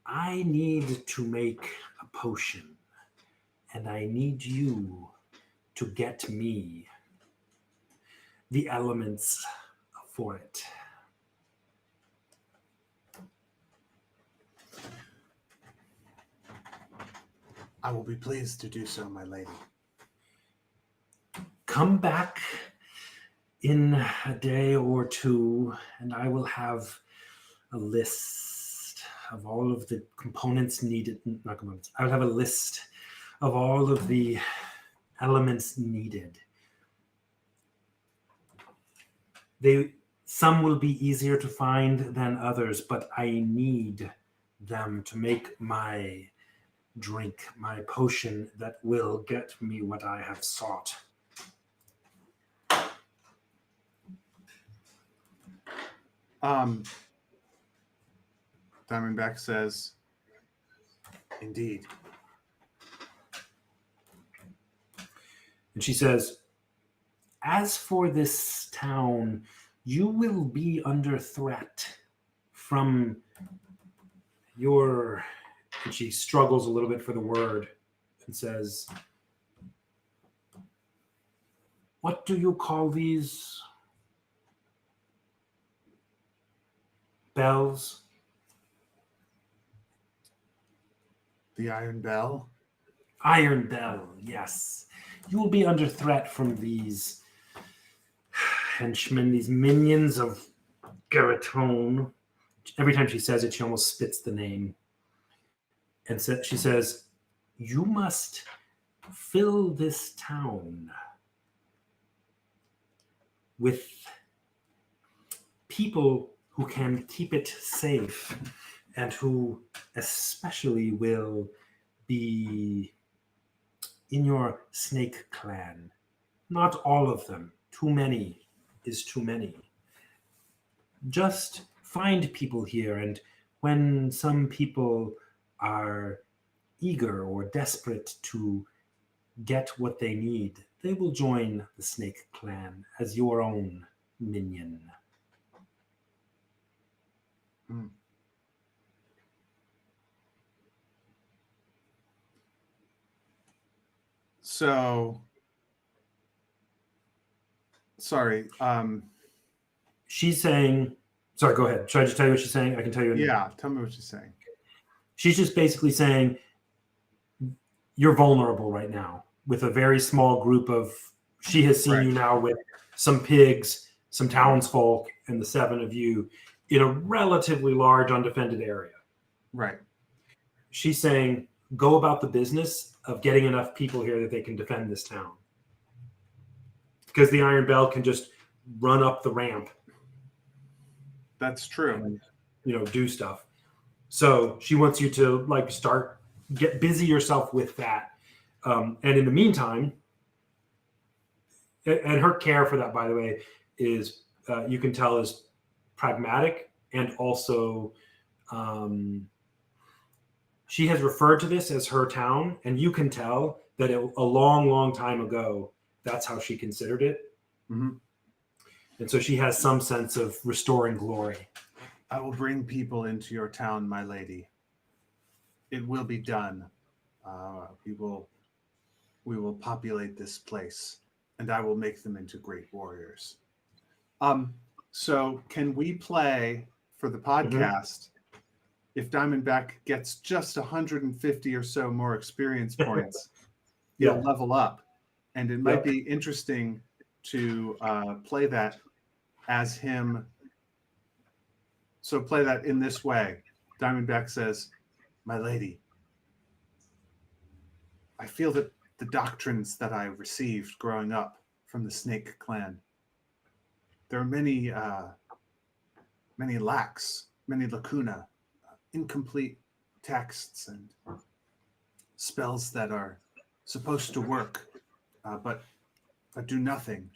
I need to make a potion, and I need you to get me the elements for it. I will be pleased to do so, my lady. Come back in a day or two, and I will have a list of all of the components needed. Not components. I will have a list of all of the elements needed. Some will be easier to find than others, but I need them to make my drink, my potion that will get me what I have sought. Diamondback says, indeed. And she says, as for this town, you will be under threat from your... And she struggles a little bit for the word and says, what do you call these bells? The Iron Bell? Iron Bell, yes. You will be under threat from these henchmen, these minions of Garriot. Every time she says it, she almost spits the name. And so she says, you must fill this town with people who can keep it safe and who especially will be in your snake clan. Not all of them. Too many is too many. Just find people here, and when some people are eager or desperate to get what they need, they will join the snake clan as your own minion. So, sorry. She's saying, sorry, go ahead. Should I just tell you what she's saying? I can tell you. Yeah, tell me what she's saying. She's just basically saying, you're vulnerable right now with a very small group of, she has seen you now with some pigs, some townsfolk, and the 7 of you in a relatively large undefended area. Right. She's saying, go about the business of getting enough people here that they can defend this town. Because the Iron Bell can just run up the ramp. That's true. And, do stuff. So she wants you to get busy yourself with that. And in the meantime, and her care for that, by the way, is you can tell is pragmatic, and also she has referred to this as her town, and you can tell that a long, long time ago, that's how she considered it. Mm-hmm. And so she has some sense of restoring glory. I will bring people into your town, my lady. It will be done. We will populate this place, and I will make them into great warriors. So can we play for the podcast? If Diamondback gets just 150 or so more experience points, he'll level up. And it might be interesting to play that as him. So play that in this way. Diamondback says, "My lady, I feel that the doctrines that I received growing up from the Snake Clan, there are many lacks, many lacuna, incomplete texts and spells that are supposed to work, but do nothing,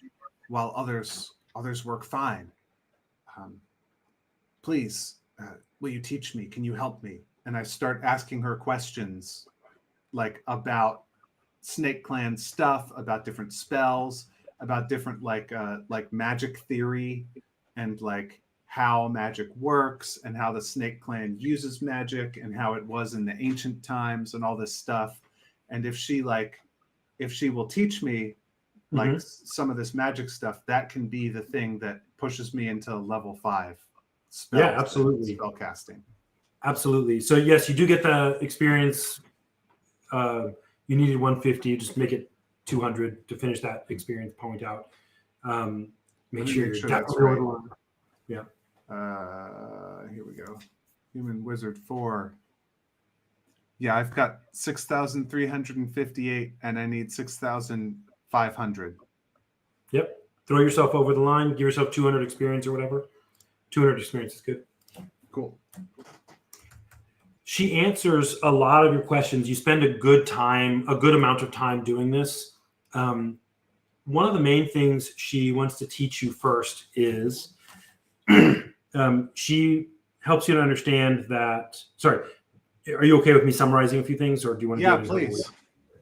while others work fine. Please, will you teach me? Can you help me?" And I start asking her questions like about Snake Clan stuff, about different spells, about different like magic theory, and like how magic works, and how the Snake Clan uses magic, and how it was in the ancient times, and all this stuff. And if she will teach me like some of this magic stuff, that can be the thing that pushes me into level 5 spells. Yeah, absolutely. Spell casting. Absolutely. So yes, you do get the experience. You needed 150. Just make it 200 to finish that experience point out. Make sure you're that's definitely right. over the line. Yeah. Here we go. Human Wizard 4. Yeah, I've got 6,358 and I need 6,500. Yep. Throw yourself over the line. Give yourself 200 experience or whatever. 200 experience is good. Cool. She answers a lot of your questions. You spend a good amount of time doing this. One of the main things she wants to teach you first is she helps you to understand that. Sorry, are you okay with me summarizing a few things, or do you want to? Yeah, please.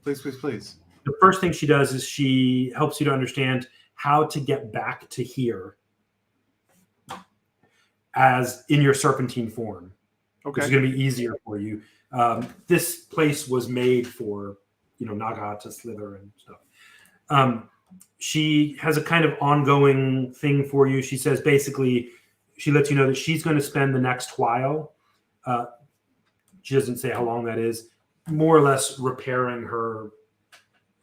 Please. The first thing she does is she helps you to understand how to get back to here as in your serpentine form. Okay. Which is going to be easier for you. This place was made for, Naga to slither and stuff. She has a kind of ongoing thing for you. She says basically, she lets you know that she's going to spend the next while. She doesn't say how long that is. More or less repairing her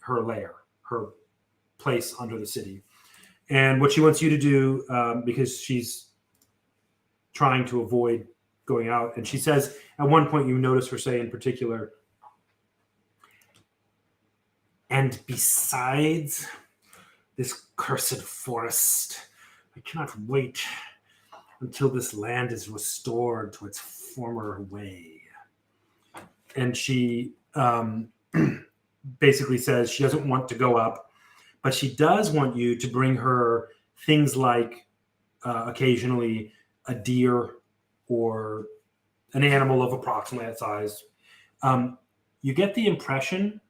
lair, her place under the city. And what she wants you to do, because she's trying to avoid going out, and she says at one point you notice her say in particular, "And besides this cursed forest, I cannot wait until this land is restored to its former way." And she basically says she doesn't want to go up, but she does want you to bring her things like occasionally a deer or an animal of approximately that size. You get the impression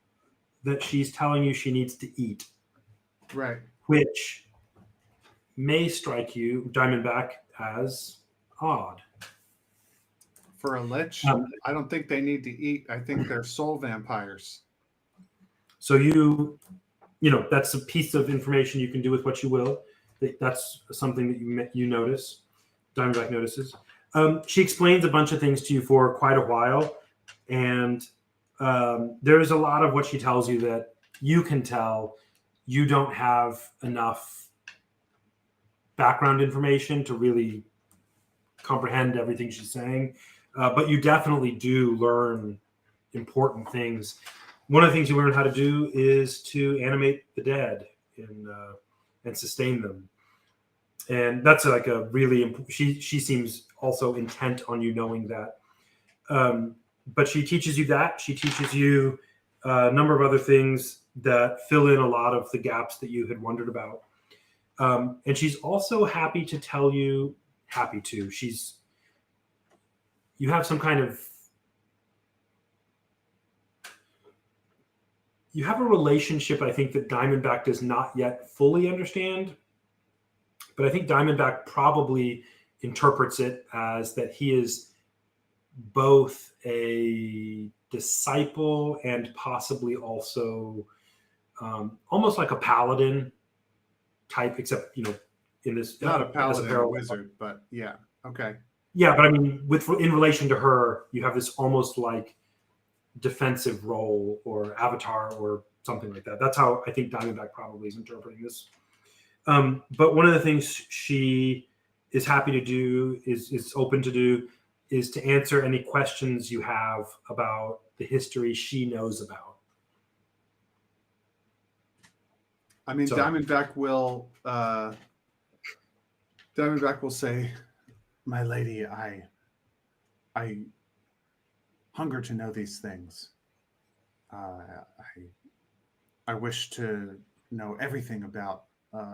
that she's telling you she needs to eat. Right. Which may strike you, Diamondback, as odd. For a lich, I don't think they need to eat. I think they're soul vampires. So that's a piece of information you can do with what you will. That's something that you notice. Diamondback notices. She explains a bunch of things to you for quite a while, and there's a lot of what she tells you that you can tell you don't have enough background information to really comprehend everything she's saying, but you definitely do learn important things. One of the things you learn how to do is to animate the dead and sustain them. And that's like a really she seems also intent on you knowing that. But she teaches you that. She teaches you a number of other things that fill in a lot of the gaps that you had wondered about. And she's also happy to tell you, you have some kind of, you have a relationship, I think, that Diamondback does not yet fully understand. But I think Diamondback probably interprets it as that he is both a disciple and possibly also almost like a paladin type, except, in this. Not a paladin or wizard, but yeah. Okay. Yeah, but I mean, in relation to her, you have this almost like defensive role or avatar or something like that. That's how I think Diamondback probably is interpreting this. But one of the things she is happy to do is open to do is to answer any questions you have about the history she knows about. I mean, So- Diamondback will say, "My lady, I hunger to know these things. I wish to know everything about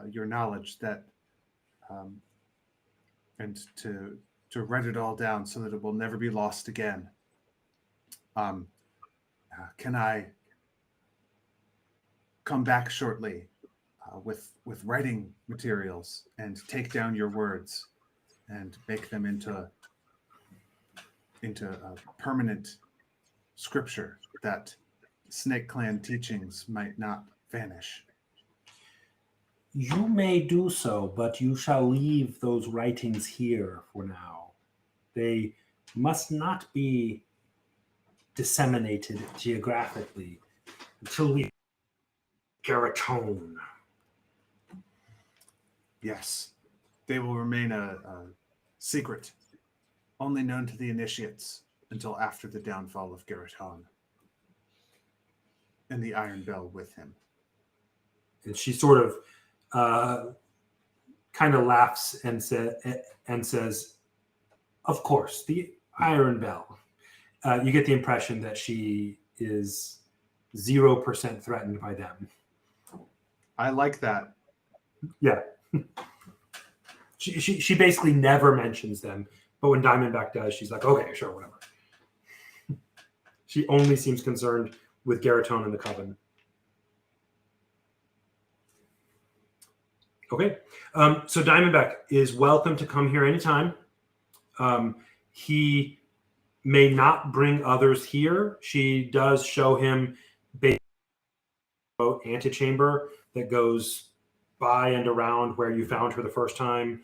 your knowledge that, and to write it all down so that it will never be lost again. Can I come back shortly with writing materials and take down your words and make them into a permanent scripture that Snake Clan teachings might not vanish?" You may do so, but you shall leave those writings here for now. They must not be disseminated geographically until we Garriot. Yes, they will remain a secret, only known to the initiates until after the downfall of Garriot and the Iron Bell with him. And she sort of kind of laughs and says, "Of course, the Iron Bell." You get the impression that she is 0% threatened by them. I like that. Yeah. She basically never mentions them, but when Diamondback does, she's like, "Okay, sure, whatever." She only seems concerned with Garriot and the Coven. Okay, so Diamondback is welcome to come here anytime. He may not bring others here. She does show him a antechamber that goes by and around where you found her the first time.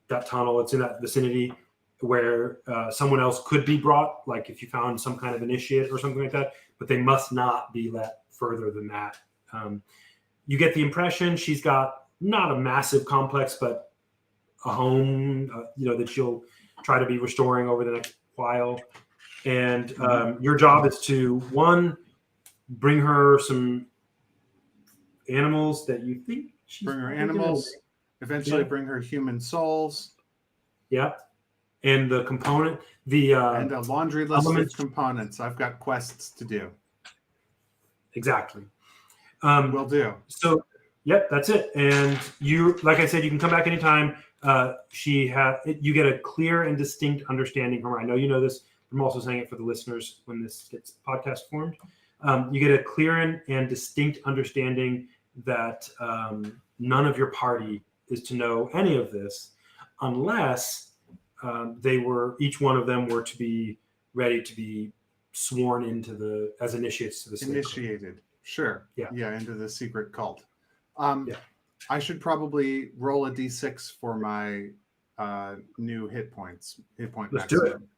That tunnel, it's in that vicinity where someone else could be brought, like if you found some kind of initiate or something like that, but they must not be let further than that. You get the impression she's got not a massive complex, but a home, that she'll try to be restoring over the next while. And your job is to, one, bring her some animals that you think she's Bring her probably gonna animals, like. eventually Yeah. bring her human souls, Yeah. And the component, and a laundry list elements. of components. I've got quests to do. Exactly. Will do. So, yep, that's it. And you, like I said, you can come back anytime. You get a clear and distinct understanding from her. I know you know this. I'm also saying it for the listeners when this gets podcast formed. You get a clear and distinct understanding that none of your party is to know any of this, unless each one of them were to be ready to be sworn into as initiates to the Snake Clan. Initiated. Sure. Yeah. Into the secret cult. Yeah. I should probably roll a d6 for my new hit point Let's do it. maximum.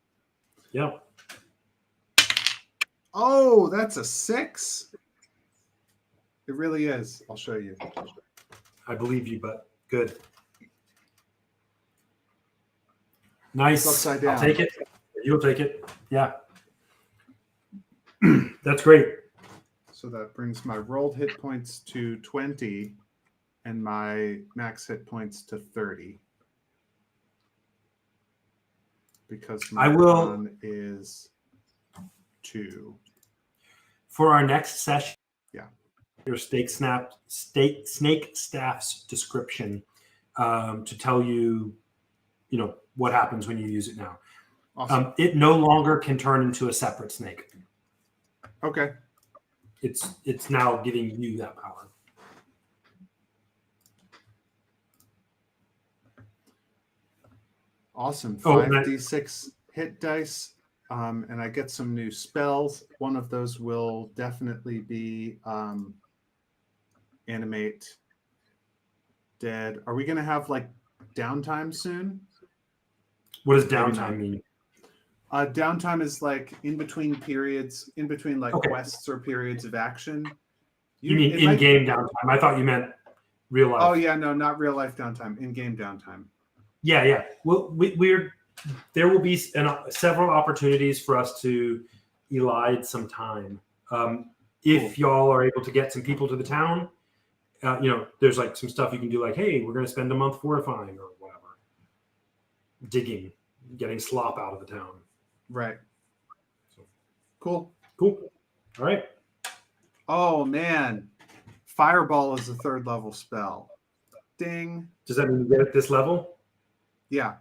Yeah. Oh, that's a 6. It really is. I'll show you. I believe you, but good. Nice. It's upside I'll down. take it. You'll take it. Yeah. That's great. So that brings my rolled hit points to 20 and my max hit points to 30. Because my con is 2. For our next session, Yeah. your snake staff's description to tell you, what happens when you use it now. Awesome. It no longer can turn into a separate snake. Okay. It's now giving you that power. Awesome. Oh, 5d6 hit dice. And I get some new spells. One of those will definitely be animate dead. Are we going to have downtime soon? What does Maybe downtime not. mean? Downtime is in between periods, in between Okay. quests or periods of action. You mean it might- in-game downtime? I thought you meant real life. Oh yeah, no, not real life downtime. In-game downtime. Yeah. Well, there will be several opportunities for us to elide some time. If y'all are able to get some people to the town, there's like some stuff you can do, like, hey, we're going to spend a month fortifying or whatever, digging, getting slop out of the town. Right. So, Cool. All right. Oh man, Fireball is a 3rd level spell. Ding. Does that mean you get at this level? Yeah.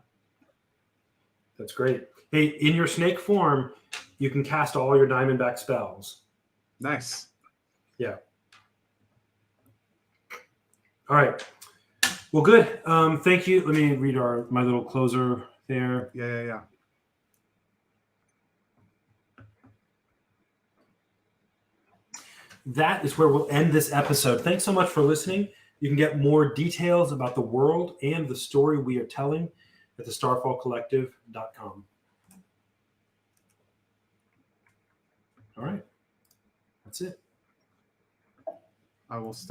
That's great. Hey, in your snake form, you can cast all your Diamondback spells. Nice. Yeah. All right. Well, good. Thank you. Let me read my little closer there. Yeah. That is where we'll end this episode. Thanks so much for listening. You can get more details about the world and the story we are telling at the starfallcollective.com. All right. That's it. I will stop.